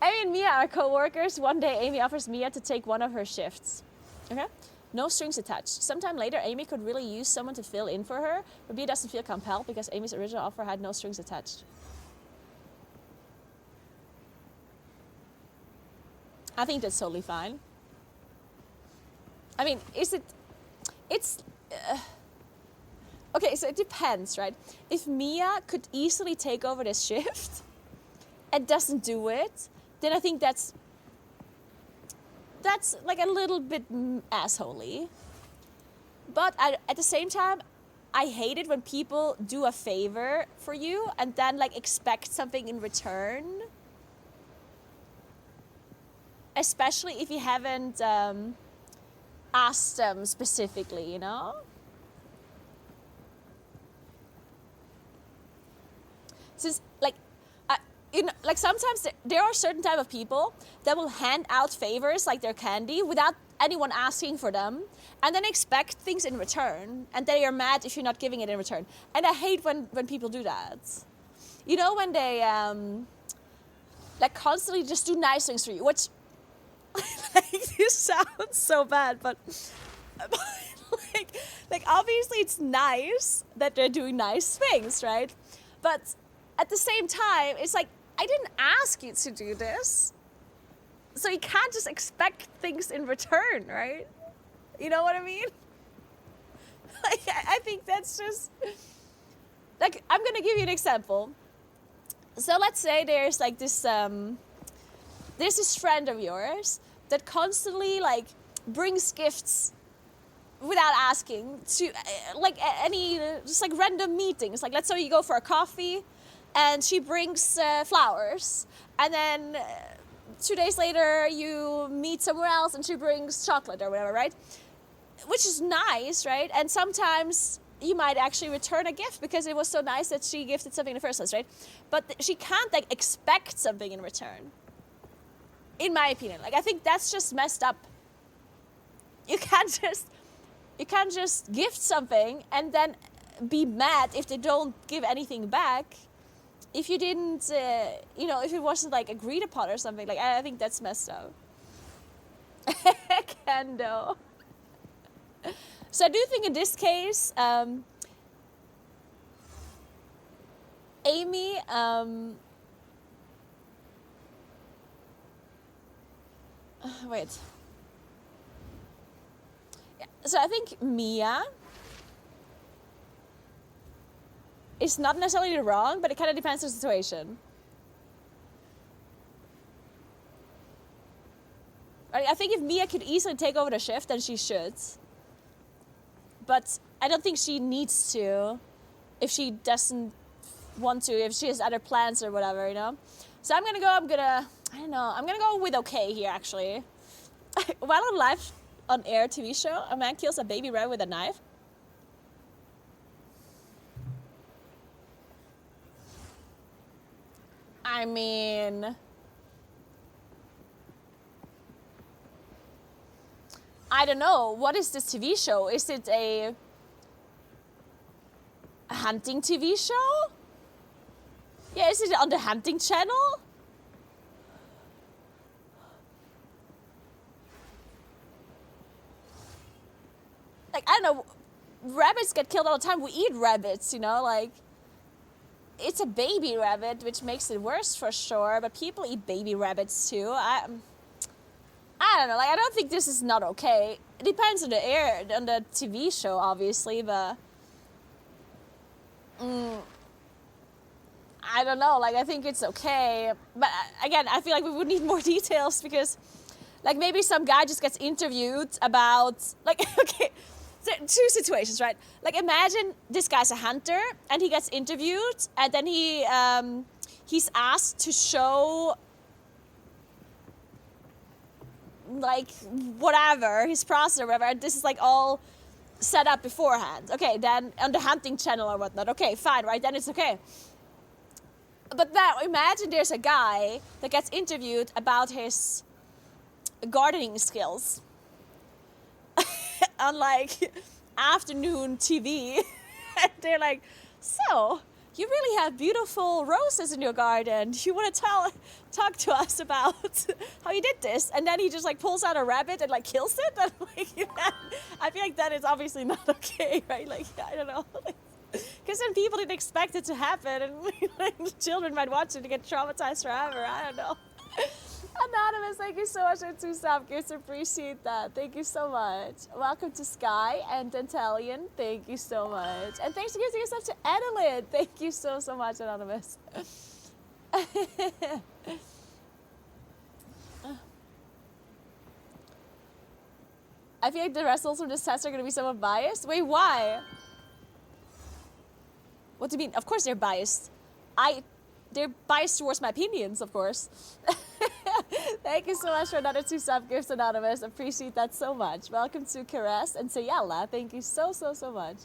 Amy and Mia are co-workers. One day Amy offers Mia to take one of her shifts. Okay? No strings attached. Sometime later Amy could really use someone to fill in for her, but Mia doesn't feel compelled because Amy's original offer had no strings attached. I think that's totally fine. I mean, okay, so it depends, right? If Mia could easily take over this shift and doesn't do it, then I think that's like a little bit assholey. But at the same time, I hate it when people do a favor for you and then like expect something in return. Especially if you haven't asked them specifically, you know? Since like sometimes there are certain type of people that will hand out favors like their candy without anyone asking for them and then expect things in return and they are mad if you're not giving it in return. And I hate when people do that. You know, when they like constantly just do nice things for you, which like this sounds so bad, but like obviously it's nice that they're doing nice things, right? But at the same time, it's like, I didn't ask you to do this. So you can't just expect things in return, right? You know what I mean? Like, I think that's just, like, I'm gonna give you an example. So let's say there's like this friend of yours that constantly like brings gifts without asking to like any, just like random meetings. Like let's say you go for a coffee and she brings flowers, and then 2 days later you meet somewhere else and she brings chocolate or whatever, right? Which is nice, right? And sometimes you might actually return a gift because it was so nice that she gifted something in the first place, right? But she can't like expect something in return. In my opinion. Like, I think that's just messed up. You can't just gift something and then be mad if they don't give anything back. If you didn't, if it wasn't like agreed upon or something. Like, I think that's messed up. Kendo. So I do think in this case, Amy, wait. Yeah, so I think Mia is not necessarily wrong, but it kind of depends on the situation. I think if Mia could easily take over the shift, then she should. But I don't think she needs to if she doesn't want to, if she has other plans or whatever, you know? So I'm gonna go with okay here, actually. While on live on air TV show, a man kills a baby rabbit with a knife. I mean, I don't know. What is this TV show? Is it a hunting TV show? Yeah, is it on the hunting channel? Like, I don't know. Rabbits get killed all the time. We eat rabbits, you know, like, it's a baby rabbit, which makes it worse for sure, but people eat baby rabbits too. I don't know, like, I don't think this is not okay. It depends on the TV show, obviously, but I don't know, like, I think it's okay. But again, I feel like we would need more details because, like, maybe some guy just gets interviewed about, like, okay, so two situations, right? Like, imagine this guy's a hunter and he gets interviewed and then he's asked to show, like, whatever, his process or whatever, and this is, like, all set up beforehand. Okay, then on the hunting channel or whatnot. Okay, fine, right? Then it's okay. But now imagine there's a guy that gets interviewed about his gardening skills on, like, afternoon TV. And they're like, so, you really have beautiful roses in your garden. You want to talk to us about how you did this? And then he just, like, pulls out a rabbit and, like, kills it. And, like, I feel like that is obviously not okay, right? Like, I don't know. Because then people didn't expect it to happen, and like, children might watch it to get traumatized forever. I don't know. Anonymous, thank you so much for 2 sub gifts. Appreciate that. Thank you so much. Welcome to Sky and Dentalian. Thank you so much. And thanks for giving yourself to Adeline. Thank you so much, Anonymous. I feel like the results from this test are going to be somewhat biased. Wait, why? What do you mean? Of course they're biased. They're biased towards my opinions, of course. Thank you so much for another 2 sub gifts, Anonymous. Appreciate that so much. Welcome to Caress and Sayala. Thank you so much.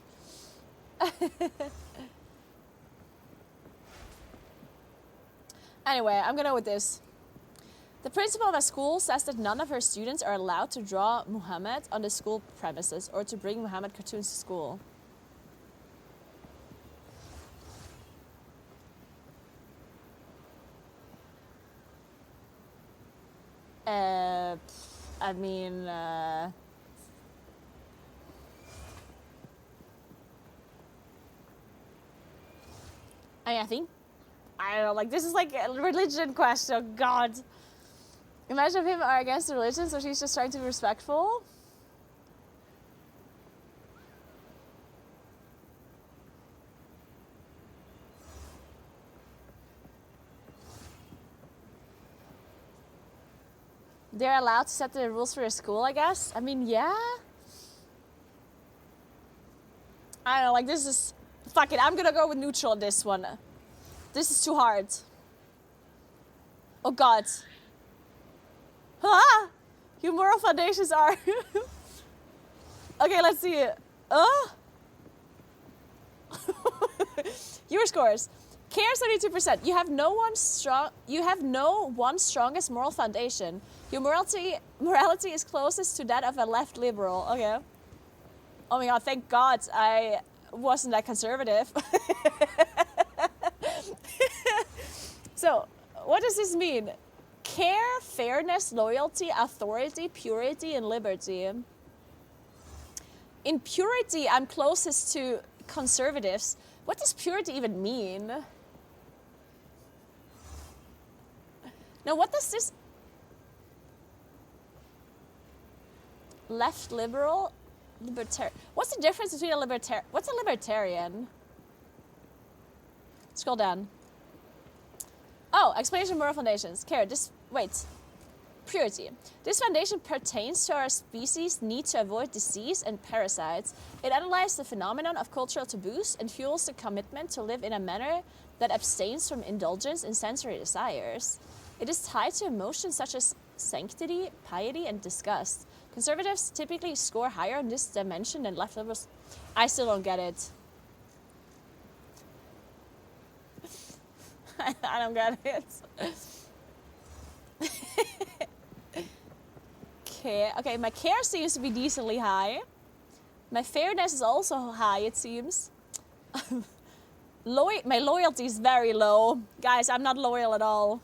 Anyway, I'm gonna go with this. The principal of a school says that none of her students are allowed to draw Muhammad on the school premises or to bring Muhammad cartoons to school. I mean, I think, I don't know, like, this is like a religion question, oh God. Imagine if him are against the religion, so she's just trying to be respectful. They're allowed to set the rules for your school, I guess. I mean, yeah. I don't know, like, this is... Fuck it, I'm gonna go with neutral on this one. This is too hard. Oh, God. Ah! Your moral foundations are... Okay, let's see it. Your scores. Care 72%. You have no one strongest moral foundation. Your morality is closest to that of a left liberal. Okay. Oh my god, thank God I wasn't that conservative. So, what does this mean? Care, fairness, loyalty, authority, purity, and liberty. In purity, I'm closest to conservatives. What does purity even mean? Now, what does this... Left liberal? Libertarian. What's the difference between a libertarian... What's a libertarian? Scroll down. Oh, explanation of moral foundations. Care, wait. Purity. This foundation pertains to our species' need to avoid disease and parasites. It analyzes the phenomenon of cultural taboos and fuels the commitment to live in a manner that abstains from indulgence in sensory desires. It is tied to emotions such as sanctity, piety, and disgust. Conservatives typically score higher on this dimension than left liberals. I still don't get it. I don't get it. Care. Okay, my care seems to be decently high. My fairness is also high, it seems. My loyalty is very low. Guys, I'm not loyal at all.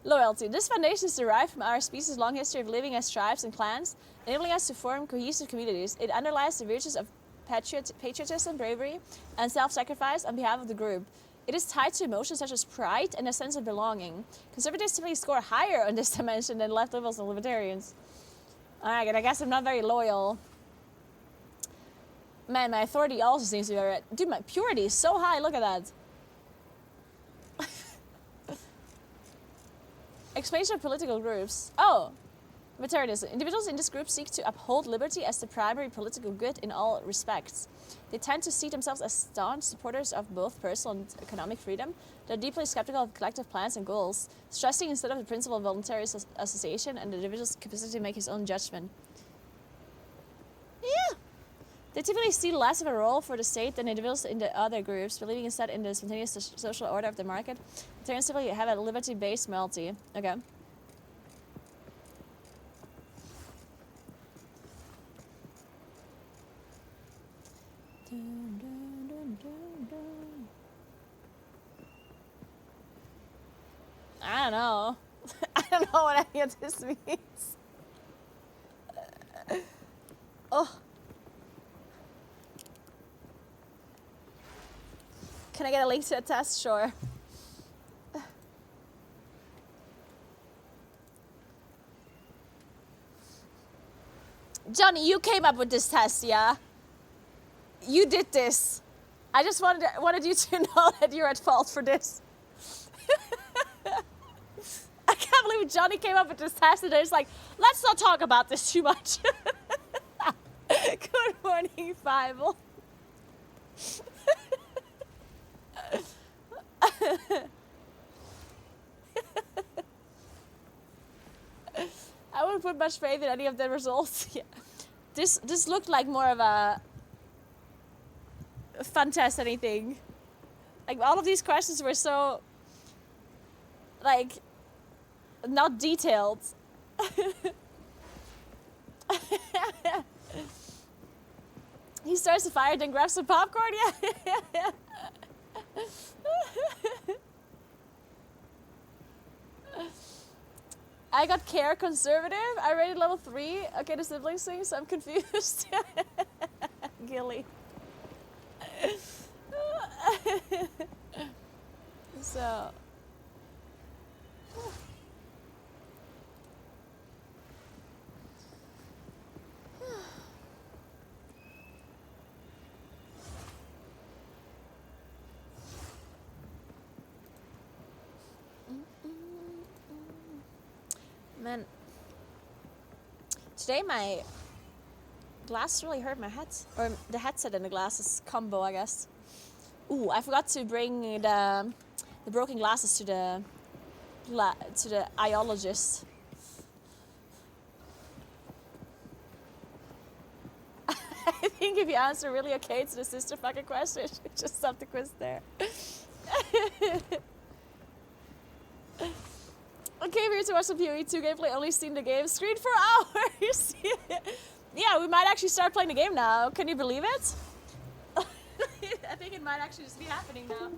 Loyalty. This foundation is derived from our species' long history of living as tribes and clans, enabling us to form cohesive communities. It underlies the virtues of patriotism, bravery, and self-sacrifice on behalf of the group. It is tied to emotions such as pride and a sense of belonging. Conservatives typically score higher on this dimension than left liberals and libertarians. Alright, I guess I'm not very loyal. Man, my authority also seems to be very... Dude, my purity is so high, look at that. Explanation of political groups. Oh, libertarianism. Individuals in this group seek to uphold liberty as the primary political good in all respects. They tend to see themselves as staunch supporters of both personal and economic freedom. They're deeply skeptical of collective plans and goals, stressing instead of the principle of voluntary association and the individual's capacity to make his own judgment. Yeah. They typically see less of a role for the state than individuals in the other groups, believing instead in the spontaneous social order of the market. Libertarians typically have a liberty-based morality. Okay. I don't know. I don't know what any of this means. Oh. Can I get a link to a test? Sure. Johnny, you came up with this test, yeah? You did this. I just wanted you to know that you're at fault for this. I can't believe Johnny came up with this test and it's like, let's not talk about this too much. Good morning, Bible. I wouldn't put much faith in any of the results. Yeah. This looked like more of a fun test than anything. Like all of these questions were so like not detailed. He starts a fire, then grabs some popcorn. Yeah. I got care conservative. I rated level 3. Okay, the siblings thing, so I'm confused. Gilly. So. Man, today my glasses really hurt my head, or the headset and the glasses combo, I guess. Ooh, I forgot to bring the broken glasses to the eyeologist. I think if you answer really okay to the sister fucking question, just stop the quiz there. I came here to watch some PoE 2 gameplay, only seen the game screen for hours. Yeah, we might actually start playing the game now. Can you believe it? I think it might actually just be happening now.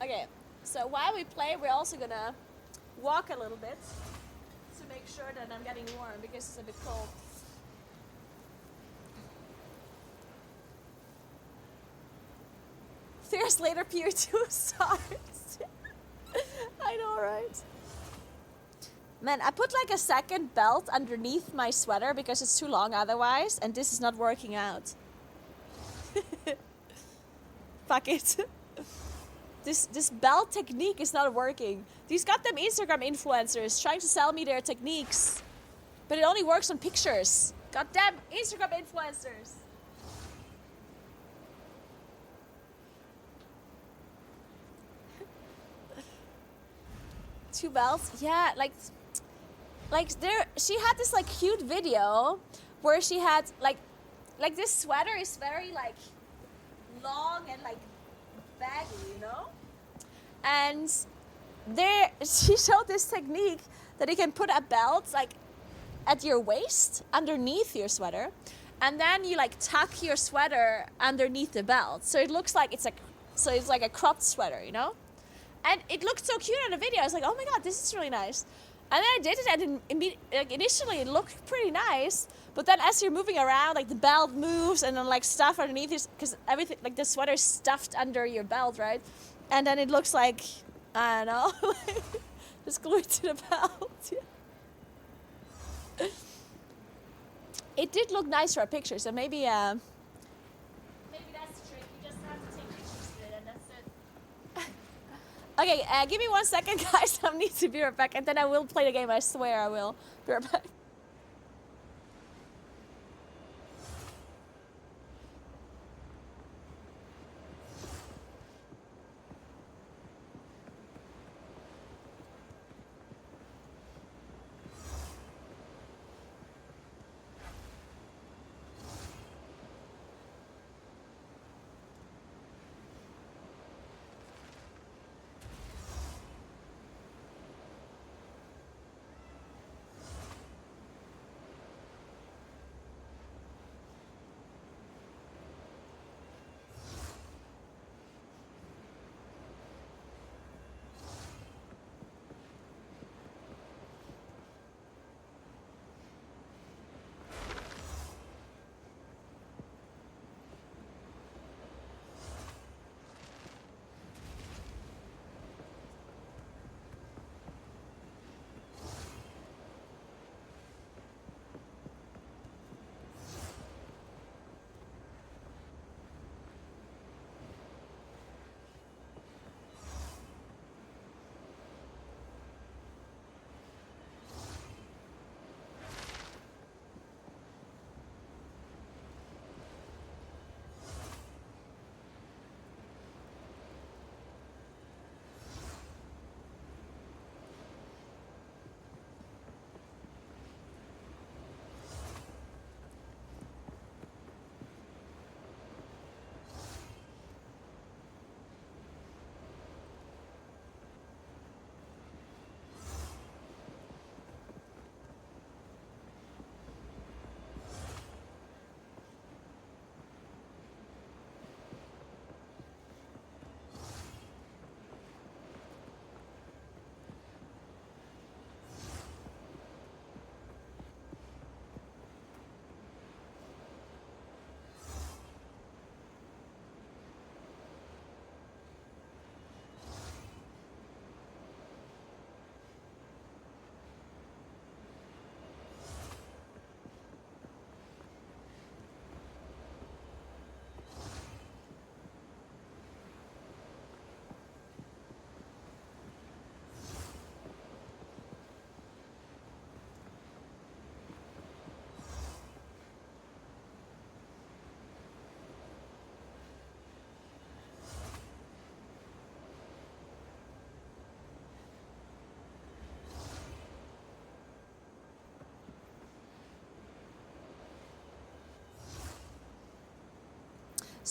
Okay, so while we play, we're also gonna walk a little bit to make sure that I'm getting warm because it's a bit cold. Years later, Pier 2 starts. I know, right? Man, I put like a second belt underneath my sweater because it's too long otherwise, and this is not working out. Fuck it. This belt technique is not working. These goddamn Instagram influencers trying to sell me their techniques, but it only works on pictures. Goddamn Instagram influencers. Two belts? Yeah, like there, she had this like cute video where she had like this sweater is very like long and like baggy, you know? And there, she showed this technique that you can put a belt like at your waist underneath your sweater, and then you like tuck your sweater underneath the belt, so it looks like it's like a cropped sweater, you know? And it looked so cute in the video. I was like, oh my god, this is really nice. And then I did it, and like, initially it looked pretty nice, but then as you're moving around, like the belt moves, and then like stuff underneath is, because everything, like the sweater's stuffed under your belt, right? And then it looks like, I don't know, just glued to the belt. It did look nice for a picture, so maybe that's the trick. You just have to take pictures with it, and that's it. Okay, give me 1 second, guys. I need to be right back, and then I will play the game. I swear I will. Be right back.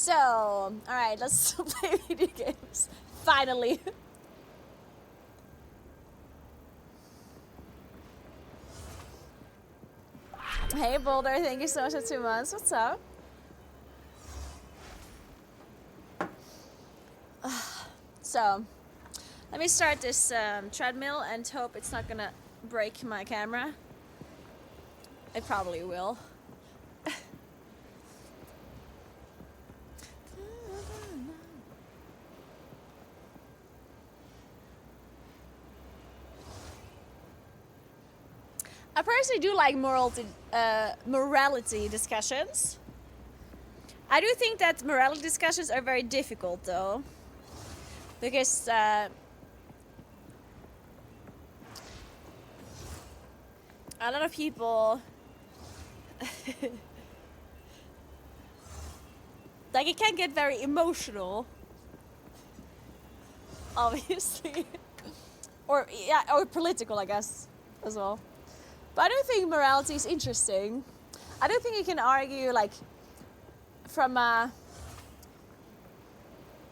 So, all right, let's play video games. Finally. Hey Boulder, thank you so much for 2 months. What's up? So, let me start this treadmill and hope it's not gonna break my camera. It probably will. I personally do like morality discussions. I do think that morality discussions are very difficult though. Because a lot of people like it can get very emotional, obviously. or political, I guess, as well. But I do think morality is interesting. I do think you can argue like from like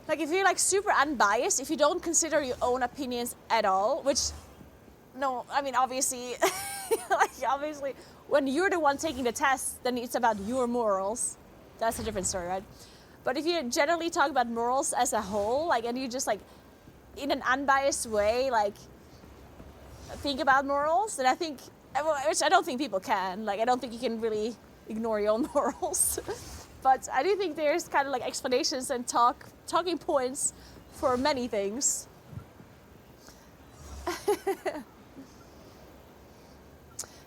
if you're like super unbiased, if you don't consider your own opinions at all, which no, I mean obviously like obviously when you're the one taking the test, then it's about your morals. That's a different story, right? But if you generally talk about morals as a whole, like and you just like in an unbiased way like think about morals, then I think, which I don't think people can, like I don't think you can really ignore your own morals. But I do think there's kind of like explanations and talking points for many things.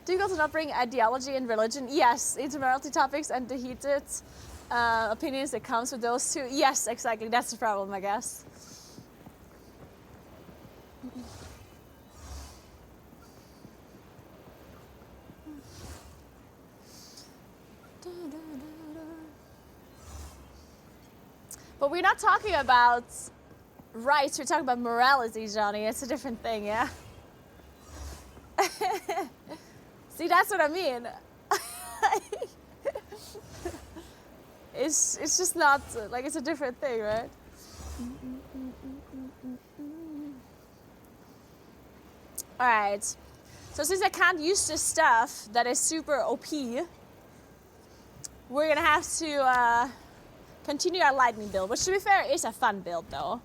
Difficult to not bring ideology and religion. Yes, into morality topics and the heated opinions that comes with those two. Yes, exactly. That's the problem, I guess. But we're not talking about rights, we're talking about morality, Johnny. It's a different thing, yeah? See, that's what I mean. It's just not, like, it's a different thing, right? Alright. So since I can't use this stuff that is super OP, we're gonna have to continue our lightning build, which to be fair is a fun build though.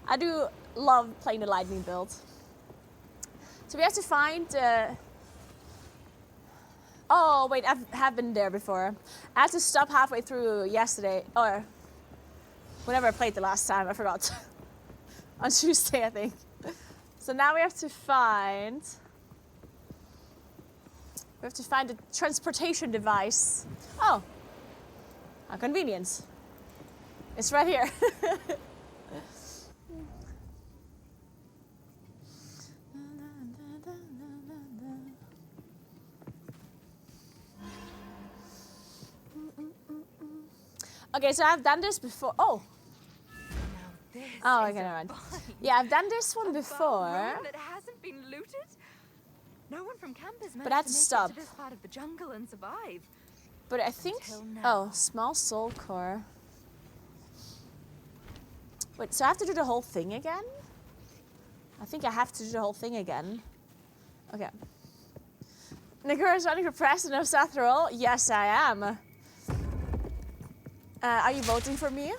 I do love playing the lightning build. So we have to find oh wait, I have been there before. I had to stop halfway through yesterday, or whenever I played the last time, I forgot. On Tuesday, I think. So now we have to find the transportation device. Oh, how convenient. It's right here. Okay, so I've done this before. Oh. Oh, okay, never mind. Yeah, I've done this one before. That hasn't been looted. No one from camp has But I had to managed to stop. make it to this part of the jungle and survive. But I think. Oh, small soul core. Wait, so I have to do the whole thing again? I think I have to do the whole thing again. Okay. Naguura is running for president of South Roll? Yes, I am. Are you voting for me?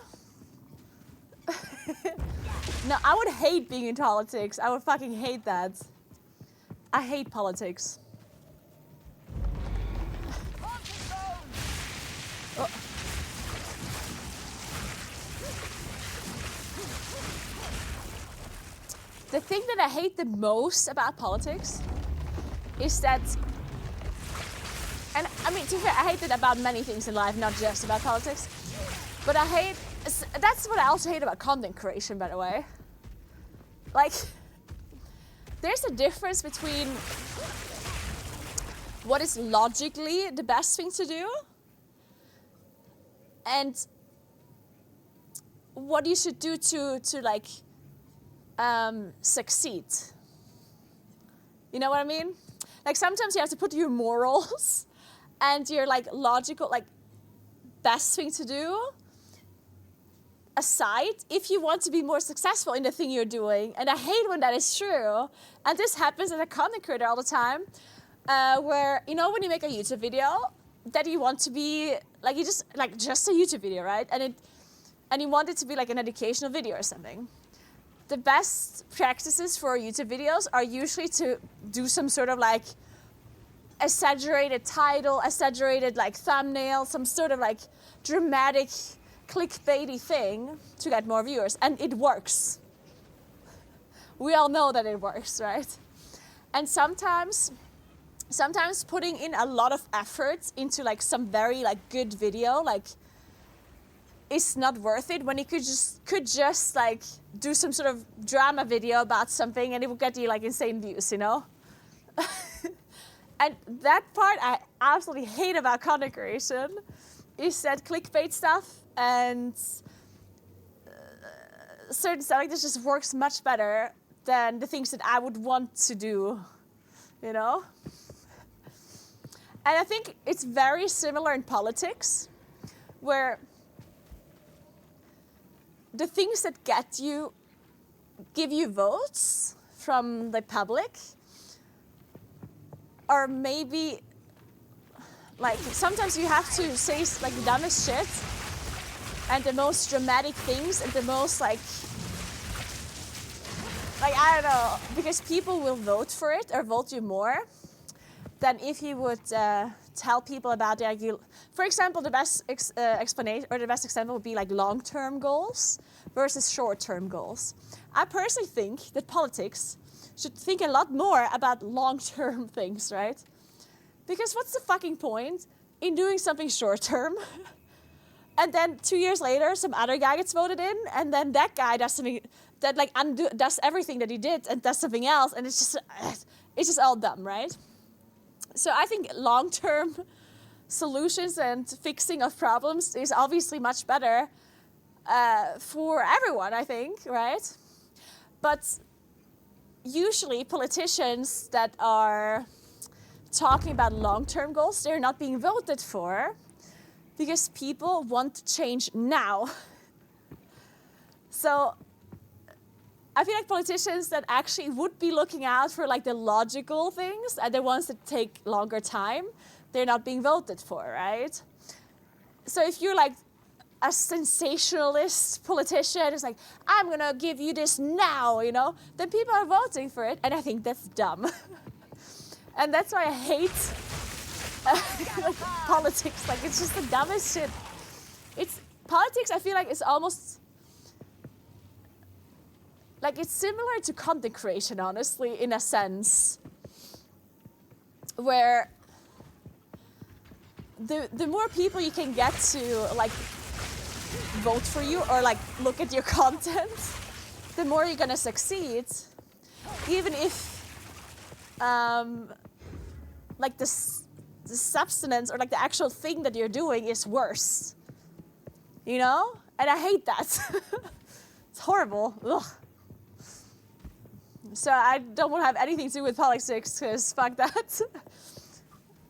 No, I would hate being in politics. I would fucking hate that. I hate politics. Oh. The thing that I hate the most about politics is that, and I mean, to be fair, I hate it about many things in life, not just about politics. But I hate, that's what I also hate about content creation, by the way. Like, there's a difference between what is logically the best thing to do and what you should do to like, succeed. You know what I mean? Like sometimes you have to put your morals and your like logical, like best thing to do aside if you want to be more successful in the thing you're doing. And I hate when that is true. And this happens as a content creator all the time, where, you know, when you make a YouTube video, that you want to be, like, you just a YouTube video, right? And you want it to be like an educational video or something. The best practices for YouTube videos are usually to do some sort of like exaggerated title, exaggerated like thumbnail, some sort of like dramatic clickbaity thing to get more viewers. And it works. We all know that it works, right? And sometimes putting in a lot of effort into like some very like good video, like, it's not worth it when you could just like do some sort of drama video about something and it will get you like insane views, you know? And that part I absolutely hate about content creation, is that clickbait stuff and certain stuff like this just works much better than the things that I would want to do, you know? And I think it's very similar in politics, where the things that give you votes from the public are maybe, like, sometimes you have to say like the dumbest shit and the most dramatic things and the most like I don't know, because people will vote for it or vote you more than if you would tell people about the, for example, the best explanation or the best example would be like long-term goals versus short-term goals. I personally think that politics should think a lot more about long-term things, right? Because what's the fucking point in doing something short-term and then 2 years later some other guy gets voted in and then that guy does something that like does everything that he did and does something else, and it's just all dumb, right? So I think long-term solutions and fixing of problems is obviously much better for everyone, I think, right? But usually politicians that are talking about long-term goals, they're not being voted for because people want change now. So I feel like politicians that actually would be looking out for like the logical things and the ones that take longer time, they're not being voted for, right? So if you're like a sensationalist politician, it's like, I'm gonna give you this now, you know, then people are voting for it, and I think that's dumb. And that's why I hate like, politics. Like, it's just the dumbest shit. Politics, I feel like, is almost like, it's similar to content creation, honestly, in a sense, where the more people you can get to like vote for you or like look at your content, the more you're gonna succeed, even if like the substance or like the actual thing that you're doing is worse, you know? And I hate that. It's horrible. Ugh. So I don't want to have anything to do with politics, because fuck that.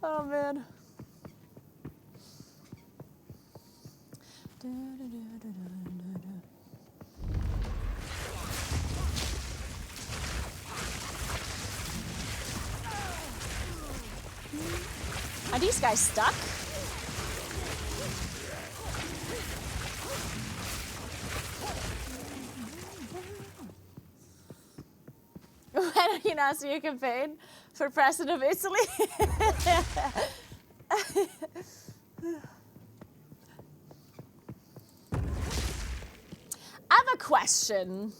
Oh man. Are these guys stuck? When are you announcing your campaign for president of Italy? I have a question.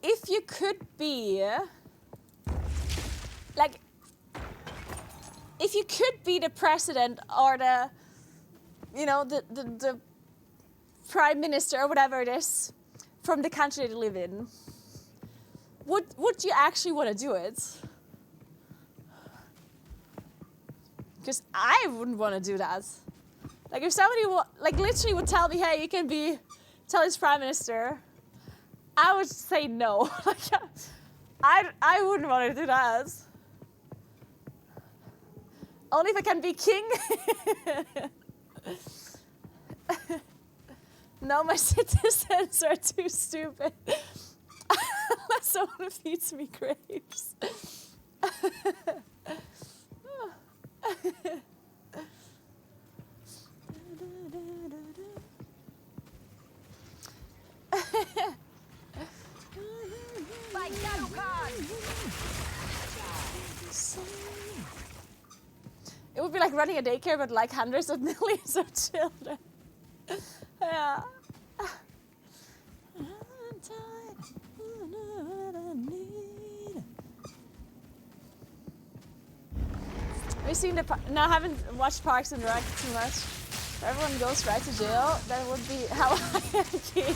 If you could be, like, if you could be the president or the, you know, the prime minister or whatever it is from the country that you live in, would you actually want to do it? Because I wouldn't want to do that. Like, if somebody like literally would tell me, hey, you can tell this prime minister, I would say no. Like, I wouldn't want to do that. Only if I can be king. No, my citizens are too stupid. Unless someone feeds me grapes. Like shadow cards. It would be like running a daycare, but like hundreds of millions of children. Yeah. We've seen the no, I haven't watched Parks and Rec too much. If everyone goes right to jail, that would be how I am king.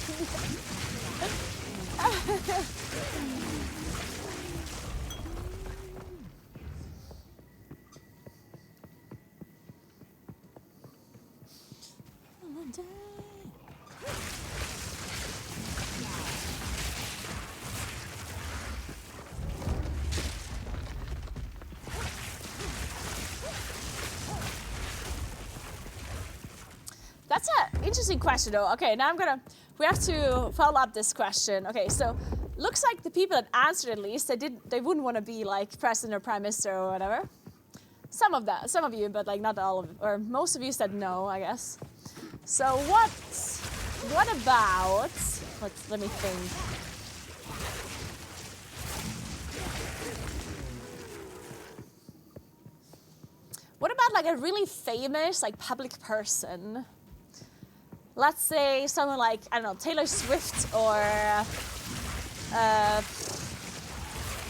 That's an interesting question though. Okay, now we have to follow up this question. Okay, so looks like the people that answered at least, they wouldn't want to be like president or prime minister or whatever. Some of you, but like not all of, or most of you said no, I guess. So what about, let me think. What about like a really famous like public person? Let's say someone like, I don't know, Taylor Swift or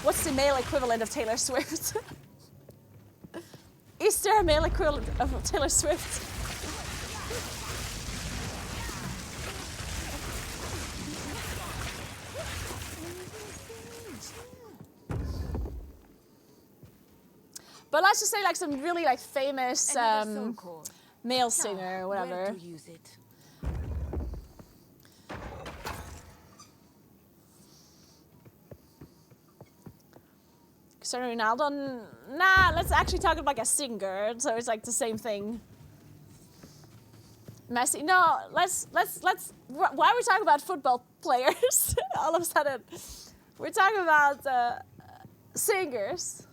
what's the male equivalent of Taylor Swift? Is there a male equivalent of Taylor Swift? But let's just say like some really like famous male singer or whatever. Where to use it? Cristiano Ronaldo? Nah, let's actually talk about like a singer, so it's like the same thing. Messi? No, let's. Why are we talking about football players all of a sudden? We're talking about singers.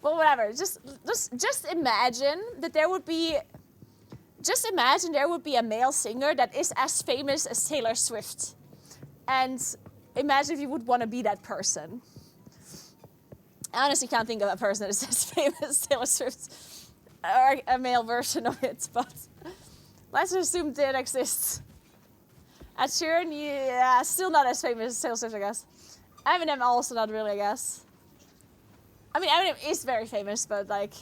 Well, whatever. Just imagine that there would be. Just imagine there would be a male singer that is as famous as Taylor Swift. And imagine if you would want to be that person. I honestly can't think of a person that is as famous as Taylor Swift. Or a male version of it, but let's assume that exists. Ed Sheeran, yeah, still not as famous as Taylor Swift, I guess. Eminem also not really, I guess. I mean, Eminem is very famous, but like...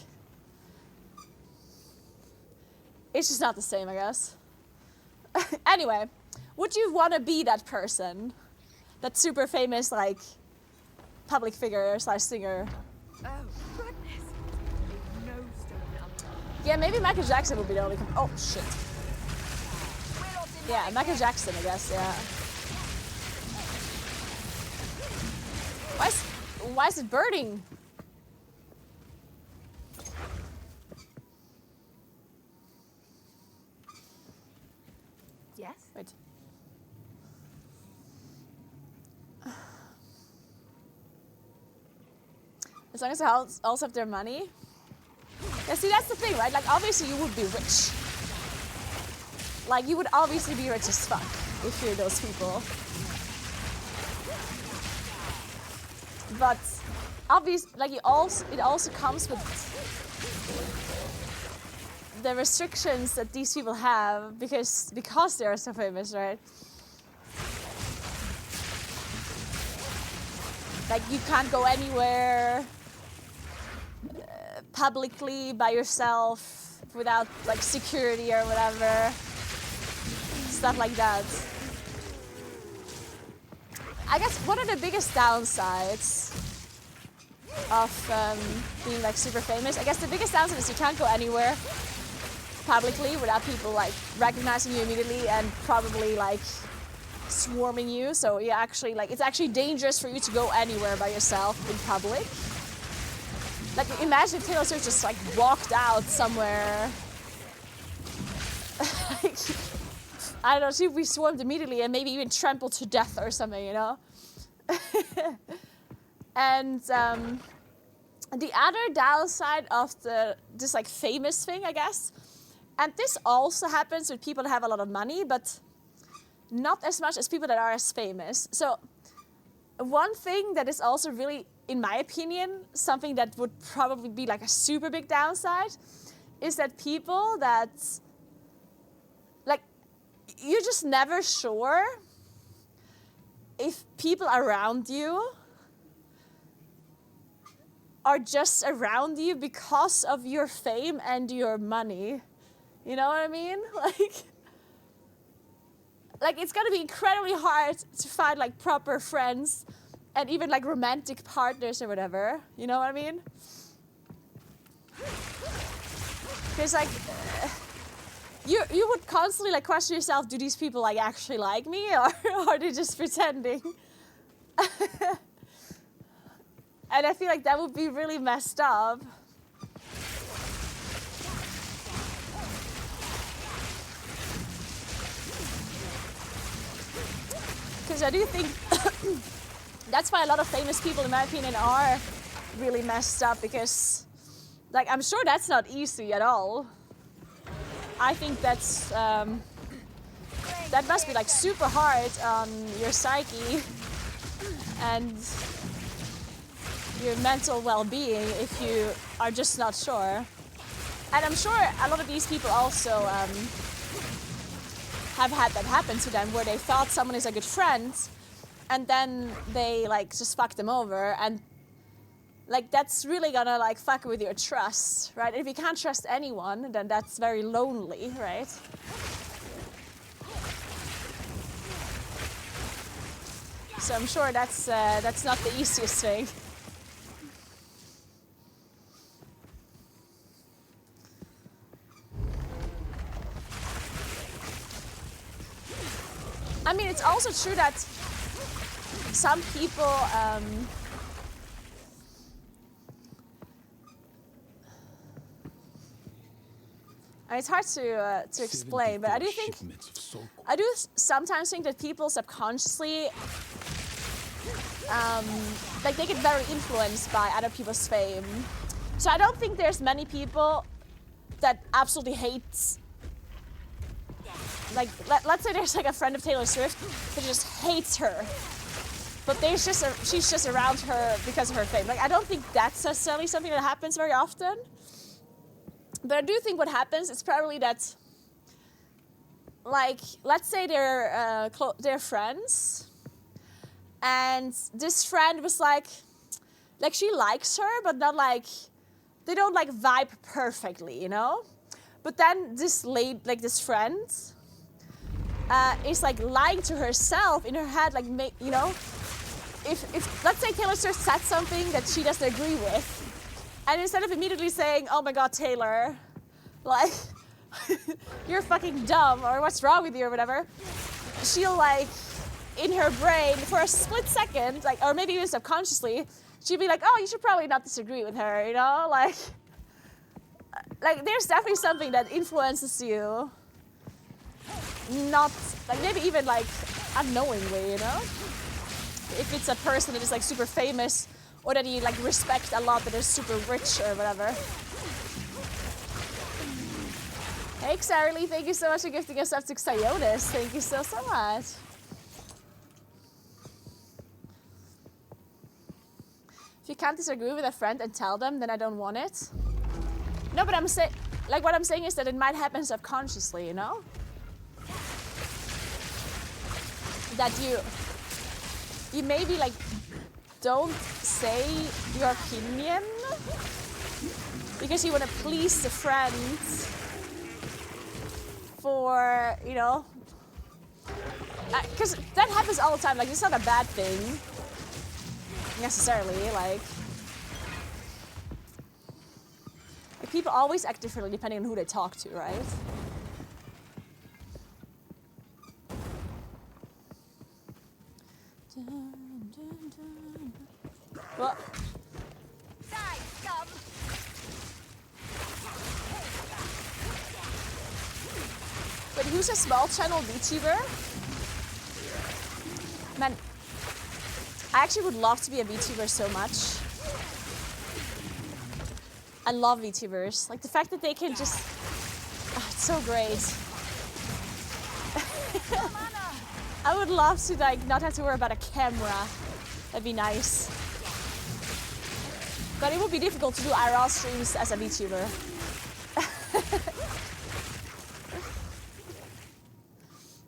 It's just not the same, I guess. Anyway, would you want to be that person? That super famous, like, public figure / singer? Oh, goodness. No stone unturned. Yeah, maybe Michael Jackson would be the only... Oh, shit. Yeah, Michael Jackson, I guess, yeah. Why is it burning? Yes? Wait. As long as they also have their money. Yeah, see, that's the thing, right? Like, obviously you would be rich. Like, you would obviously be rich as fuck if you're those people. But, like, it also comes with the restrictions that these people have because they are so famous, right? Like, you can't go anywhere publicly by yourself without like security or whatever, stuff like that. I guess what are the biggest downsides of being like super famous? I guess the biggest downside is you can't go anywhere publicly without people like recognizing you immediately and probably like swarming you. So you actually like it's actually dangerous for you to go anywhere by yourself in public. Like, imagine if Taylor Swift just like walked out somewhere. Like, I don't know, she'd be swarmed immediately and maybe even trampled to death or something, you know? And the other downside of this like famous thing, I guess, and this also happens with people that have a lot of money, but not as much as people that are as famous. So one thing that is also really, in my opinion, something that would probably be like a super big downside is that people that, like, you're just never sure if people around you are just around you because of your fame and your money. You know what I mean? Like it's gonna be incredibly hard to find like proper friends and even like romantic partners or whatever. You know what I mean? Because like you would constantly like question yourself, do these people like actually like me or are they just pretending? And I feel like that would be really messed up. Because I do think that's why a lot of famous people, in my opinion, are really messed up. Because, like, I'm sure that's not easy at all. I think that's that must be like super hard on your psyche and your mental well-being if you are just not sure. And I'm sure a lot of these people also have had that happen to them, where they thought someone is a good friend and then they like just fuck them over, and like that's really gonna like fuck with your trust, right? If you can't trust anyone, then that's very lonely, right? So I'm sure that's not the easiest thing. I mean, it's also true that some people it's hard to explain, but I do sometimes think that people subconsciously like they get very influenced by other people's fame. So I don't think there's many people that absolutely hates, like let's say there's like a friend of Taylor Swift that just hates her, but she's just around her because of her fame. Like I don't think that's necessarily something that happens very often. But I do think what happens is probably that, like, let's say they're friends, and this friend was like she likes her, but not like, they don't like vibe perfectly, you know? But then this friend is like lying to herself in her head, like, you know, if let's say Taylor Swift said something that she doesn't agree with, and instead of immediately saying, oh my God, Taylor, like, you're fucking dumb, or what's wrong with you, or whatever, she'll like, in her brain, for a split second, like, or maybe even subconsciously, she'll be like, oh, you should probably not disagree with her, you know? Like there's definitely something that influences you, not, like, maybe even like, unknowingly, you know? If it's a person that is like super famous, or that you like respect a lot, that is super rich or whatever. Hey Xarly, thank you so much for gifting us up to Xionis. Thank you so much. If you can't disagree with a friend and tell them, then I don't want it. No, but I'm saying, like, what I'm saying is that it might happen subconsciously, you know? That you maybe like don't say your opinion because you want to please the friends for, you know, because that happens all the time. Like, it's not a bad thing necessarily. Like people always act differently depending on who they talk to, right? Well, scum! But who's a small channel VTuber? Man, I actually would love to be a VTuber so much. I love VTubers. Like the fact that they can just... Oh, it's so great. I would love to like not have to worry about a camera. That'd be nice. But it would be difficult to do IRL streams as a VTuber.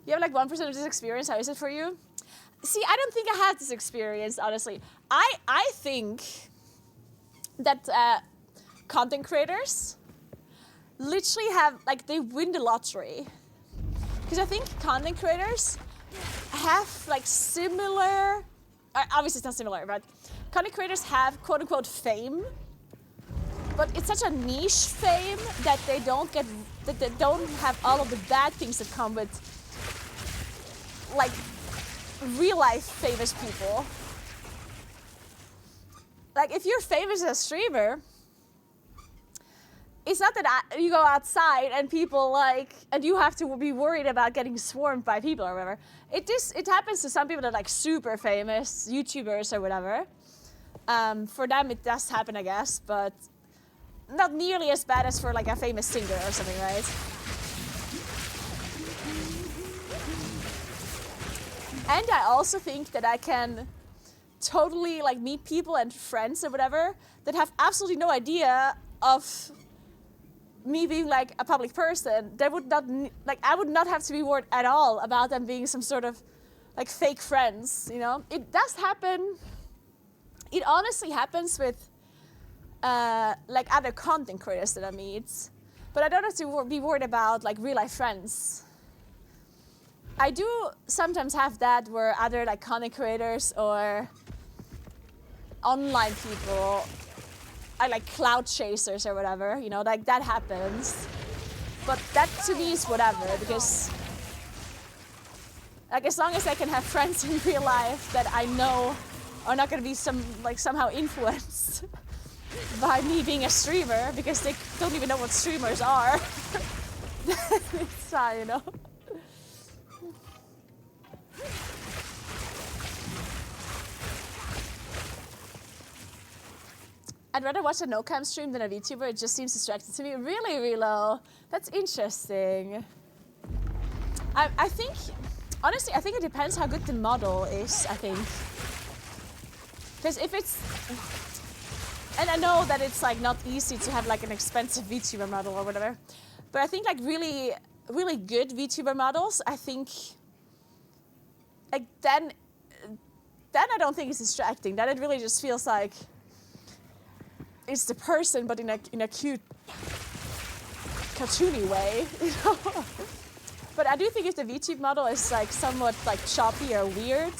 You have like 1% of this experience. How is it for you? See, I don't think I had this experience, honestly. I think that content creators literally have, like, they win the lottery. Because I think content creators have, like, similar, obviously it's not similar, but content creators have quote-unquote fame, but it's such a niche fame that they don't get, that they don't have all of the bad things that come with, like, real-life famous people. Like, if you're famous as a streamer, it's not that you go outside and people like, and you have to be worried about getting swarmed by people or whatever. It happens to some people that are like super famous, YouTubers or whatever. For them it does happen, I guess, but not nearly as bad as for like a famous singer or something, right? And I also think that I can totally like meet people and friends or whatever that have absolutely no idea of me being like a public person. They would not, like, I would not have to be worried at all about them being some sort of like fake friends, you know? It does happen. It honestly happens with like other content creators that I meet, but I don't have to be worried about like real life friends. I do sometimes have that where other like content creators or online people are like cloud chasers or whatever, you know, like that happens. But that to me is whatever, because like as long as I can have friends in real life that I know are not gonna be somehow influenced by me being a streamer, because they don't even know what streamers are. It's you know. I'd rather watch a no-cam stream than a VTuber. It just seems distracting to me. Really, Relo? That's interesting. I think, honestly, I think it depends how good the model is, I think. Because if it's, and I know that it's like not easy to have like an expensive VTuber model or whatever, but I think like really, really good VTuber models, I think, like then I don't think it's distracting. Then it really just feels like it's the person, but in a cute, cartoony way, you know? But I do think if the VTube model is like somewhat like choppy or weird,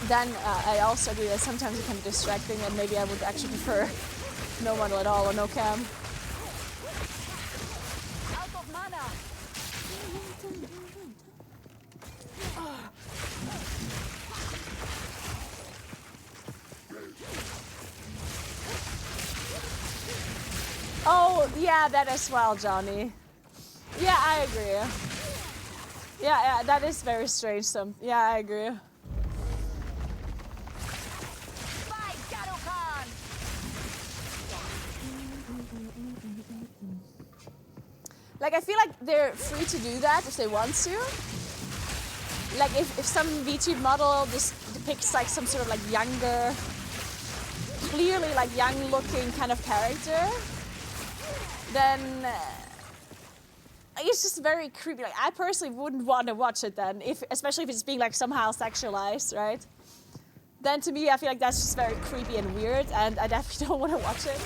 then I also agree that sometimes it can be distracting, and maybe I would actually prefer no model at all or no cam. Out of mana! Oh, yeah, that as well, Johnny. Yeah, I agree. Yeah, that is very strange. Yeah, I agree. By Garukan! Like, I feel like they're free to do that if they want to. Like, if some VTube model just depicts like some sort of like younger, clearly like young-looking kind of character, then it's just very creepy. Like, I personally wouldn't want to watch it then, especially if it's being like somehow sexualized, right? Then to me, I feel like that's just very creepy and weird, and I definitely don't want to watch it.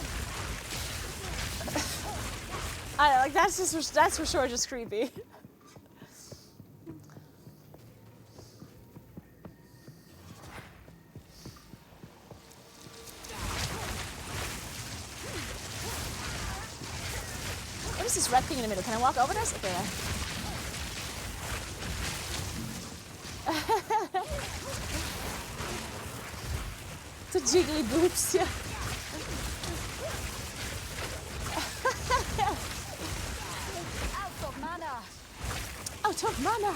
I don't know, like that's for sure just creepy. What is this red thing in the middle? Can I walk over this? Okay. The jiggly boobs, yeah. Mana.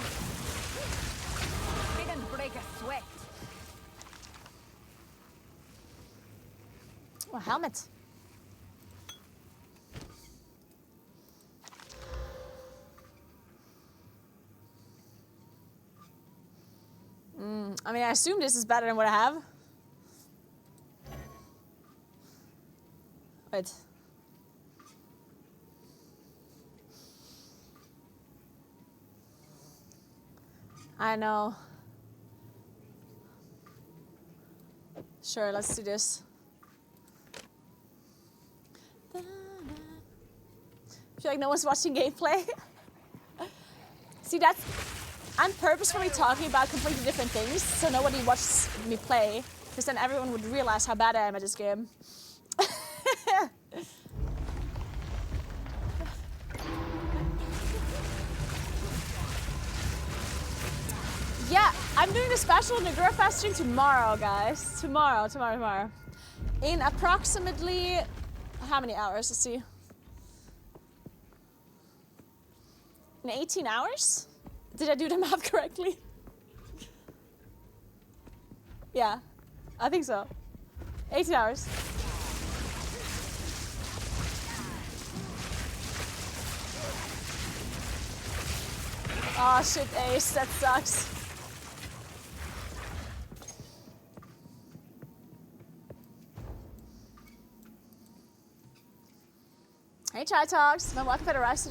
Didn't break a sweat. Oh, helmet. I mean, I assume this is better than what I have. Wait. I know. Sure, let's do this. I feel like no one's watching gameplay. See, I'm purposefully talking about completely different things, so nobody watches me play, because then everyone would realize how bad I am at this game. Yeah, I'm doing a special Naguura Fest stream tomorrow, guys. Tomorrow. In approximately, how many hours? Let's see. In 18 hours? Did I do the math correctly? Yeah, I think so. 18 hours. Oh shit, Ace, that sucks. Hey Chai Talks, my welcome arrived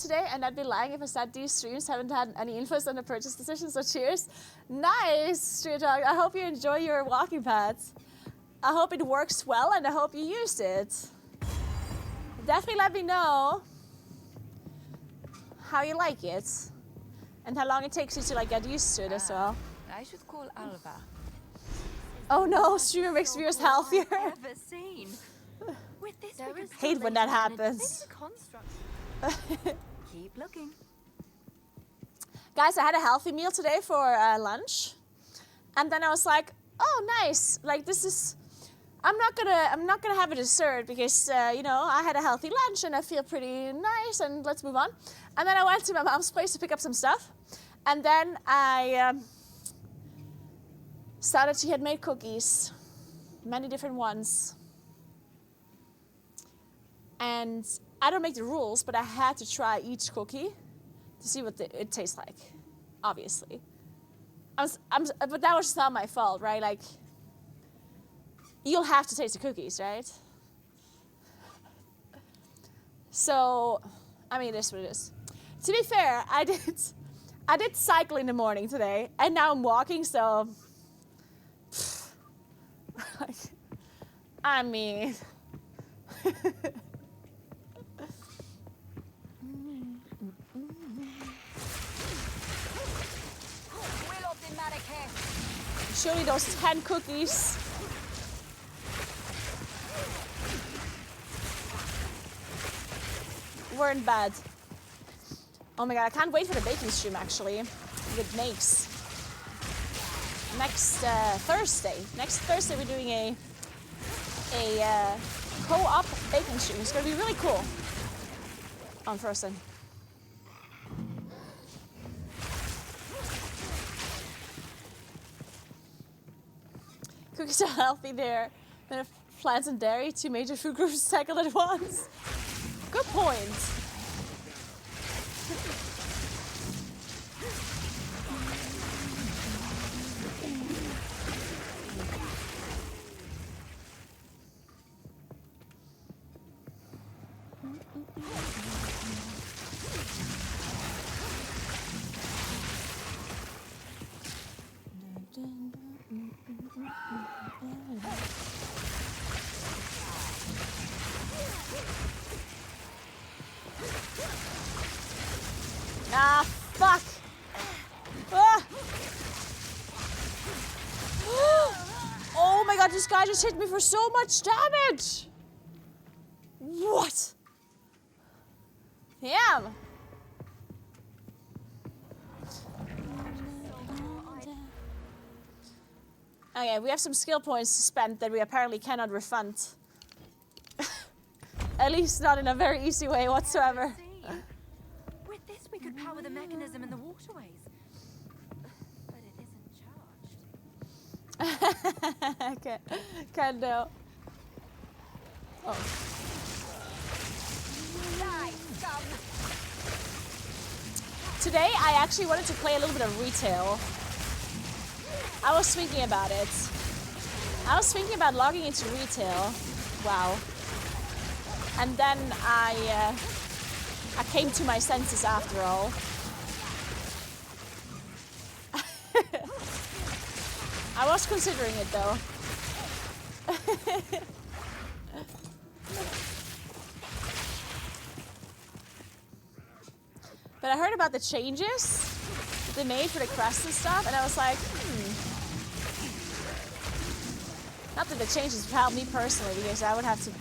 today, and I'd be lying if I said these streams haven't had any influence on the purchase decision, so cheers. Nice, Street Talk. I hope you enjoy your walking pads. I hope it works well, and I hope you used it. Definitely let me know how you like it, and how long it takes you to like get used to it as well. I should call Alva. Oh no, streamer makes viewers healthier. Ever seen? With this, Hate when that happens. Keep looking. Guys, I had a healthy meal today for lunch, and then I was like, "Oh, nice! Like this is, I'm not gonna have a dessert because you know I had a healthy lunch and I feel pretty nice, and let's move on." And then I went to my mom's place to pick up some stuff, and then I saw that she had made cookies, many different ones. And I don't make the rules, but I had to try each cookie to see what it tastes like, obviously. But that was not my fault, right? Like, you'll have to taste the cookies, right? So, I mean, it is what it is. To be fair, I did cycle in the morning today, and now I'm walking, so... like, I mean... Surely those 10 cookies. Weren't bad. Oh my god, I can't wait for the baking stream actually. With Makes. Next Thursday. Next Thursday we're doing a co-op baking stream. It's gonna be really cool. On Frozen. Cookies are healthy there. And if plants and dairy, two major food groups tackled at once. Good point. Ah, fuck! Ah. Oh my god, this guy just hit me for so much damage! What? Damn! Okay, we have some skill points to spend that we apparently cannot refund. At least not in a very easy way whatsoever. With this we could power the mechanism in the waterways. But it isn't charged. Okay. Kind of. Oh. Die, scum! Today, I actually wanted to play a little bit of retail. I was thinking about it. I was thinking about logging into retail. Wow. And then I came to my senses after all. I was considering it though. But I heard about the changes they made for the crest and stuff, and I was like, Not that the changes would help me personally, because I would have to...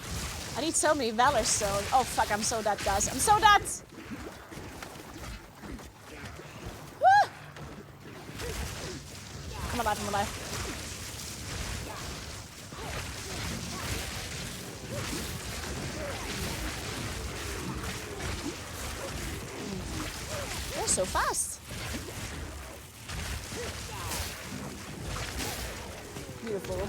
I need so many Valor Stones. Oh fuck, I'm so dead, guys. I'm so dead! Woo! I'm alive, I'm alive. They're so fast. Beautiful.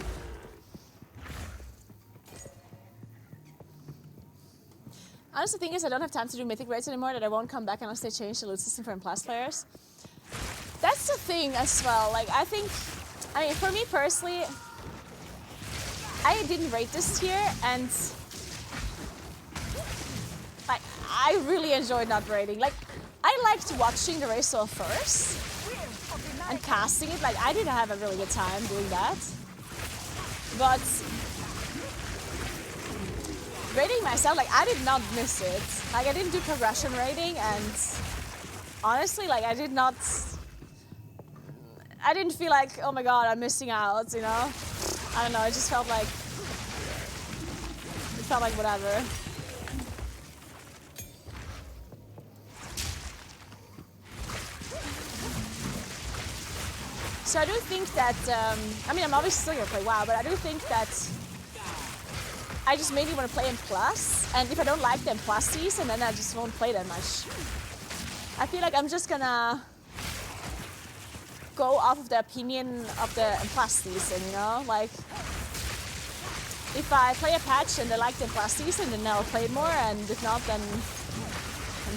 Honestly, the thing is, I don't have time to do mythic raids anymore, that I won't come back unless they change the loot system for M+ players. That's the thing as well. Like, I mean, for me personally, I didn't raid this tier, and like, I really enjoyed not raiding. Like, I liked watching the race all first and casting it. Like, I didn't have a really good time doing that. But raiding myself, like, I did not miss it. Like, I didn't do progression raiding, and honestly, like, I didn't feel like, oh my god, I'm missing out, you know? I don't know, it just felt like whatever. So I do think that, I mean, I'm obviously still gonna play WoW, but I do think that I just mainly want to play M+, and if I don't like the M+ season, then I just won't play that much. I feel like I'm just gonna go off of the opinion of the M+ season, you know? Like, if I play a patch and I like the M+ season, then I'll play it more, and if not, then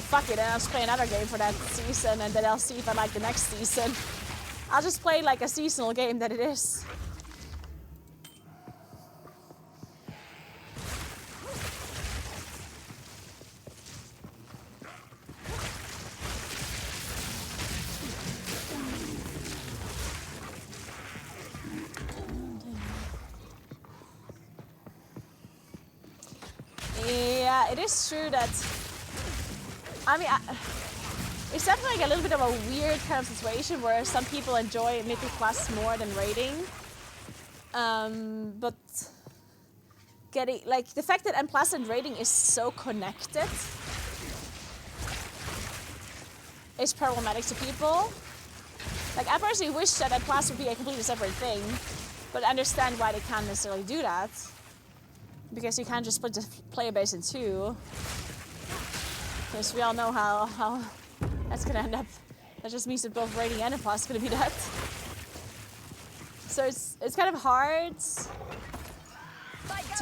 fuck it, and I'll just play another game for that season, and then I'll see if I like the next season. I'll just play like a seasonal game that it is. Yeah, it is true that, I mean, it's definitely like a little bit of a weird kind of situation where some people enjoy Mythic Plus more than raiding. But getting, like, the fact that M+ and raiding is so connected is problematic to people. Like, I personally wish that M+ would be a completely separate thing, but I understand why they can't necessarily do that. Because you can't just split the player base in two. Because we all know how that's gonna end up. That just means that both raiding and M+ is gonna be dead. So it's kind of hard to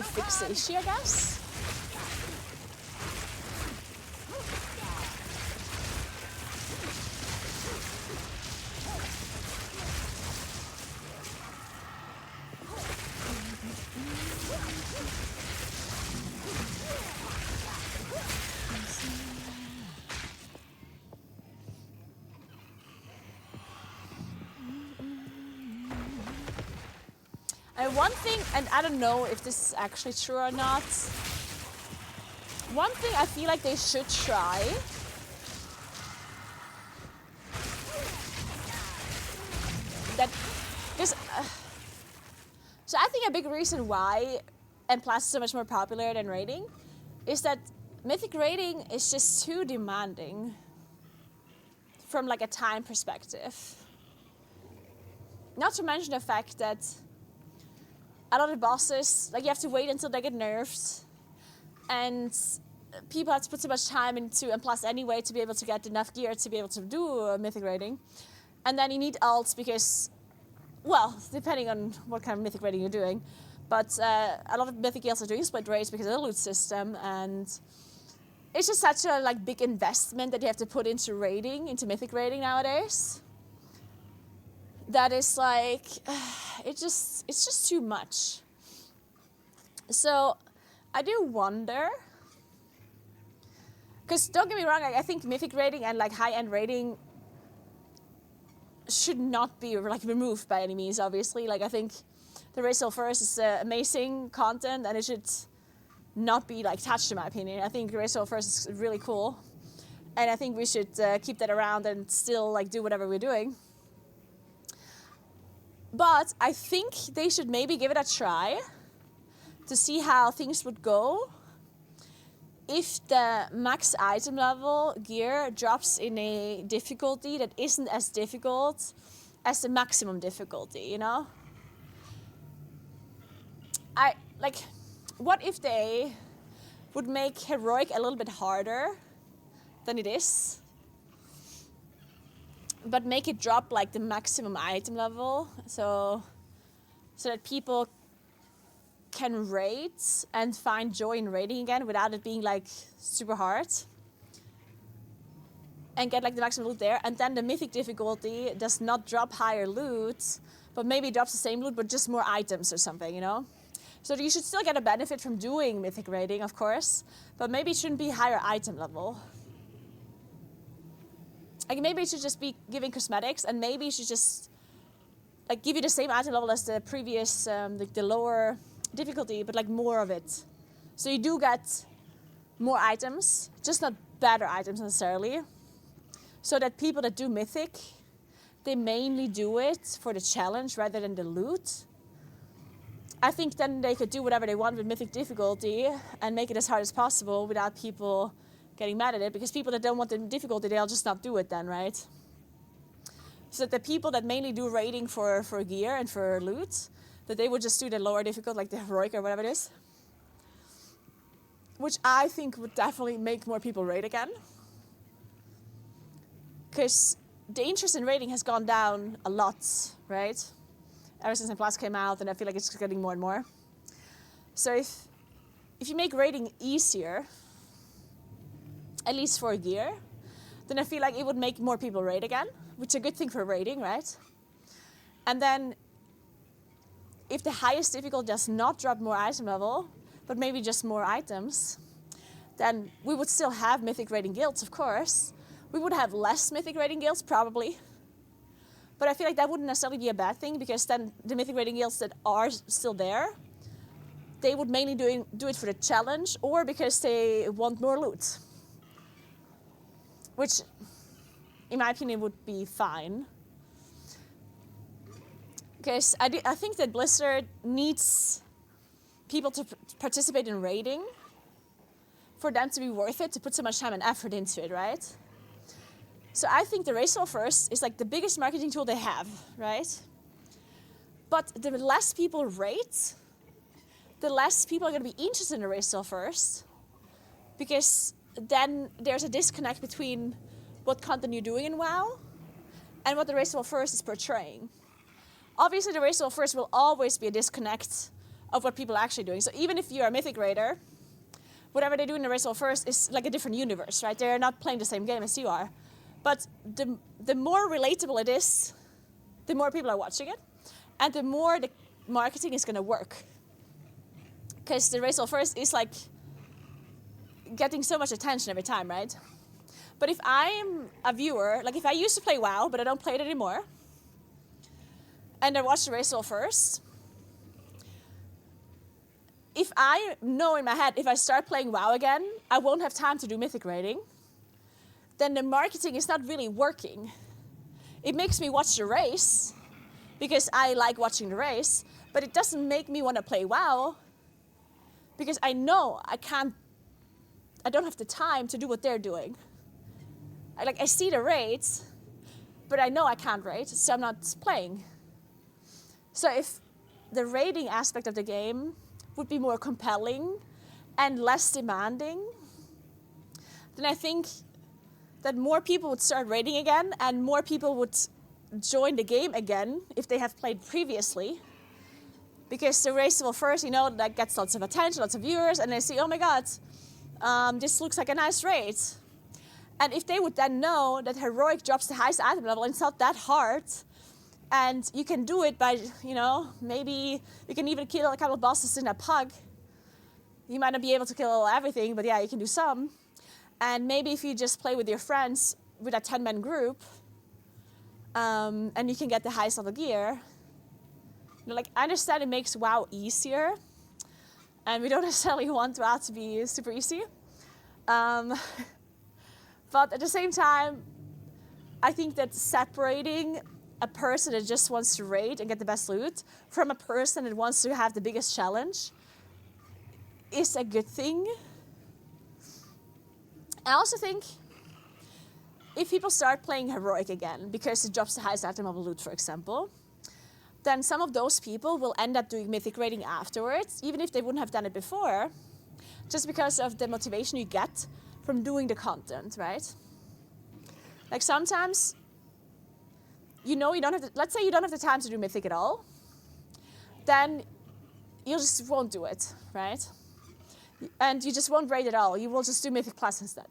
fix the issue, I guess. And one thing, and I don't know if this is actually true or not, one thing I feel like they should try that this so I think a big reason why M+ is so much more popular than raiding is that Mythic raiding is just too demanding from like a time perspective. Not to mention the fact that a lot of bosses, like, you have to wait until they get nerfed, and people have to put so much time into, and plus anyway, to be able to get enough gear to be able to do mythic raiding. And then you need alts because, well, depending on what kind of mythic raiding you're doing, but a lot of mythic guilds are doing split raids because of the loot system, and it's just such a like big investment that you have to put into raiding, into mythic raiding nowadays. That is like, it's just too much. So I do wonder, because don't get me wrong, I think mythic raiding and like high-end raiding should not be like removed by any means, obviously. Like I think the racial first is amazing content and it should not be like touched, in my opinion. I think racial first is really cool. And I think we should keep that around and still like do whatever we're doing. But I think they should maybe give it a try to see how things would go if the max item level gear drops in a difficulty that isn't as difficult as the maximum difficulty, you know? What if they would make heroic a little bit harder than it is, but make it drop like the maximum item level, so that people can raid and find joy in raiding again without it being like super hard, and get like the maximum loot there, and then the mythic difficulty does not drop higher loot, but maybe drops the same loot but just more items or something, you know? So you should still get a benefit from doing mythic raiding, of course, but maybe it shouldn't be higher item level. Like maybe it should just be giving cosmetics, and maybe it should just like give you the same item level as the previous, the lower difficulty, but like more of it. So you do get more items, just not better items necessarily. So that people that do mythic, they mainly do it for the challenge rather than the loot. I think then they could do whatever they want with mythic difficulty and make it as hard as possible without people getting mad at it, because people that don't want the difficulty, they'll just not do it then, right? So that the people that mainly do raiding for gear and for loot, that they would just do the lower difficult, like the heroic or whatever it is. Which I think would definitely make more people raid again. Because the interest in raiding has gone down a lot, right? Ever since M Plus came out, and I feel like it's getting more and more. So if you make raiding easier, at least for gear, then I feel like it would make more people raid again, which is a good thing for raiding, right? And then if the highest difficulty does not drop more item level, but maybe just more items, then we would still have mythic raiding guilds, of course. We would have less mythic raiding guilds, probably. But I feel like that wouldn't necessarily be a bad thing, because then the mythic raiding guilds that are still there, they would mainly do it for the challenge or because they want more loot. Which, in my opinion, would be fine. Because I think that Blizzard needs people to participate in raiding for them to be worth it, to put so much time and effort into it, right? So I think the racial first is like the biggest marketing tool they have, right? But the less people rate, the less people are going to be interested in the racial first, because then there's a disconnect between what content you're doing in WoW and what the racial first is portraying. Obviously, the racial first will always be a disconnect of what people are actually doing. So even if you're a mythic raider, whatever they do in the racial first is like a different universe, right? They're not playing the same game as you are. But the more relatable it is, the more people are watching it, and the more the marketing is going to work. Because the racial first is like getting so much attention every time, right? But if I'm a viewer, like if I used to play WoW, but I don't play it anymore, and I watch the racial first, if I know in my head, if I start playing WoW again, I won't have time to do mythic raiding, then the marketing is not really working. It makes me watch the race, because I like watching the race, but it doesn't make me want to play WoW, because I know I don't have the time to do what they're doing. I see the raids, but I know I can't raid, so I'm not playing. So if the raiding aspect of the game would be more compelling and less demanding, then I think that more people would start raiding again and more people would join the game again if they have played previously. Because the race will first, you know, that gets lots of attention, lots of viewers, and they see, oh my god, this looks like a nice raid. And if they would then know that heroic drops the highest item level and it's not that hard, and you can do it by, you know, maybe you can even kill a couple of bosses in a pug. You might not be able to kill everything, but yeah, you can do some. And maybe if you just play with your friends with a 10-man group, and you can get the highest level gear. You know, like, I understand it makes WoW easier, and we don't necessarily want WoW to be super easy. But at the same time, I think that separating a person that just wants to raid and get the best loot from a person that wants to have the biggest challenge is a good thing. I also think if people start playing heroic again because it drops the highest item level loot, for example, then some of those people will end up doing mythic raiding afterwards, even if they wouldn't have done it before, just because of the motivation you get from doing the content, right? Like sometimes, you know, you don't have to, let's say you don't have the time to do mythic at all, then you just won't do it, right? And you just won't raid at all. You will just do mythic plus instead.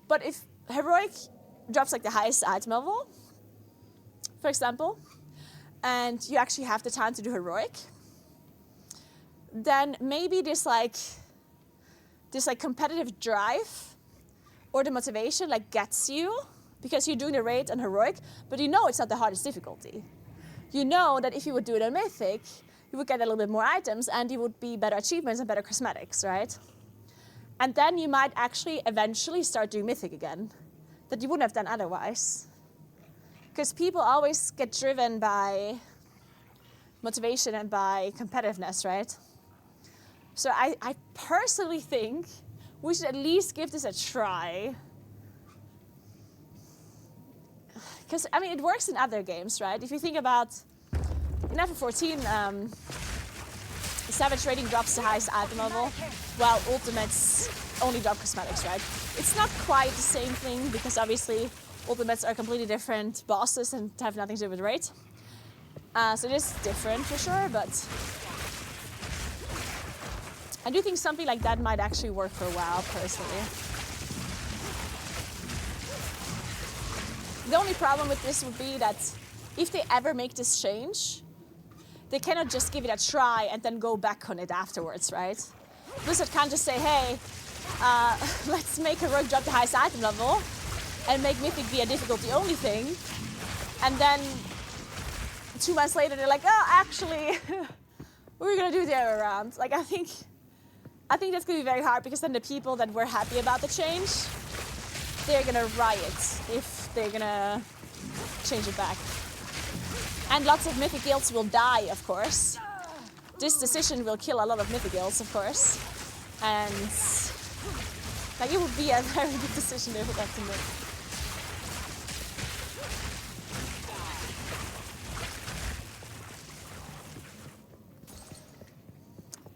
But if heroic drops like the highest item level, for example, and you actually have the time to do heroic, then maybe this competitive drive or the motivation like gets you because you're doing the raid and heroic, but you know it's not the hardest difficulty. You know that if you would do it on mythic, you would get a little bit more items and you would be better achievements and better cosmetics, right? And then you might actually eventually start doing mythic again that you wouldn't have done otherwise. Because people always get driven by motivation and by competitiveness, right? So I personally think we should at least give this a try. Because, I mean, it works in other games, right? If you think about, in FF14, Savage Raiding drops the highest item level, while Ultimates only drop cosmetics, right? It's not quite the same thing, because obviously Ultimates are completely different bosses and have nothing to do with raid. So it is different for sure, but I do think something like that might actually work for a while, personally. The only problem with this would be that if they ever make this change, they cannot just give it a try and then go back on it afterwards, right? Blizzard can't just say, hey, let's make a rogue drop the highest item level and make Mythic be a difficulty only thing. And then 2 months later, they're like, oh, actually, we're gonna do the other way around. Like, I think that's gonna be very hard because then the people that were happy about the change, they're gonna riot if they're gonna change it back. And lots of Mythic guilds will die, of course. This decision will kill a lot of Mythic guilds, of course. And like, it would be a very good decision they would have to make.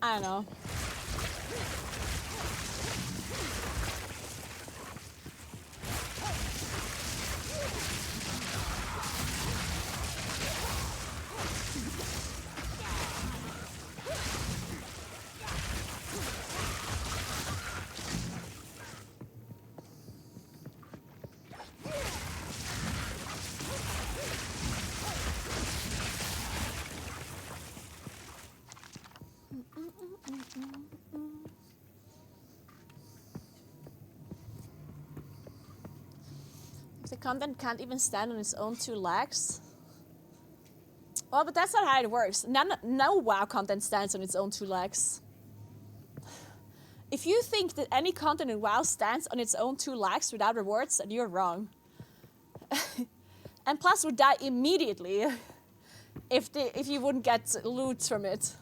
I don't know. The content can't even stand on its own 2 legs. Well, but that's not how it works. No WoW content stands on its own 2 legs. If you think that any content in WoW stands on its own 2 legs without rewards, then you're wrong. And plus would die immediately if you wouldn't get loot from it.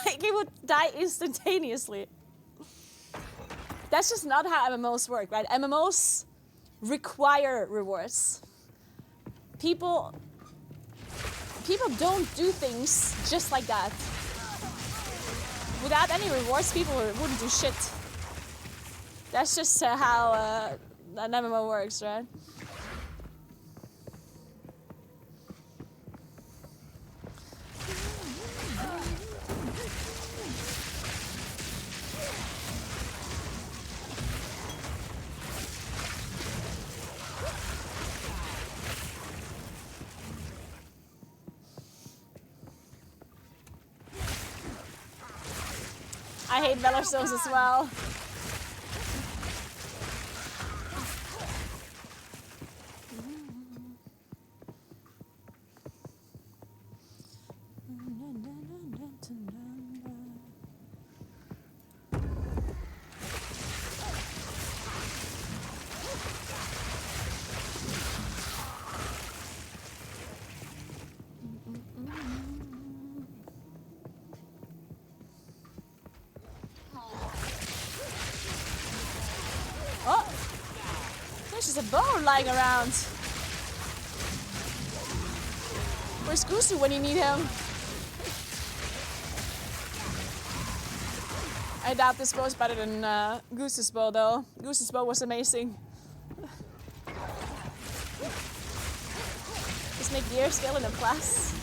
Like, it would die instantaneously. That's just not how MMOs work, right? MMOs require rewards. People don't do things just like that. Without any rewards, people wouldn't do shit. That's just how an MMO works, right? I hate Valor Stones as well. Oh! There's just a bow lying around. Where's Gusu when you need him? I doubt this bow is better than Goose's bow, though. Goose's bow was amazing. Just make gear scale in a plus.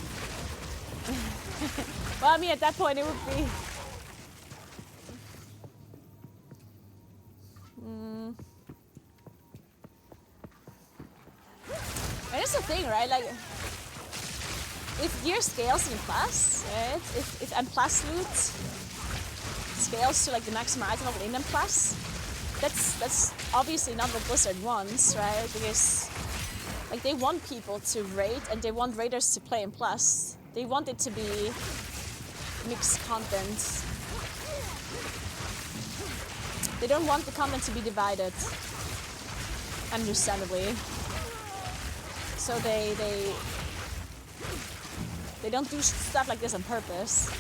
Well, I mean, at that point, it would be. And it's the thing, right? Like, if gear scales in plus, right? If M plus loot scales to like the maximum item level in M plus, that's obviously not what Blizzard wants, right? Because like they want people to raid and they want raiders to play in plus. They want it to be mixed content. They don't want the content to be divided, understandably. So they don't do stuff like this on purpose.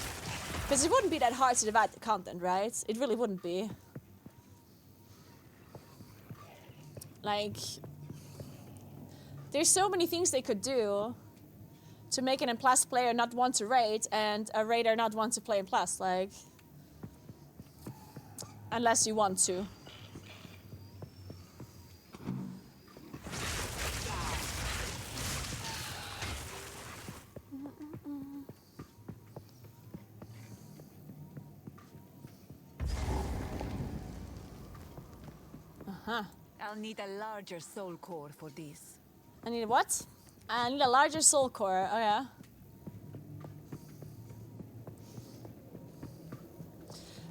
Because it wouldn't be that hard to divide the content, right? It really wouldn't be. Like, there's so many things they could do to make an M+ player not want to raid and a raider not want to play M+, like, unless you want to. Uh-huh. I'll need a larger soul core for this. I need what? I need a larger soul core. Oh yeah.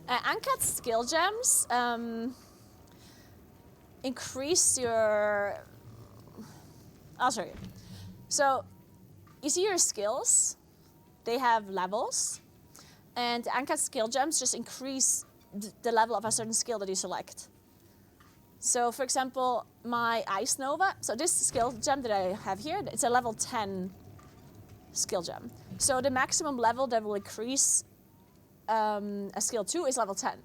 Uncut skill gems increase your. I'll show you. So, you see your skills? They have levels, and uncut skill gems just increase the level of a certain skill that you select. So, for example, my Ice Nova, so this skill gem that I have here, it's a level 10 skill gem. So the maximum level that will increase a skill to is level 10.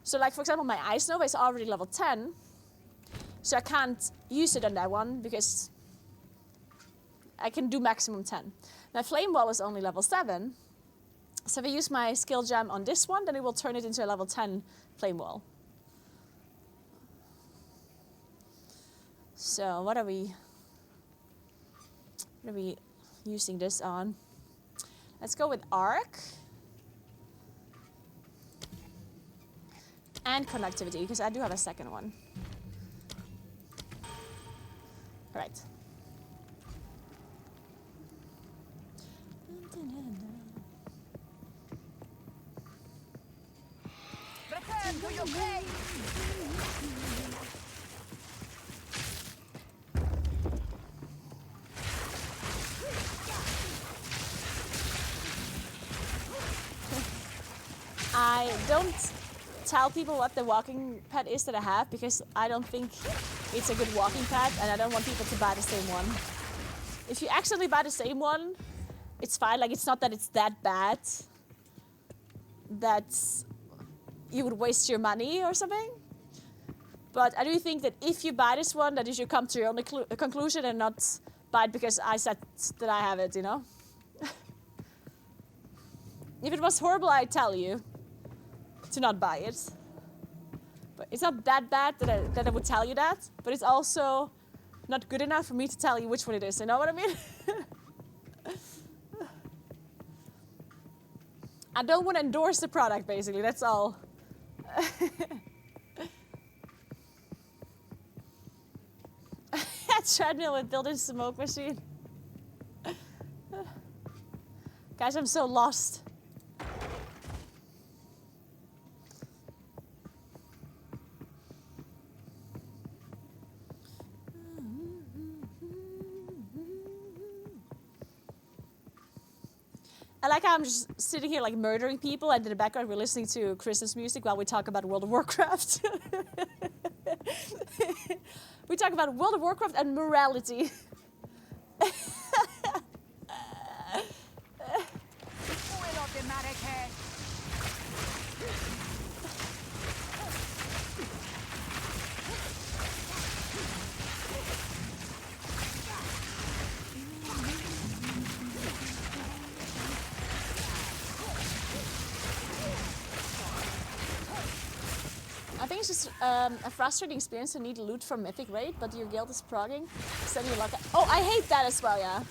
So like, for example, my Ice Nova is already level 10, so I can't use it on that one because I can do maximum 10. My Flame Wall is only level 7, so if I use my skill gem on this one, then it will turn it into a level 10 Flame Wall. So what are we using this on? Let's go with Arc and Conductivity, because I do have a second one. All right. Return to your grave! I don't tell people what the walking pad is that I have because I don't think it's a good walking pad and I don't want people to buy the same one. If you accidentally buy the same one, it's fine. Like, it's not that it's that bad that you would waste your money or something. But I do think that if you buy this one, that you should come to your own conclusion and not buy it because I said that I have it, you know? If it was horrible, I'd tell you to not buy it. it's not that bad that I would tell you that, but it's also not good enough for me to tell you which one it is. You know what I mean? I don't want to endorse the product, basically. That's all. Treadmill with built-in smoke machine. Guys, I'm so lost. I like how I'm just sitting here like murdering people, and in the background we're listening to Christmas music while we talk about World of Warcraft. We talk about World of Warcraft and morality. I think it's just a frustrating experience to need loot from Mythic Raid, but your guild is progging. So you lock it. Oh, I hate that as well, yeah.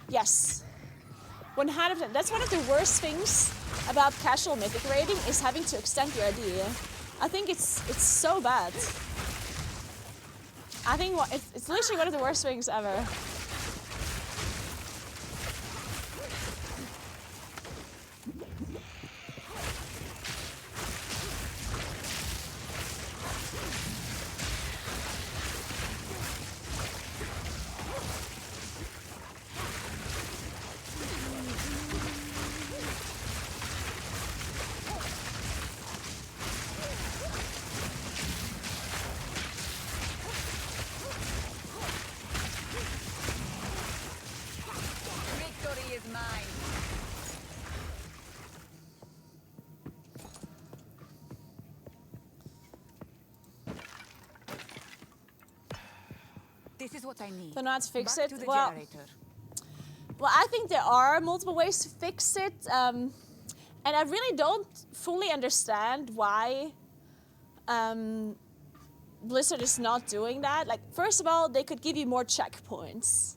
Yes. 100%. That's one of the worst things about casual Mythic raiding is having to extend your ID. I think it's so bad. I think it's literally one of the worst things ever. This is what I need. Don't know how to fix Back it. to the Well, generator. I think there are multiple ways to fix it, and I really don't fully understand why Blizzard is not doing that. Like, first of all, they could give you more checkpoints.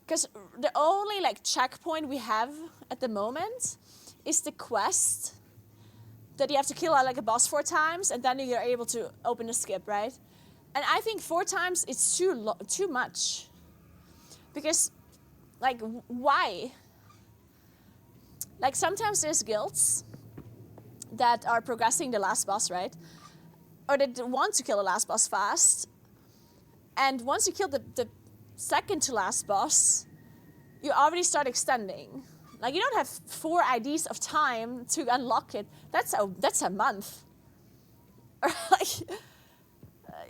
Because the only like checkpoint we have at the moment is the quest that you have to kill like a boss 4 times, and then you're able to open the skip, right? And I think 4 times it's too much. Because, like, why? Like, sometimes there's guilds that are progressing the last boss, right? Or that want to kill the last boss fast. And once you kill the second to last boss, you already start extending. Like, you don't have 4 IDs of time to unlock it. That's a month. Or like,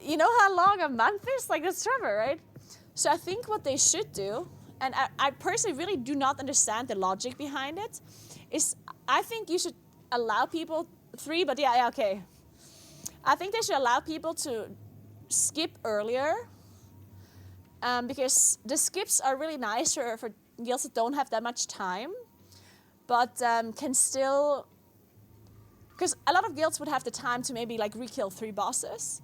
you know how long a month is? Like, that's forever, right? So I think what they should do, and I personally really do not understand the logic behind it, is I think you should allow people 3, but yeah, okay. I think they should allow people to skip earlier, because the skips are really nice for guilds that don't have that much time, but can still, because a lot of guilds would have the time to maybe like re-kill 3 bosses,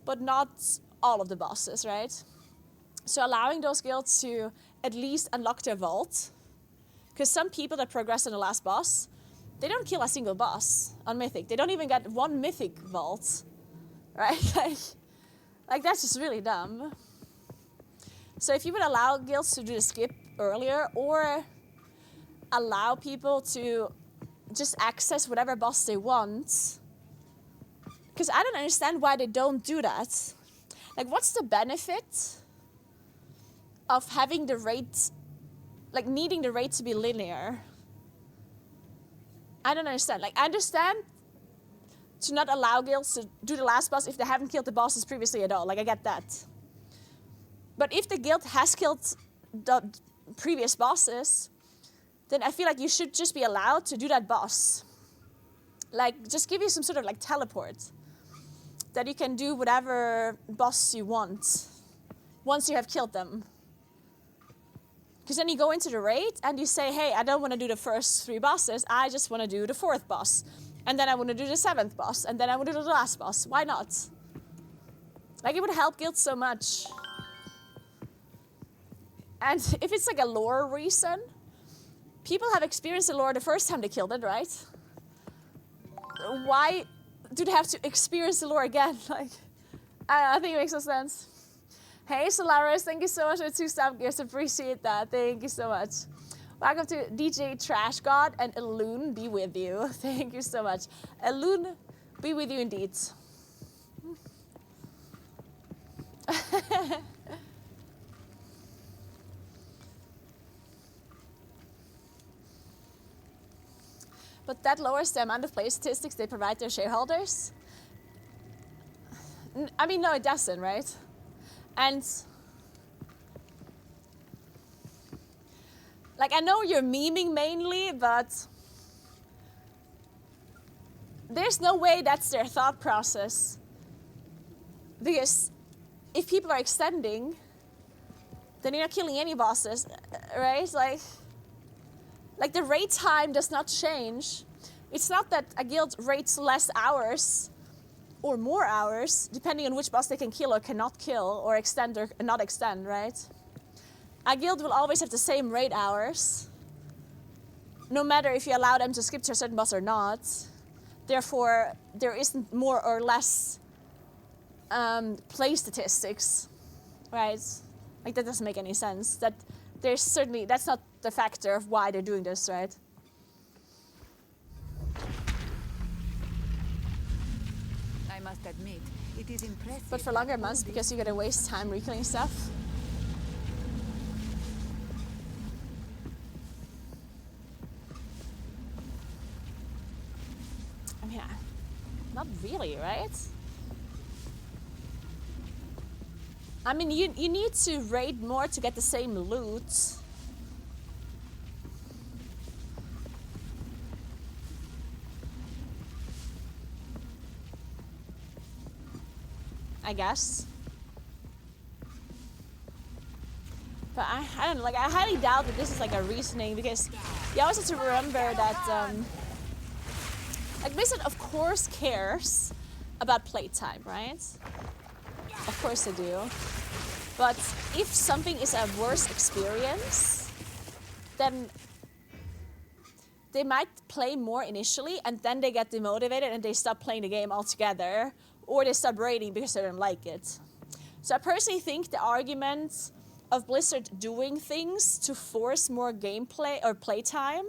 but not all of the bosses, right? So allowing those guilds to at least unlock their vault, because some people that progress in the last boss, they don't kill a single boss on Mythic. They don't even get 1 Mythic vault, right? Like that's just really dumb. So if you would allow guilds to do the skip earlier, or allow people to just access whatever boss they want, because I don't understand why they don't do that. Like, what's the benefit of having the rate, like needing the rate to be linear? I don't understand. Like, I understand to not allow guilds to do the last boss if they haven't killed the bosses previously at all. Like, I get that. But if the guild has killed the previous bosses, then I feel like you should just be allowed to do that boss. Like, just give you some sort of like teleport that you can do whatever boss you want once you have killed them. Because then you go into the raid and you say, hey, I don't want to do the first 3 bosses, I just want to do the 4th boss. And then I want to do the 7th boss, and then I want to do the last boss. Why not? Like, it would help guilds so much. And if it's like a lore reason, people have experienced the lore the first time they killed it, right? Why do they have to experience the lore again? Like, I think it makes no sense. Hey, Solaris, thank you so much for the 2 stab gifts. Appreciate that. Thank you so much. Welcome to DJ Trash God, and Elune be with you. Thank you so much. Elune be with you indeed. But that lowers the amount of play statistics they provide their shareholders? I mean, no, it doesn't, right? And like, I know you're memeing mainly, but there's no way that's their thought process. Because if people are extending, then you're not killing any bosses, right? Like the raid time does not change. It's not that a guild raids less hours or more hours, depending on which boss they can kill or cannot kill, or extend or not extend, right? A guild will always have the same raid hours, no matter if you allow them to skip to a certain boss or not. Therefore, there isn't more or less play statistics, right? Like, that doesn't make any sense. That's not the factor of why they're doing this, right? I must admit, it is impressive. But for longer months, because you gotta waste time recalling stuff. I mean, not really, right? I mean, you need to raid more to get the same loot. I guess. But I don't know, like, I highly doubt that this is like a reasoning, because you always have to remember that, like, Blizzard of course cares about playtime, right? Of course they do. But if something is a worse experience, then they might play more initially, and then they get demotivated and they stop playing the game altogether, or they stop raiding because they don't like it. So I personally think the argument of Blizzard doing things to force more gameplay or playtime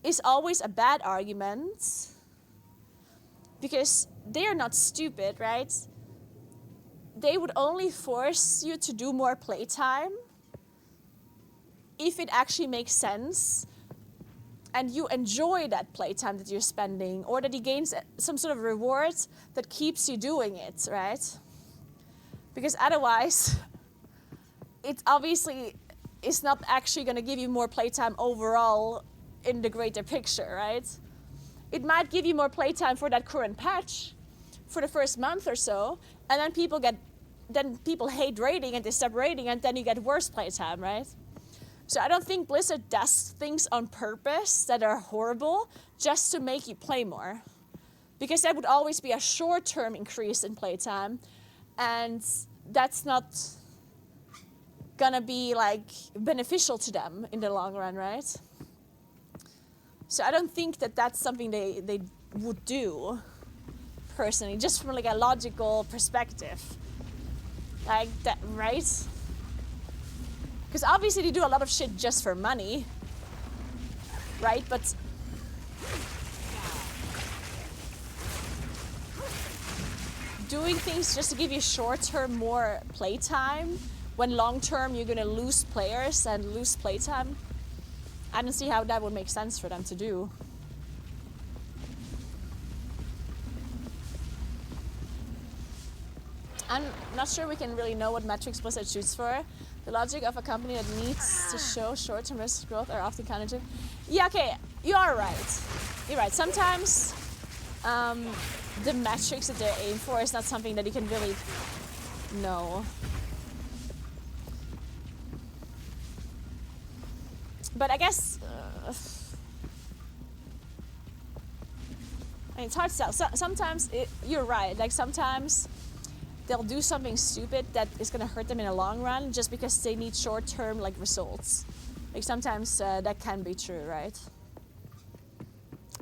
is always a bad argument, because they are not stupid, right? They would only force you to do more playtime if it actually makes sense and you enjoy that playtime that you're spending, or that you gain some sort of reward that keeps you doing it, right? Because otherwise, it obviously is not actually going to give you more playtime overall in the greater picture, right? It might give you more playtime for that current patch for the first month or so, and then people hate raiding and they stop raiding, and then you get worse playtime, right? So I don't think Blizzard does things on purpose that are horrible just to make you play more, because that would always be a short-term increase in playtime, and that's not gonna be like beneficial to them in the long run, right? So I don't think that that's something they would do personally, just from like a logical perspective, like that, right? Because obviously they do a lot of shit just for money, right? But doing things just to give you short-term more playtime, when long-term you're gonna lose players and lose playtime, I don't see how that would make sense for them to do. I'm not sure we can really know what metrics Blizzard shoots for. The logic of a company that needs to show short-term risk growth are often counterintuitive. Yeah, okay, you are right. You're right. Sometimes the metrics that they're aiming for is not something that you can really know. But I guess I mean, it's hard to tell. Sometimes you're right. Like sometimes they'll do something stupid that is gonna hurt them in the long run just because they need short-term like results. Like sometimes that can be true, right?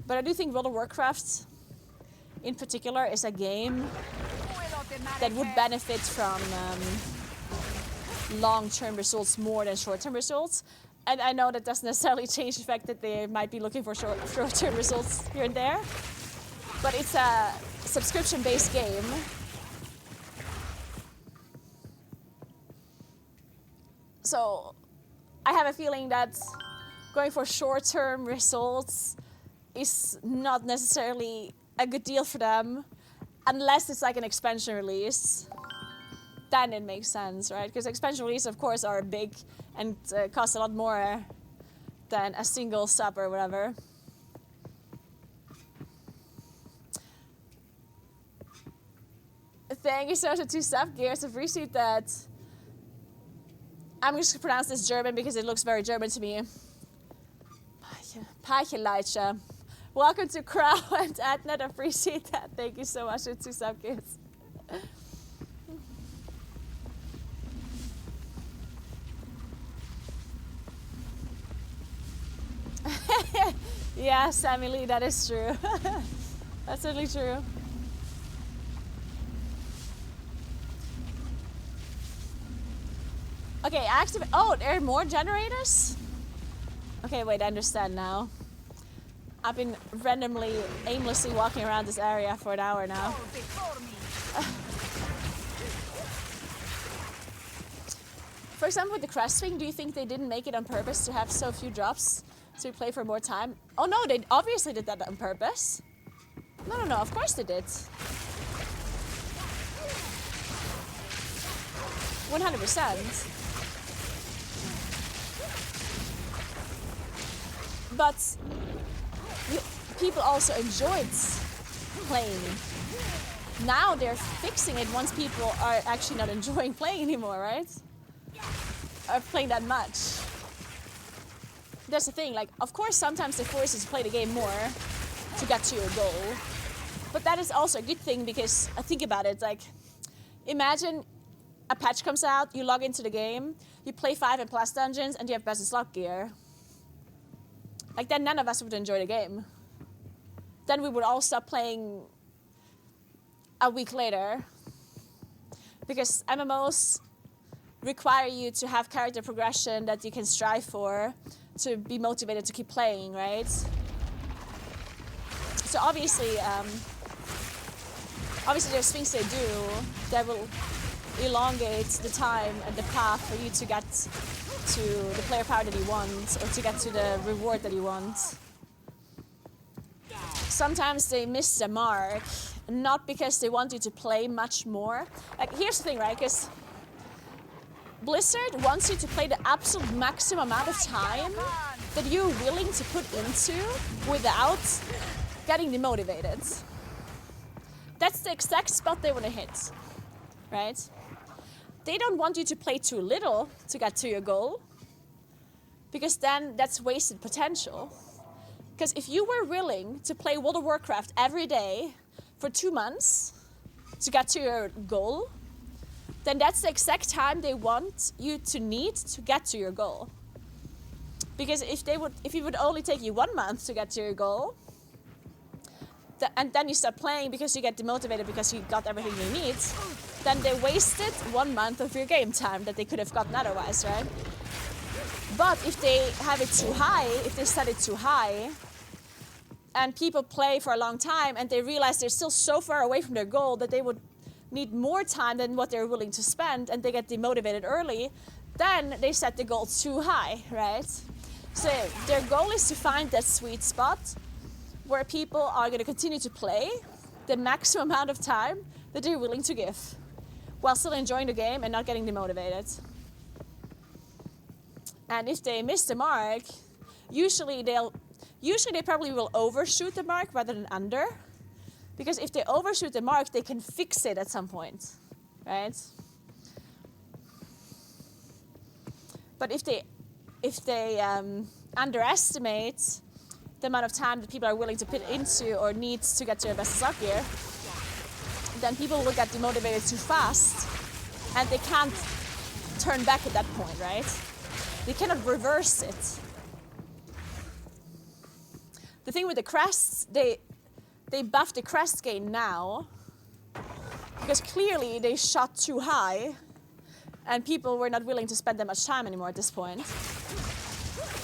But I do think World of Warcraft, in particular, is a game that would benefit from long-term results more than short-term results. And I know that doesn't necessarily change the fact that they might be looking for short-term results here and there. But it's a subscription-based game. So I have a feeling that going for short-term results is not necessarily a good deal for them, unless it's like an expansion release. Then it makes sense, right? Because expansion releases, of course, are big and cost a lot more than a single sub or whatever. Thank you so much for 2 sub gears. I appreciate that. I'm just going to pronounce this German because it looks very German to me. Pacheleitsche. Welcome to Crow and Adnet. I appreciate that. Thank you so much for 2 sub gears. Yeah, Sammy Lee, that is true. That's certainly true. Okay, activate. Oh, there are more generators? Okay, wait, I understand now. I've been randomly, aimlessly walking around this area for an hour now. For example, with the Crest Swing, do you think they didn't make it on purpose to have so few drops to play for more time? Oh no, they obviously did that on purpose. No, of course they did. 100%. But people also enjoyed playing. Now they're fixing it once people are actually not enjoying playing anymore, right? Or playing that much. That's the thing, like, of course sometimes they force you to play the game more to get to your goal. But that is also a good thing because, think about it, like, imagine a patch comes out, you log into the game, you play 5 and plus dungeons, and you have best in slot gear. Like, then none of us would enjoy the game. Then we would all stop playing a week later. Because MMOs require you to have character progression that you can strive for to be motivated to keep playing, right? So obviously there's things they do that will elongate the time and the path for you to get to the player power that you want or to get to the reward that you want. Sometimes they miss the mark, not because they want you to play much more. Like, here's the thing, right? Because Blizzard wants you to play the absolute maximum amount of time that you're willing to put into without getting demotivated. That's the exact spot they want to hit, right? They don't want you to play too little to get to your goal, because then that's wasted potential. Because if you were willing to play World of Warcraft every day for 2 months to get to your goal, then that's the exact time they want you to need to get to your goal. Because if it would only take you 1 month to get to your goal, and then you stop playing because you get demotivated because you got everything you need, then they wasted 1 month of your game time that they could have gotten otherwise, right? But if they have it too high, if they set it too high, and people play for a long time and they realize they're still so far away from their goal that they would need more time than what they're willing to spend, and they get demotivated early, then they set the goal too high, right? So their goal is to find that sweet spot where people are going to continue to play the maximum amount of time that they're willing to give, while still enjoying the game and not getting demotivated. And if they miss the mark, usually they probably will overshoot the mark rather than under. Because if they overshoot the mark, they can fix it at some point, right? But if they underestimate, the amount of time that people are willing to put into or need to get to their best slot gear, then people will get demotivated too fast, and they can't turn back at that point, right? They cannot reverse it. The thing with the crests, they buff the crest gain now, because clearly they shot too high, and people were not willing to spend that much time anymore at this point.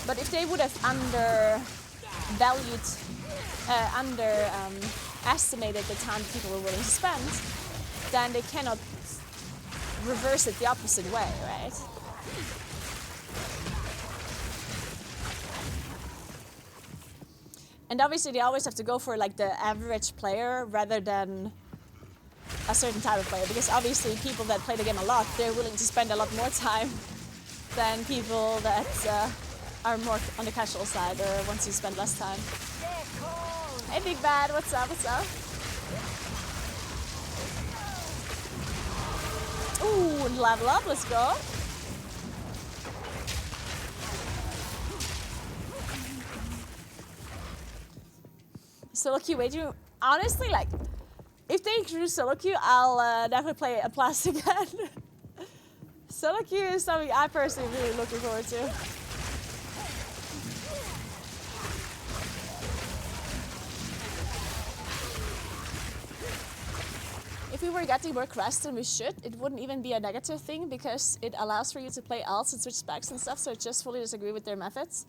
But if they would have underestimated the time people were willing to spend, then they cannot reverse it the opposite way, right? And obviously they always have to go for like the average player rather than a certain type of player, because obviously people that play the game a lot, they're willing to spend a lot more time than people that are more on the casual side or want to spend less time. Hey Big Bad, what's up, what's up? Ooh, level up, let's go. Solo queue, wait, honestly, like, if they introduce solo queue, I'll definitely play a Plus again. Solo queue is something I personally really looking forward to. If we were getting more quests than we should, it wouldn't even be a negative thing because it allows for you to play alts and switch specs and stuff, so I just fully disagree with their methods.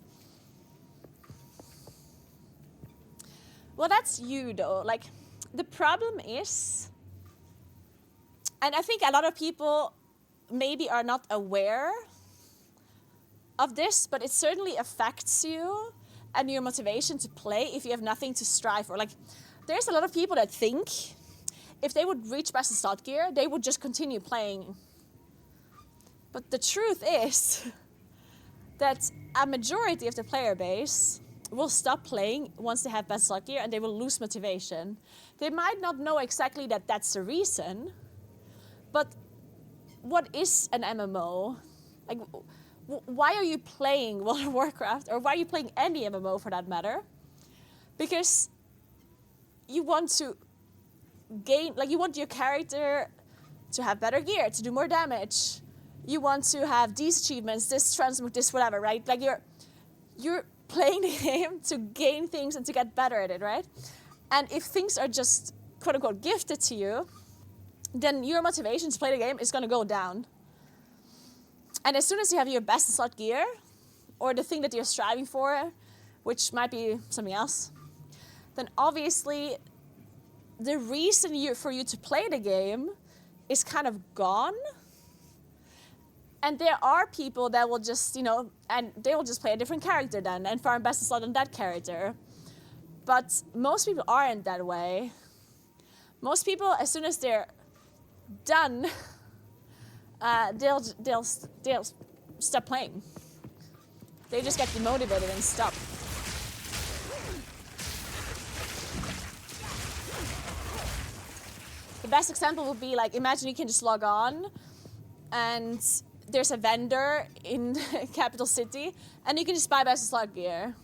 Well, that's you though. Like, the problem is, and I think a lot of people maybe are not aware of this, but it certainly affects you and your motivation to play if you have nothing to strive for. Like, there's a lot of people that think if they would reach best in slot gear, they would just continue playing. But the truth is that a majority of the player base will stop playing once they have best slot gear and they will lose motivation. They might not know exactly that that's the reason, but what is an MMO? Like, why are you playing World of Warcraft, or why are you playing any MMO for that matter? Because you want to gain, like, you want your character to have better gear, to do more damage. You want to have these achievements, this transmute, this whatever, right? Like, you're playing the game to gain things and to get better at it, right? And if things are just quote unquote gifted to you, then your motivation to play the game is going to go down. And as soon as you have your best in slot gear, or the thing that you're striving for, which might be something else, then obviously the reason for you to play the game is kind of gone. And there are people that will just, and they will just play a different character then and farm best in slot on that character. But most people aren't that way. Most people, as soon as they're done, they'll stop playing. They just get demotivated and stop. The best example would be, like, imagine you can just log on and there's a vendor in capital city and you can just buy best in slot gear.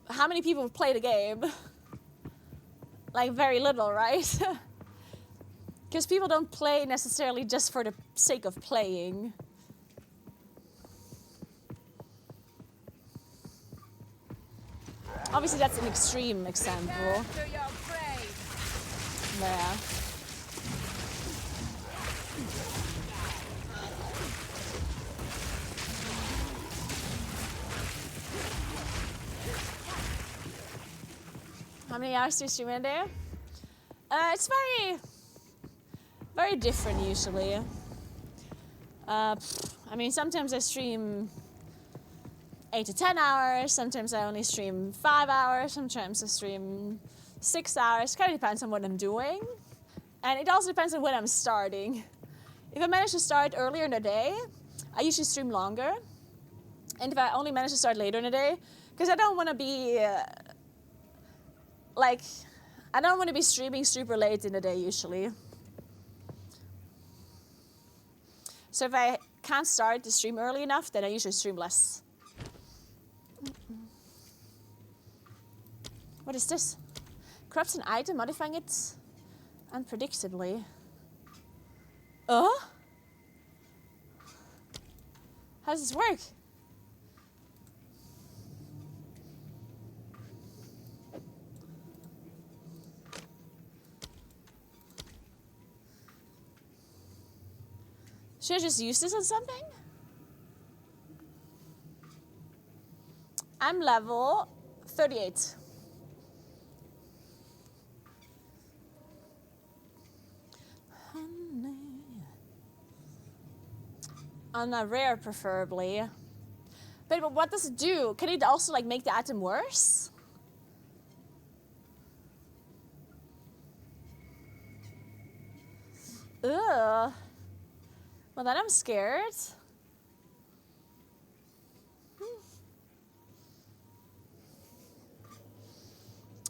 How many people play the game? Like, very little, right? Because people don't play necessarily just for the sake of playing. Obviously, that's an extreme example. Yeah. How many hours do you stream in a day? It's very different usually. I mean, sometimes I stream 8 to 10 hours, sometimes I only stream 5 hours, sometimes I stream 6 hours. Kind of depends on what I'm doing. And it also depends on when I'm starting. If I manage to start earlier in the day, I usually stream longer. And if I only manage to start later in the day, because I don't want to be, I don't want to be streaming super late in the day usually. So if I can't start the stream early enough, then I usually stream less. What is this? Corrupts an item, modifying it unpredictably. How does this work? Should I just use this on something? I'm level 38. On a rare, preferably. But what does it do? Can it also like make the item worse? Ugh. Well, then I'm scared.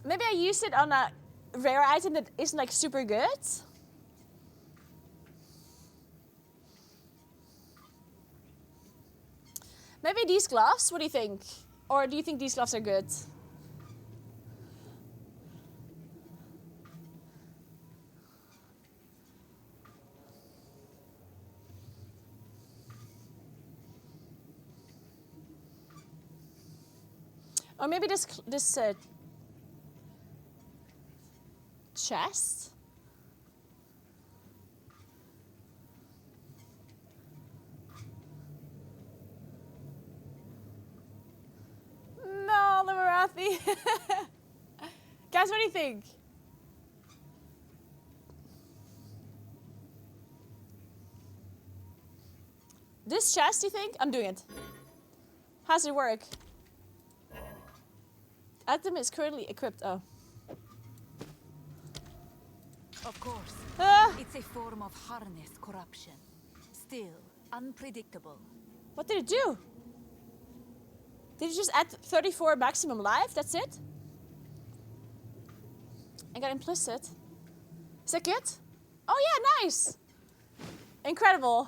Maybe I use it on a rare item that isn't like super good. Maybe these gloves, what do you think? Or do you think these gloves are good? Or maybe this chest? No, the Marathi. Guys, what do you think? This chest, you think? I'm doing it. How's it work? Item is currently equipped. Oh. Of course. It's a form of harness corruption. Still unpredictable. What did it do? Did it just add 34 maximum life? That's it? I got implicit. Is that good? Oh yeah, nice. Incredible.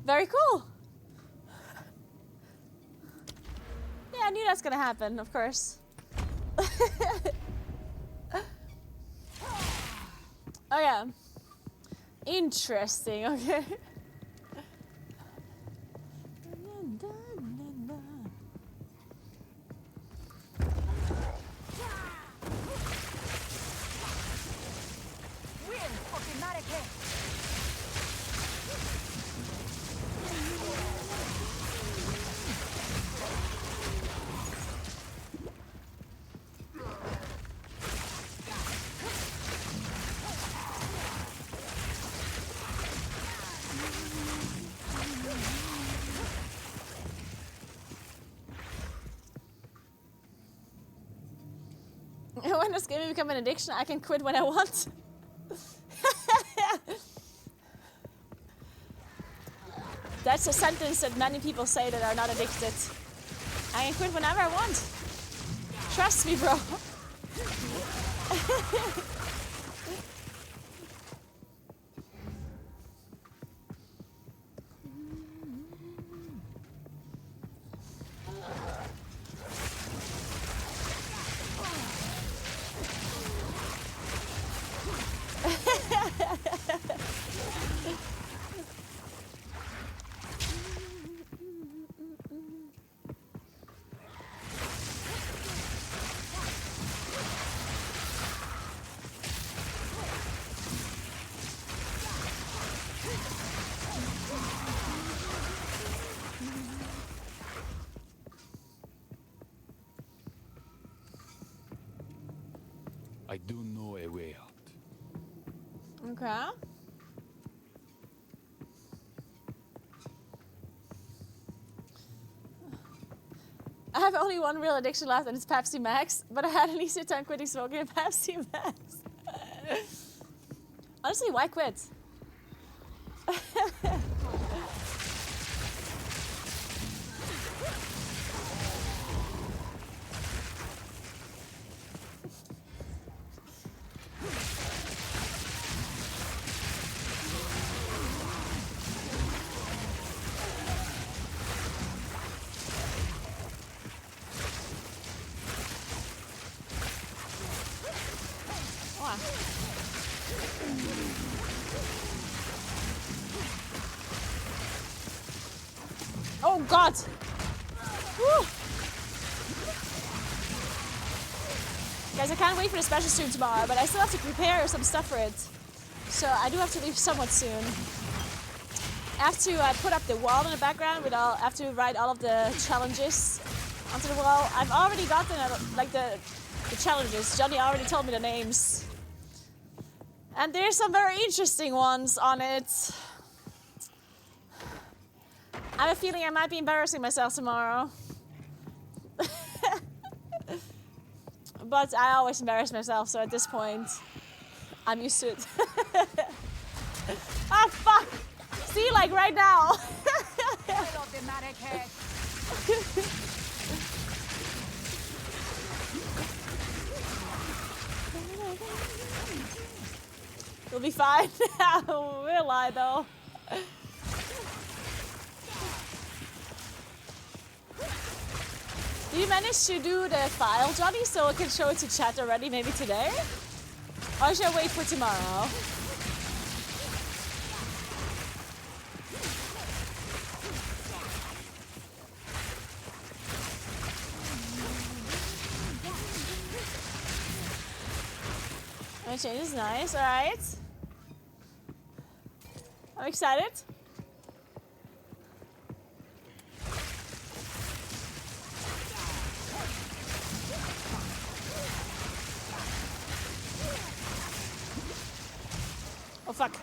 Very cool. Yeah, I knew that's gonna happen, of course. Oh yeah. Interesting, okay. When does gaming become an addiction? I can quit when I want. That's a sentence that many people say that are not addicted. I can quit whenever I want. Trust me, bro. I do know a way out. Okay. I have only one real addiction left, and it's Pepsi Max. But I had an easier time quitting smoking than Pepsi Max. Honestly, why quit? Ah. Oh god! Woo. Guys, I can't wait for the special stream tomorrow, but I still have to prepare some stuff for it. So I do have to leave somewhat soon. I have to put up the wall in the background with all. I have to write all of the challenges onto the wall. I've already gotten like the challenges. Johnny already told me the names, and there's some very interesting ones on it. I have a feeling I might be embarrassing myself tomorrow. But I always embarrass myself, so at this point, I'm used to it. Ah, fuck! See, like right now. We'll be fine. We'll lie though. Did you manage to do the file, Johnny, so I can show it to chat already, maybe today? Or should I wait for tomorrow? My change is nice, alright. I'm excited. Oh fuck.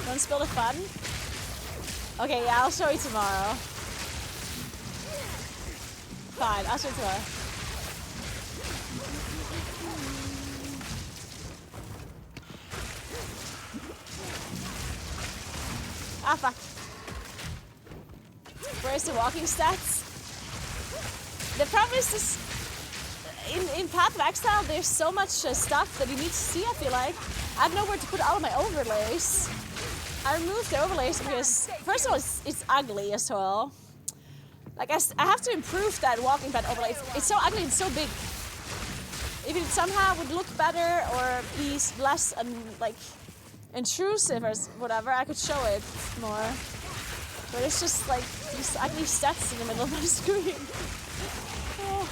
Don't spill the fun? Okay, yeah, I'll show you tomorrow. Fine, I'll show you tomorrow. Ah, fuck. Where's the walking stats? The problem is this... In Path of Exile, there's so much stuff that you need to see, I feel like. I have nowhere to put all of my overlays. I removed the overlays because, first of all, it's ugly as well. Like, I have to improve that walking pad overlay. It's so ugly and so big. If it somehow would look better or be less, like, intrusive or whatever, I could show it more. But it's just, like, these ugly stats in the middle of my screen. Oh.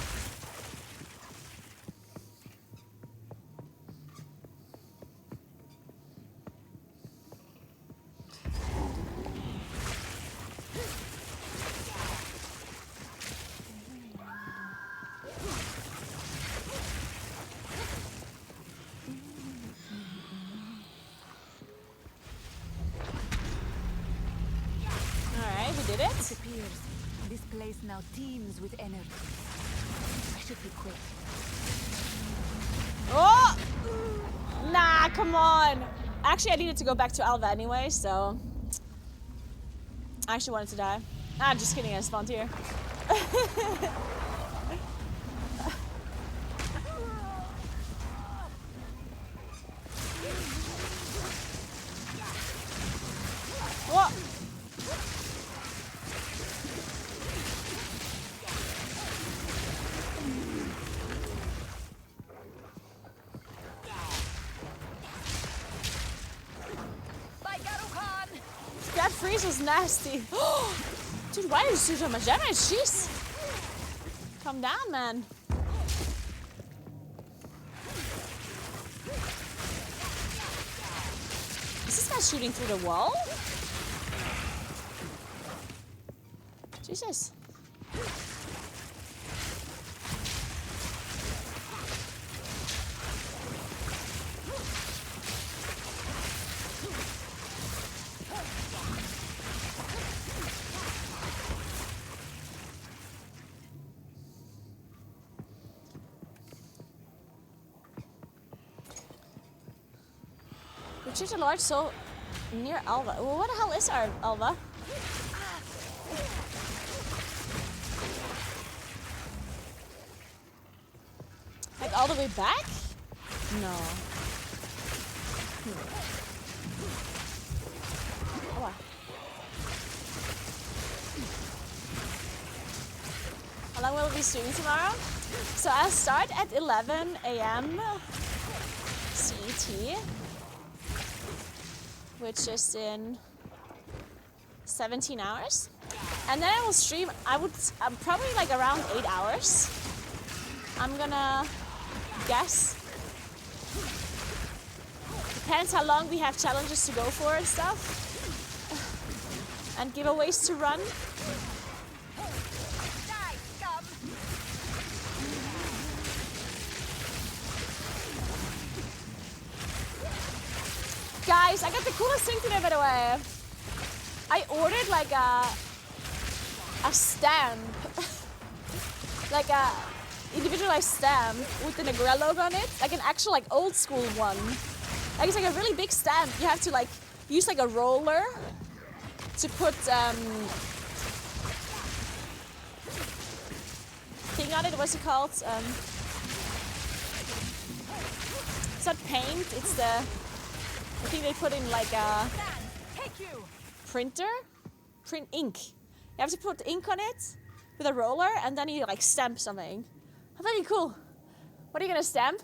This place now teems with energy. I should be quick. Oh! Nah, come on. Actually, I needed to go back to Alva anyway, so... I actually wanted to die. I'm just kidding, I spawned here. What? That freeze was nasty. Dude, why did you shoot so much damage? Jeez. Calm down, man. Is this guy shooting through the wall? Jesus. Choose a large soul near Alva. Well, what the hell is our Alva? it all the way back? No. Oh, wow. How long will we be streaming tomorrow? So I'll start at 11 a.m. CET, which is in 17 hours. And then I will stream, I'm probably like around 8 hours. I'm gonna guess. Depends how long we have challenges to go for and stuff. And giveaways to run. Guys, I got the coolest thing today, by the way. I ordered like a stamp, like a individualized stamp with the Naguura logo on it, like an actual like old school one. Like it's like a really big stamp. You have to like use like a roller to put thing on it. What's it called? It's not paint. It's the thing they put in like a printer, print ink. You have to put ink on it with a roller, and then you like stamp something. Very cool. What are you gonna stamp?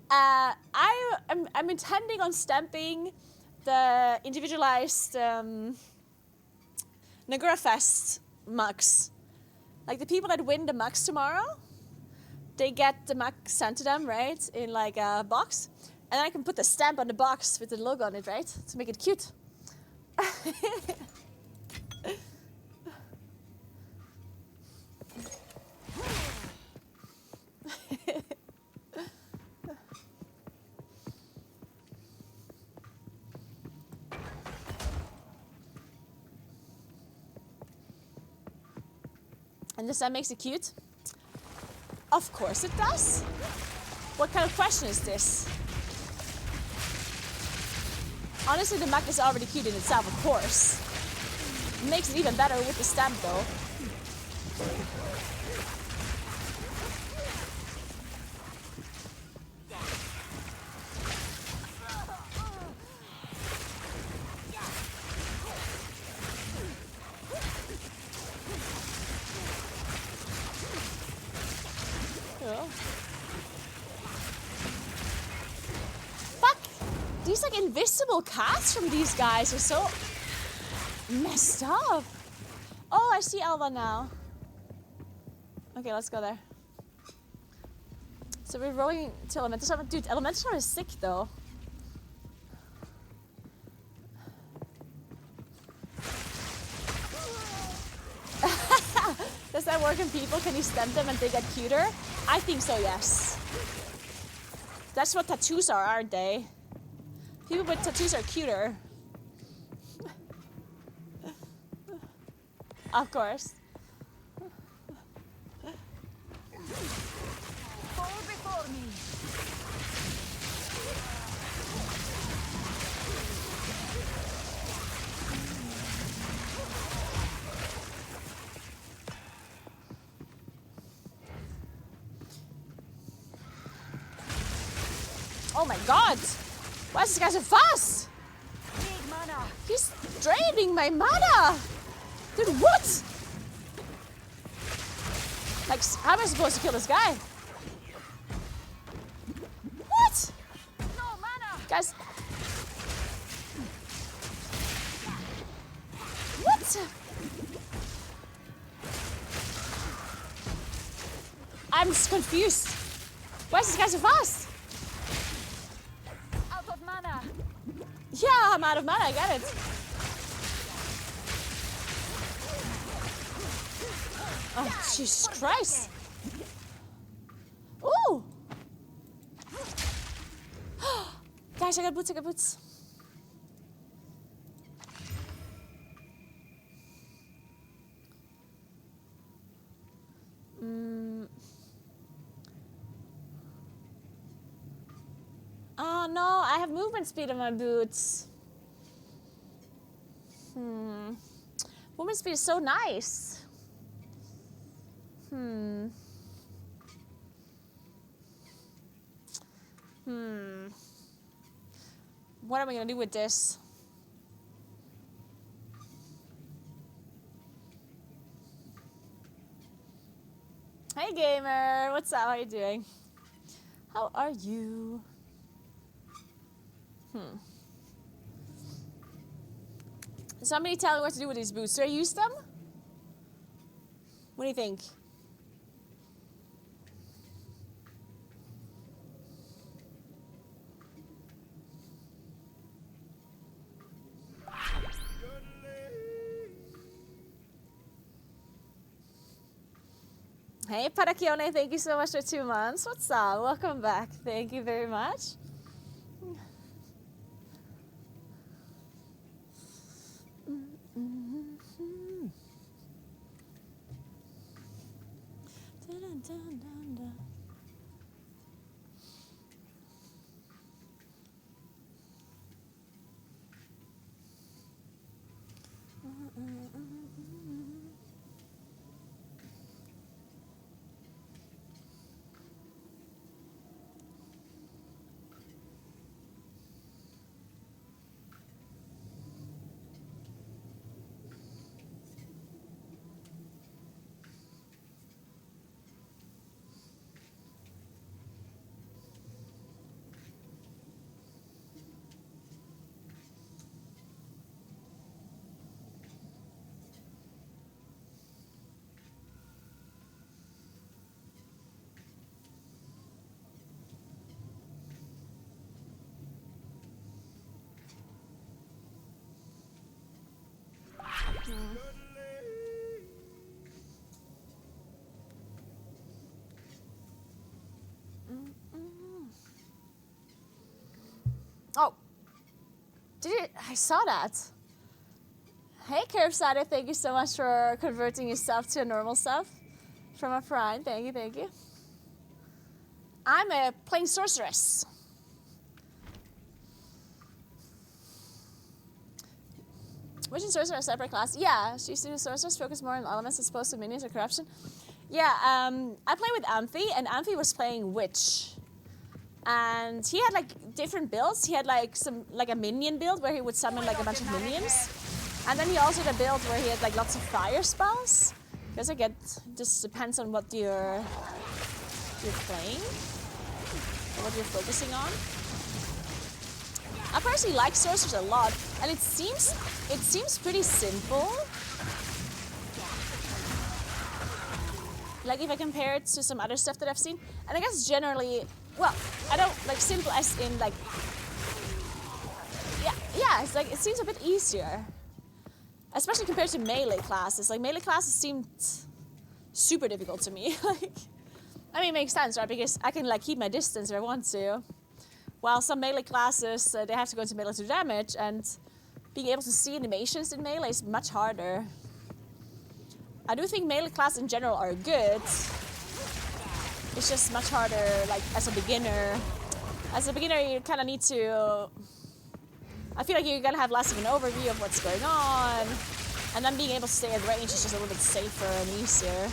I'm intending on stamping the individualized Naguura Fest mugs. Like the people that win the mugs tomorrow, they get the mug sent to them, right, in like a box, and I can put the stamp on the box with the logo on it, right, to make it cute. And this makes it cute? Of course it does. What kind of question is this? Honestly, the mug is already cute in itself, of course. It makes it even better with the stamp though. Fuck! These like invisible cats from these guys are so messed up. Oh, I see Alva now. Okay, let's go there. So we're rolling to Elemental Storm. Dude, Elemental Storm is sick though. Does that work on people? Can you stamp them and they get cuter? I think so, yes. That's what tattoos are, aren't they? People with tattoos are cuter. Of course. Fall before me. Oh my god! Why is this guy so fast? Big mana. He's draining my mana! Dude, what? Like, how am I supposed to kill this guy? What? No mana. Guys. What? I'm just confused. Why is this guy so fast? Out of mana. Yeah, I'm out of mana, I get it. Oh, Jesus Christ. Ooh! Guys, I got boots, I got boots. Oh no, I have movement speed on my boots. Movement speed is so nice. What am I gonna do with this? Hey gamer, what's up? How are you doing? How are you? Somebody tell me what to do with these boots. Do I use them? What do you think? Hey Parakione, thank you so much for 2 months. What's up? Welcome back. Thank you very much. Oh, did you? I saw that. Hey, Curbsider, thank you so much for converting yourself to a normal self from a friend. Thank you, thank you. I'm a plain sorceress. Witch and sorcerer are separate class. Yeah, she used to do sorceress, focus more on elements as opposed to minions or corruption. Yeah, I played with Amphi, and Amphi was playing witch. And he had like different builds. He had like a minion build where he would summon like a bunch of minions. And then he also had a build where he had like lots of fire spells. Because I get, just depends on what you're playing, or what you're focusing on. I personally like sorcerers a lot, and it seems pretty simple. Like if I compare it to some other stuff that I've seen, and I guess generally, well, I don't like simple as in like, yeah, it's like it seems a bit easier, especially compared to melee classes. Like melee classes seemed super difficult to me. Like, I mean, it makes sense, right? Because I can like keep my distance if I want to. While some melee classes, they have to go into melee to damage, and being able to see animations in melee is much harder. I do think melee classes in general are good. It's just much harder, like, as a beginner. As a beginner, you kind of need to... I feel like you're going to have less of an overview of what's going on. And then being able to stay at range is just a little bit safer and easier.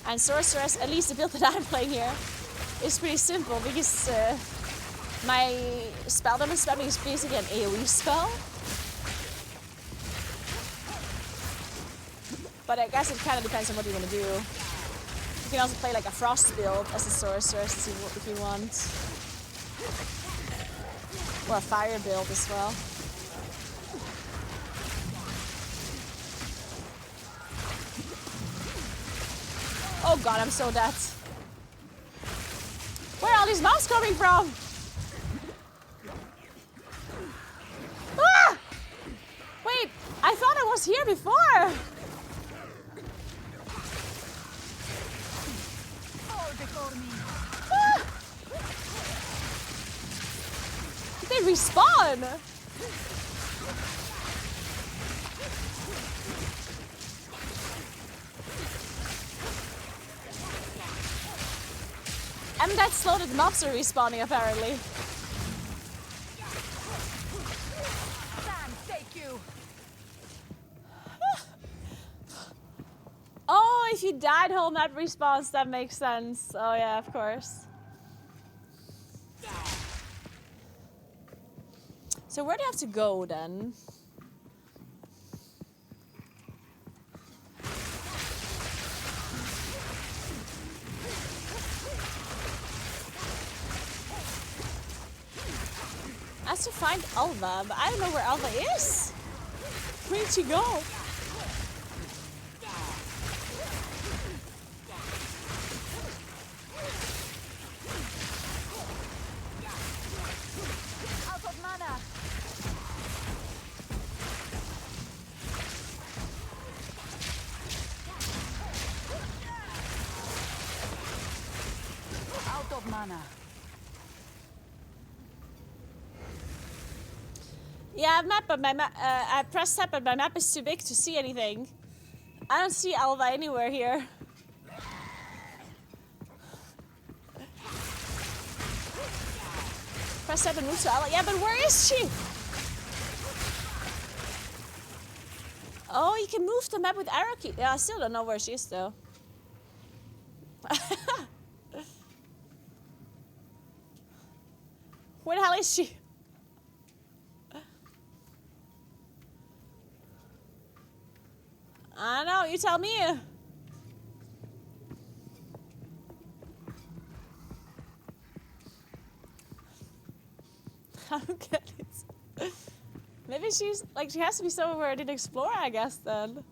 And Sorceress, at least the build that I'm playing here, is pretty simple because... my spell damage spamming is basically an AoE spell. But I guess it kind of depends on what you want to do. You can also play like a frost build as a sorceress if you want. Or a fire build as well. Oh god, I'm so dead. Where are all these mobs coming from? Ah! Wait, I thought I was here before. All before me. Ah! They respawn. I'm that slow that mobs are respawning apparently. Oh, if you died, whole map respawns, that makes sense. Oh yeah, of course. So where do I have to go then? I have to find Alva, but I don't know where Alva is. Where did she go? Out of mana. Out of mana. Yeah, I have map, but my map. I pressed tab, but my map is too big to see anything. I don't see Alva anywhere here. Press tab and move to Alva. Yeah, but where is she? Oh, you can move the map with arrow key. Yeah, I still don't know where she is though. Where the hell is she? I don't know, you tell me. I don't get it. Maybe she's, like, she has to be somewhere where I didn't explore, I guess, then.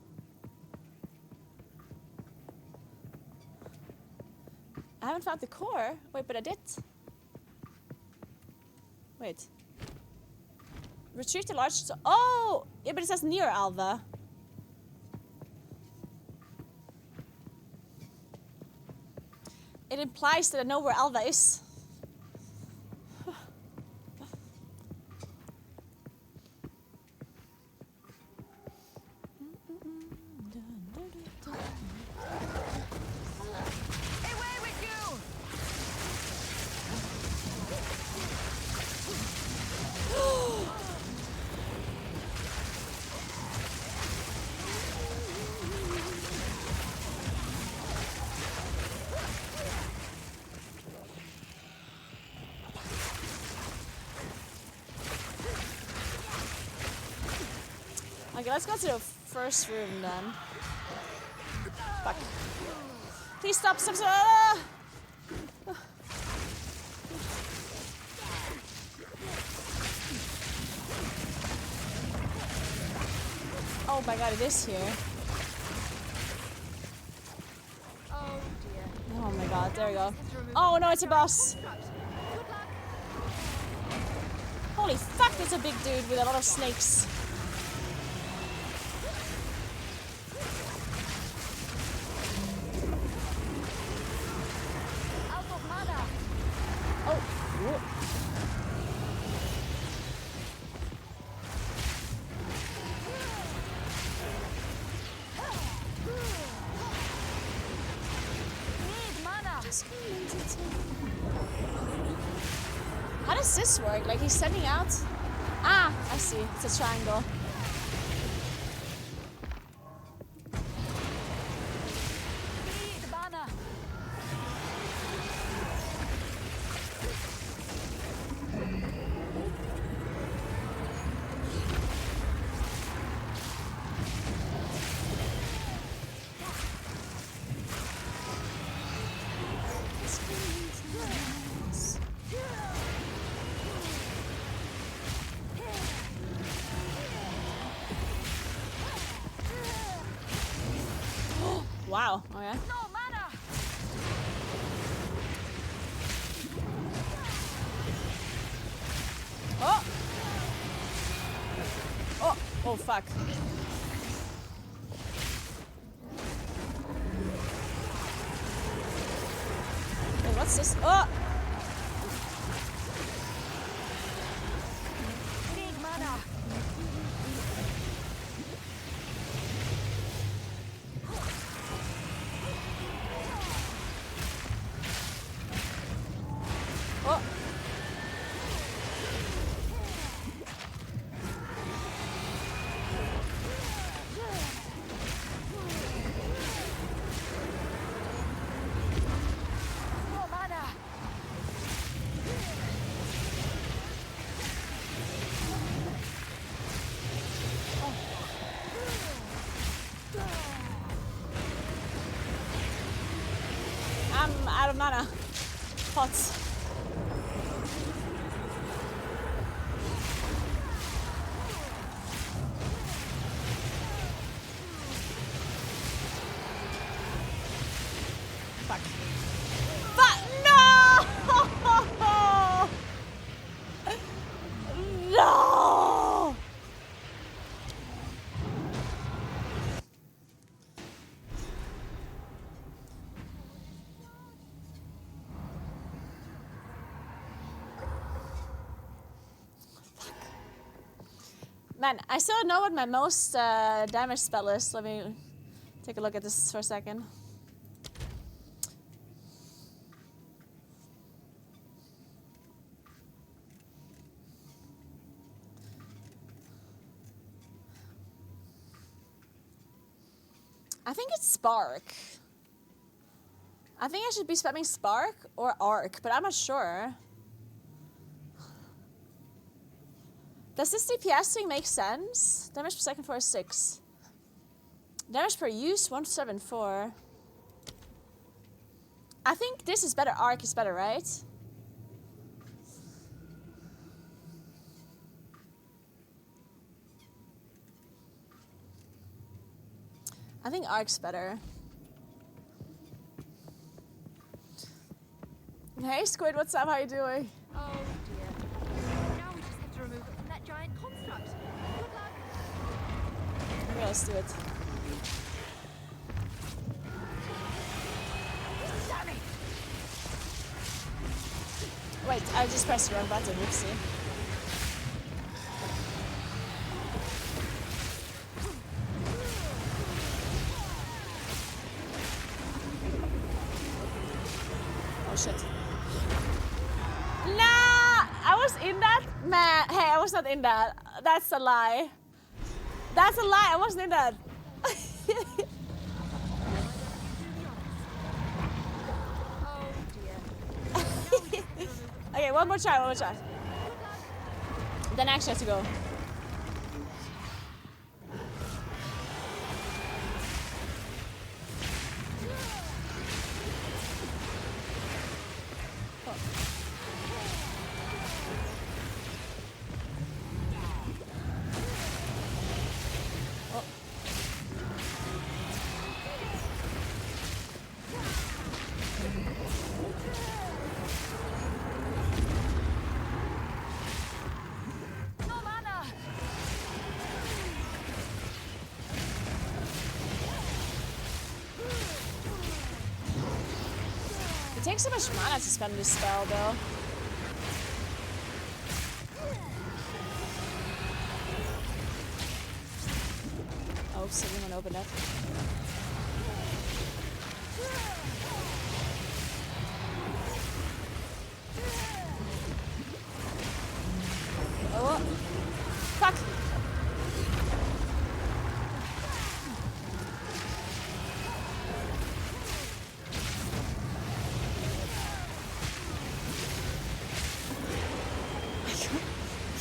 I haven't found the core. Wait, but I did. Wait. Retrieve the large... Oh! Yeah, but it says near Alva. It implies that I know where Alva is. Away with you! Okay, let's go to the first room then. Fuck. Please stop, stop, stop. Ah! Oh my god, it is here. Oh dear. Oh my god, there we go. Oh no, it's a boss. Holy fuck, it's a big dude with a lot of snakes. Out of mana. Oh. Whoa. Need mana. How does this work? Like he's sending out? Ah, I see. It's a triangle. Need mana. Wow. Okay. No mana. Oh. Oh. Oh fuck. Wait, what's this? Oh. Need mana. Oh. No mana. of mana. Pots. Fuck. Fuck! No! No! Man, I still don't know what my most damage spell is. Let me take a look at this for a second. I think it's Spark. I think I should be spamming Spark or Arc, but I'm not sure. Does this DPS thing make sense? Damage per second for a 6. Damage per use 174. I think this is better. Arc is better, right? I think Arc's better. Hey Squid, what's up? How you doing? Oh dear. Now we just have to remove it from that giant construct. Good luck. Okay, let's do it. Wait, I just pressed the wrong button. Oopsie. Oh shit. Nah! I was in that? Man, hey, I was not in that. That's a lie. That's a lie, I wasn't in that. Oh dear. Okay, one more try, one more try. Then I actually have to go. No mana! It takes so much mana to spend this spell, though. Oh, someone opened up. Oh, fuck!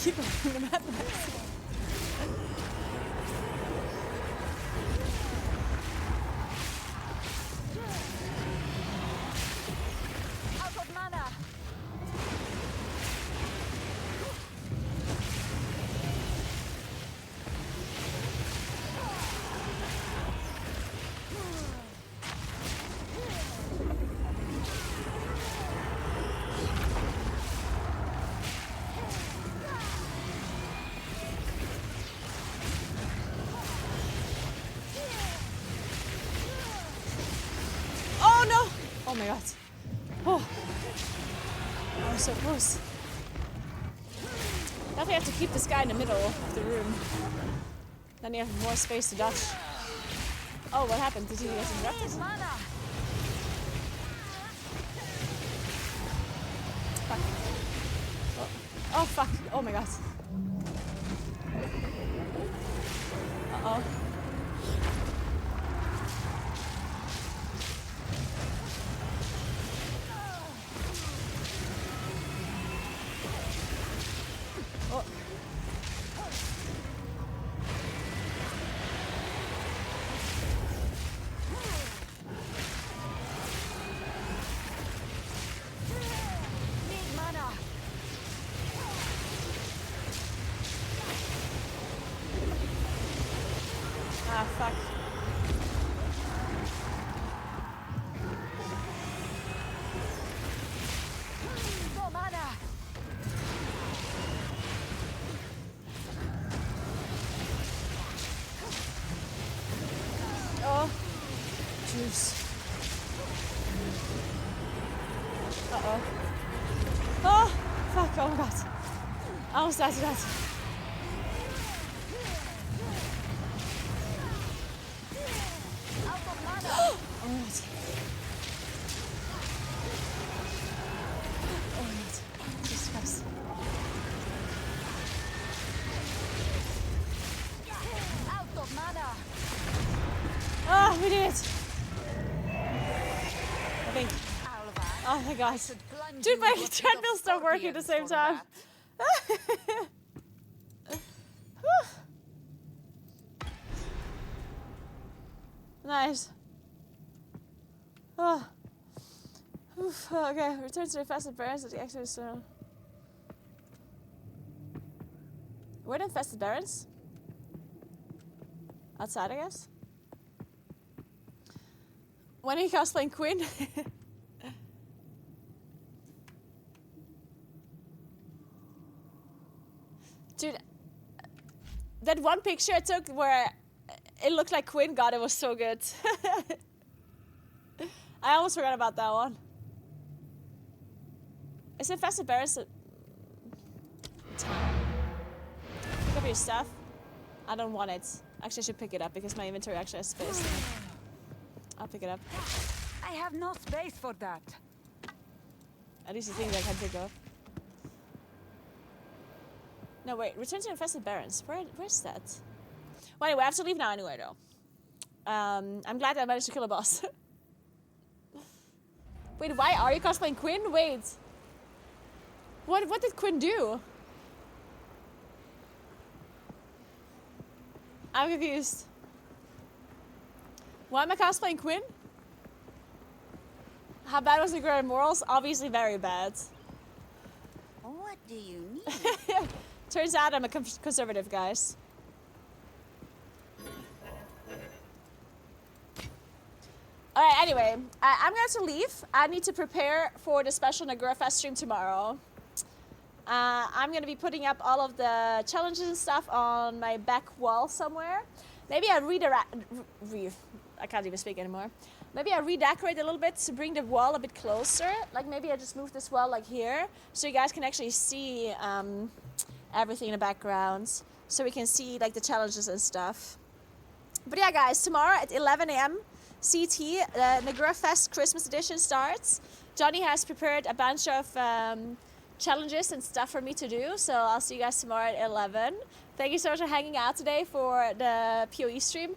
Keep on the map. Out of mana! Oh no! Oh my god. Oh. I was so close. Definitely have to keep this guy in the middle of the room. Then you have more space to dodge. Oh, what happened? Did he get interrupted? Mana! Fuck. Oh fuck. Oh my god. Uh-oh. Oh. Ah, fuck. No mana! Oh. Juice. Uh-oh. Oh! Fuck, oh my god. I almost died to that. Out of mana! Oh my god. Oh my god. Jesus Christ. Out of mana! Oh, we did it! I think. Alva, Oh my god. should plunge Dude, you my into a pit of treadmill stopped working at the same scorpions for time. that. Nice. Oh. Oof. Okay, return to the infested barrens at the exit soon. Where are the infested barrens? Outside, I guess. When are you cosplaying Quinn? Dude, that one picture I took where it looked like Quinn, God, it was so good. I almost forgot about that one. Is infested barrens? Pick up your stuff. I don't want it. Actually, I should pick it up because my inventory actually has space in it. I'll pick it up. I have no space for that. At least the things I can pick up. No, wait. Return to infested barrens. Where's that? Well, anyway, I have to leave now anyway, though. I'm glad I managed to kill a boss. Wait, why are you cosplaying Quinn? Wait. What did Quinn do? I'm confused. Why am I cosplaying Quinn? How bad was the Great Morals? Obviously very bad. What do you need? Turns out I'm a conservative, guys. Alright, anyway, I'm going to leave. I need to prepare for the special Naguura Fest stream tomorrow. I'm going to be putting up all of the challenges and stuff on my back wall somewhere. Maybe I I can't even speak anymore. Maybe I redecorate a little bit to bring the wall a bit closer. Like maybe I just move this wall like here, so you guys can actually see everything in the background. So we can see like the challenges and stuff. But yeah, guys, tomorrow at 11 a.m. CT, Naguura Fest Christmas edition starts. Johnny has prepared a bunch of challenges and stuff for me to do, so I'll see you guys tomorrow at 11. Thank you so much for hanging out today for the PoE stream.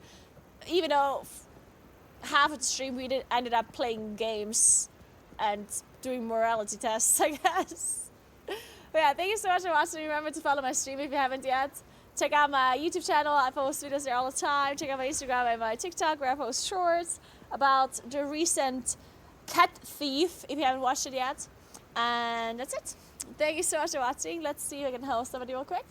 Even though half of the stream we ended up playing games and doing morality tests, I guess. But yeah, thank you so much for watching. Remember to follow my stream if you haven't yet. Check out my YouTube channel. I post videos there all the time. Check out my Instagram and my TikTok where I post shorts about the recent cat thief if you haven't watched it yet. And that's it. Thank you so much for watching. Let's see if I can host somebody real quick.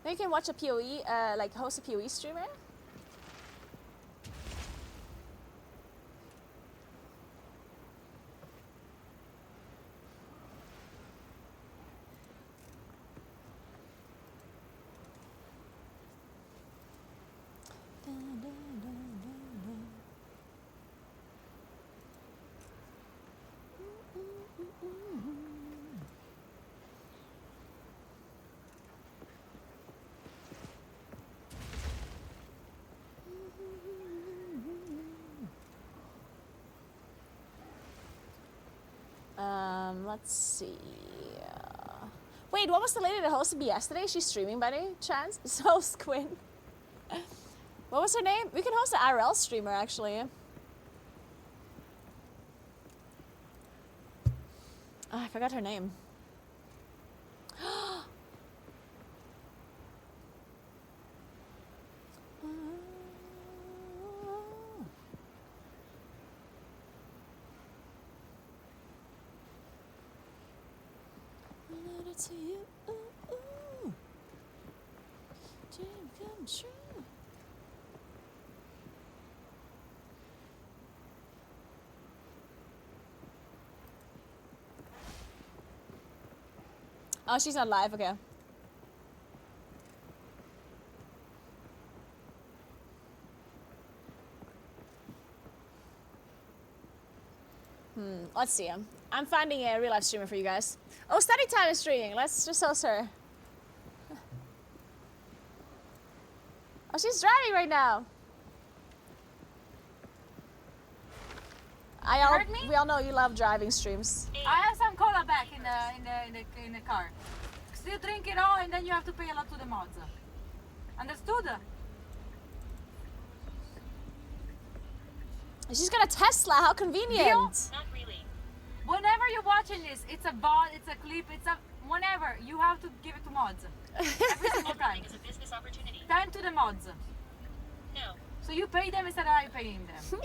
Maybe you can watch a PoE, like host a PoE streamer. Let's see. Wait, what was the lady that hosted me yesterday? She's streaming by any chance? It's host Quinn. What was her name? We can host an IRL streamer actually. Oh, I forgot her name. to you. Ooh, ooh. Dream come true. Oh, she's not live. Okay. Let's see. I'm finding a real life streamer for you guys. Oh, study time is streaming. Let's just host her. Oh, she's driving right now. heard me? We all know you love driving streams. I have some cola back in the car. Still drink it all, and then you have to pay a lot to the mods. Understood? She's got a Tesla. How convenient. Not really. Whenever you're watching this, it's a VOD, it's a clip, it's a whenever you have to give it to mods. Every single time. Everything is a business opportunity. Time to the mods. No. So you pay them instead of I paying them.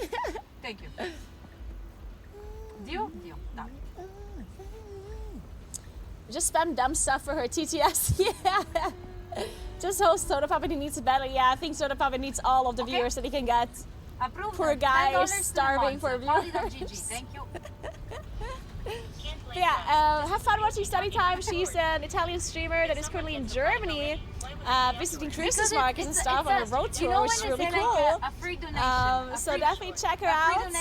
Thank you. Deal? Deal. Done. Just spam dumb stuff for her TTS. Yeah. Just host Soda Puppet. He needs a battle. Yeah, I think Soda Puppet needs all of the Okay. viewers that he can get. Approve. Poor guy is starving for viewers. viewers. Thank you. Can't blame Yeah, that. have fun watching Study Time. She's an Italian streamer that is currently in Germany, visiting Christmas markets and stuff on a road tour, which is really cool. A free donation. So definitely check her out. And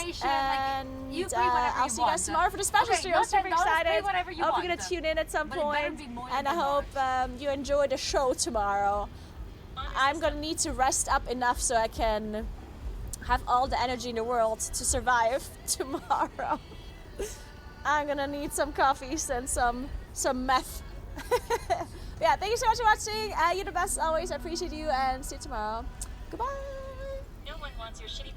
I'll see you guys tomorrow for the special stream. I'm super excited. I hope you're gonna tune in at some point, and I hope you enjoy the show tomorrow. I'm gonna need to rest up enough so I can have all the energy in the world to survive tomorrow. I'm gonna need some coffees and some meth. Yeah, thank you so much for watching. You're the best always. I appreciate you, and see you tomorrow. Goodbye. No one wants your shitty